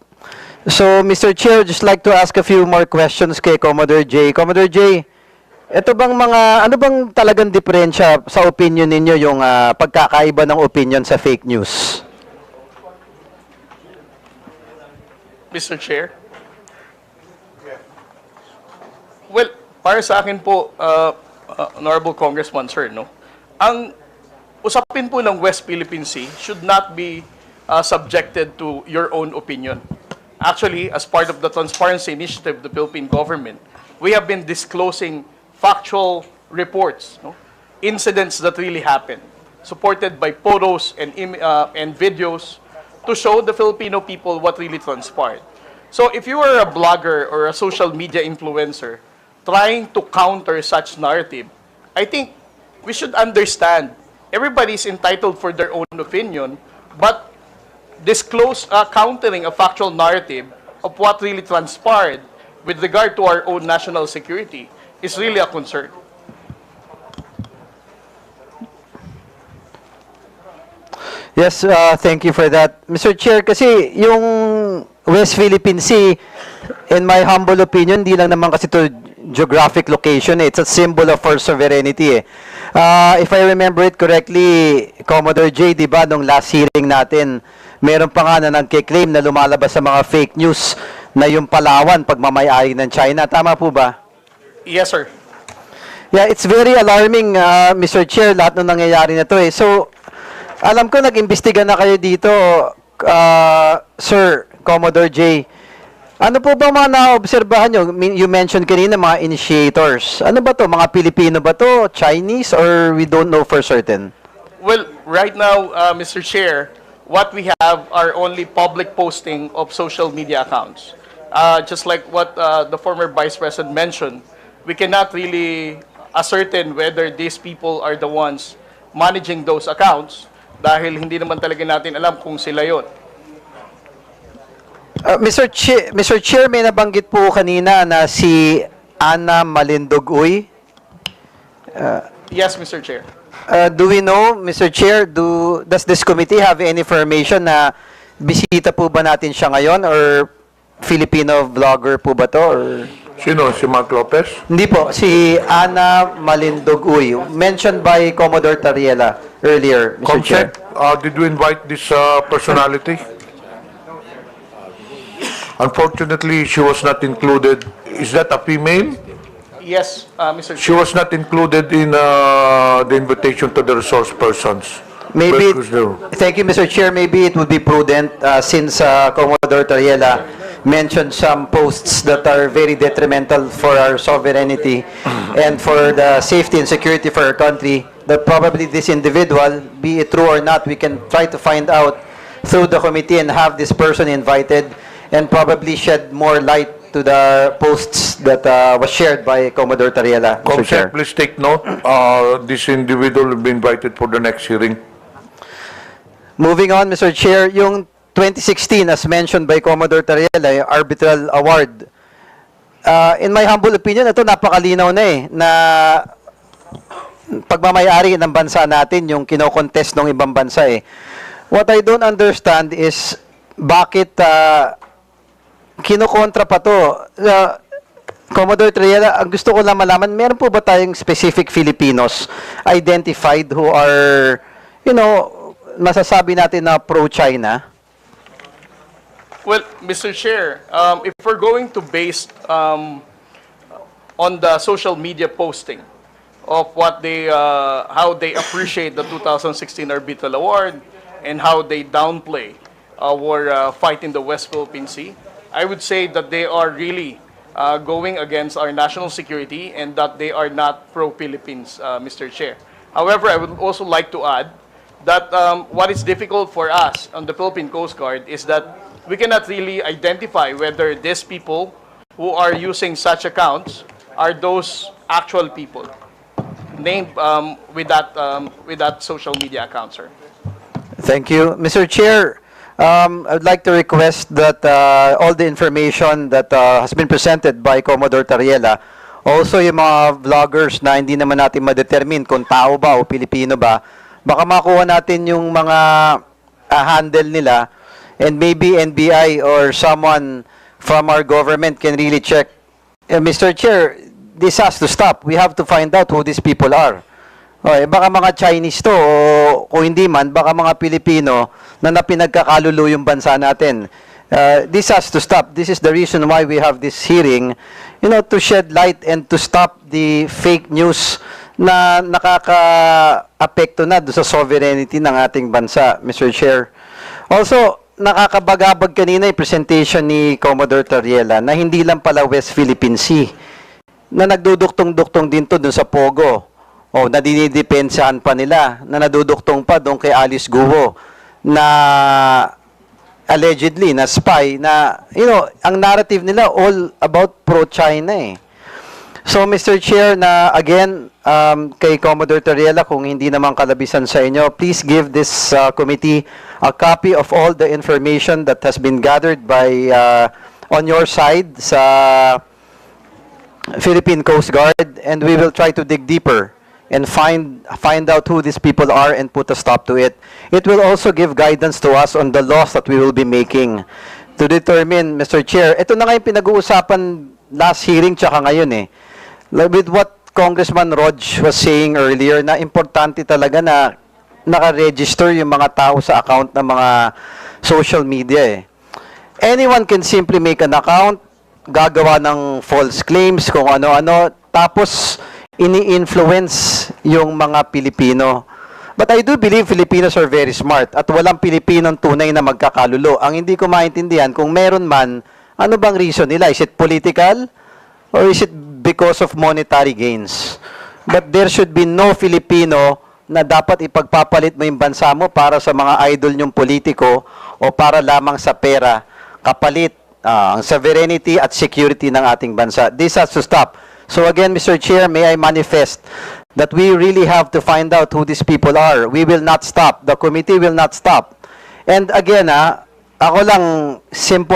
So, Mr. Chair, just like to ask a few more questions kay Commodore J. Commodore J, ito bang ano bang talagang diferensya sa opinion ninyo yung pagkakaiba ng opinion sa fake news?
Mr. Chair? Well, para sa akin po, Honorable Congressman, sir, no? Ang usapin po ng West Philippine Sea should not be subjected to your own opinion. Actually, as part of the transparency initiative of the Philippine government, we have been disclosing factual reports, no? Incidents that really happened, supported by photos and videos to show the Filipino people what really transpired. So if you are a blogger or a social media influencer trying to counter such narrative, I think we should understand everybody is entitled for their own opinion, but countering a factual narrative of what really transpired with regard to our own national security is really a concern.
Yes, thank you for that. Mr. Chair, kasi yung West Philippine Sea, in my humble opinion, di lang naman kasi to geographic location, it's a symbol of our sovereignty. If I remember it correctly, Commodore J, di ba, nung last hearing natin, meron pa nga na nagkiklaim na lumalabas sa mga fake news na yung Palawan pagmamayari ng China. Tama po ba?
Yes, sir.
Yeah, it's very alarming, Mr. Chair, lahat ng nangyayari na to eh. So, alam ko nag-imbestiga na kayo dito, Sir Commodore J. Ano po ba mga naobserbahan nyo? You mentioned kanina mga initiators. Ano ba to? Mga Pilipino ba to? Chinese? Or we don't know for certain?
Well, right now, Mr. Chair, what we have are only public posting of social media accounts. Just like what the former Vice President mentioned, we cannot really ascertain whether these people are the ones managing those accounts dahil hindi naman talaga natin alam kung sila yon.
Mr. Chair, may nabanggit po kanina na si Ana Malindugoy.
Yes, Mr. Chair.
Do we know, Mr. Chair, does this committee have any information na bisita po ba natin siya ngayon or Filipino vlogger po ba to? Or...
Sino? Si Mark Lopez?
Hindi po, si Ana Malindoguy, mentioned by Commodore Tariela earlier, Mr. Chair.
Did we invite this personality? Unfortunately, she was not included. Is that a female?
Yes, Mr.
She was not included in the invitation to the resource persons.
Maybe,
Because there-
thank you, Mr. Chair. Maybe it would be prudent since Commodore Tariela mentioned some posts that are very detrimental for our sovereignty and for the safety and security for our country, that probably this individual, be it true or not, we can try to find out through the committee and have this person invited and probably shed more light to the posts that was shared by Commodore Tariela, Mr. Chair.
Comsec, please take note. This individual will be invited for the next hearing.
Moving on, Mr. Chair, yung 2016, as mentioned by Commodore Tariela, yung arbitral award. In my humble opinion, ito napakalinaw na na pagmamayari ng bansa natin, yung kinokontest ng ibang bansa What I don't understand is bakit kinokontra pa to. Commodore Tariela, ang gusto ko lang malaman, meron po ba tayong specific Filipinos identified who are, masasabi natin na pro-China?
Well, Mr. Chair, if we're going to base on the social media posting of what how they appreciate the 2016 Arbitral Award and how they downplay our fight in the West Philippine Sea, I would say that they are really going against our national security and that they are not pro-Philippines, Mr. Chair. However, I would also like to add that what is difficult for us on the Philippine Coast Guard is that we cannot really identify whether these people who are using such accounts are those actual people named with that social media account, sir.
Thank you. Mr. Chair, I would like to request that all the information that has been presented by Commodore Tariela, also yung mga vloggers na hindi naman natin ma-determine kung tao ba o Pilipino ba, baka makuha natin yung mga handle nila. And maybe NBI or someone from our government can really check. Mr. Chair, this has to stop. We have to find out who these people are. Okay, baka mga Chinese to, o kung hindi man, baka mga Pilipino na napinagkakalulo yung bansa natin. This has to stop. This is the reason why we have this hearing, to shed light and to stop the fake news na nakaka-apekto na doon sa sovereignty ng ating bansa, Mr. Chair. Also, nakakabagabag kanina yung presentation ni Commodore Tariela na hindi lang pala West Philippine Sea, na nagduduktong-duktong din to dun sa Pogo, o nadinidepensahan pa nila, na naduduktong pa doon kay Alice Guo, na allegedly, na spy, na, ang narrative nila all about pro-China So, Mr. Chair, na again, kay Commodore Tariela, kung hindi naman kalabisan sa inyo, please give this committee a copy of all the information that has been gathered by on your side sa Philippine Coast Guard, and we will try to dig deeper and find out who these people are and put a stop to it. It will also give guidance to us on the laws that we will be making to determine, Mr. Chair. Ito na nga yung pinag-uusapan last hearing tsaka ngayon with what Congressman Rog was saying earlier, na importante talaga na naka-register yung mga tao sa account ng mga social media Anyone can simply make an account, gagawa ng false claims, kung ano-ano, tapos ini-influence yung mga Pilipino. But I do believe Filipinos are very smart at walang Pilipinong tunay na magkakalulo. Ang hindi ko maintindihan, kung meron man, ano bang reason nila? Is it political? Or is it because of monetary gains? But there should be no Filipino na dapat ipagpapalit mo yung bansa mo para sa mga idol nyong politiko o para lamang sa pera, kapalit ang sovereignty at security ng ating bansa. This has to stop. So again, Mr. Chair, may I manifest that we really have to find out who these people are. We will not stop. The committee will not stop. And again, ako lang, simple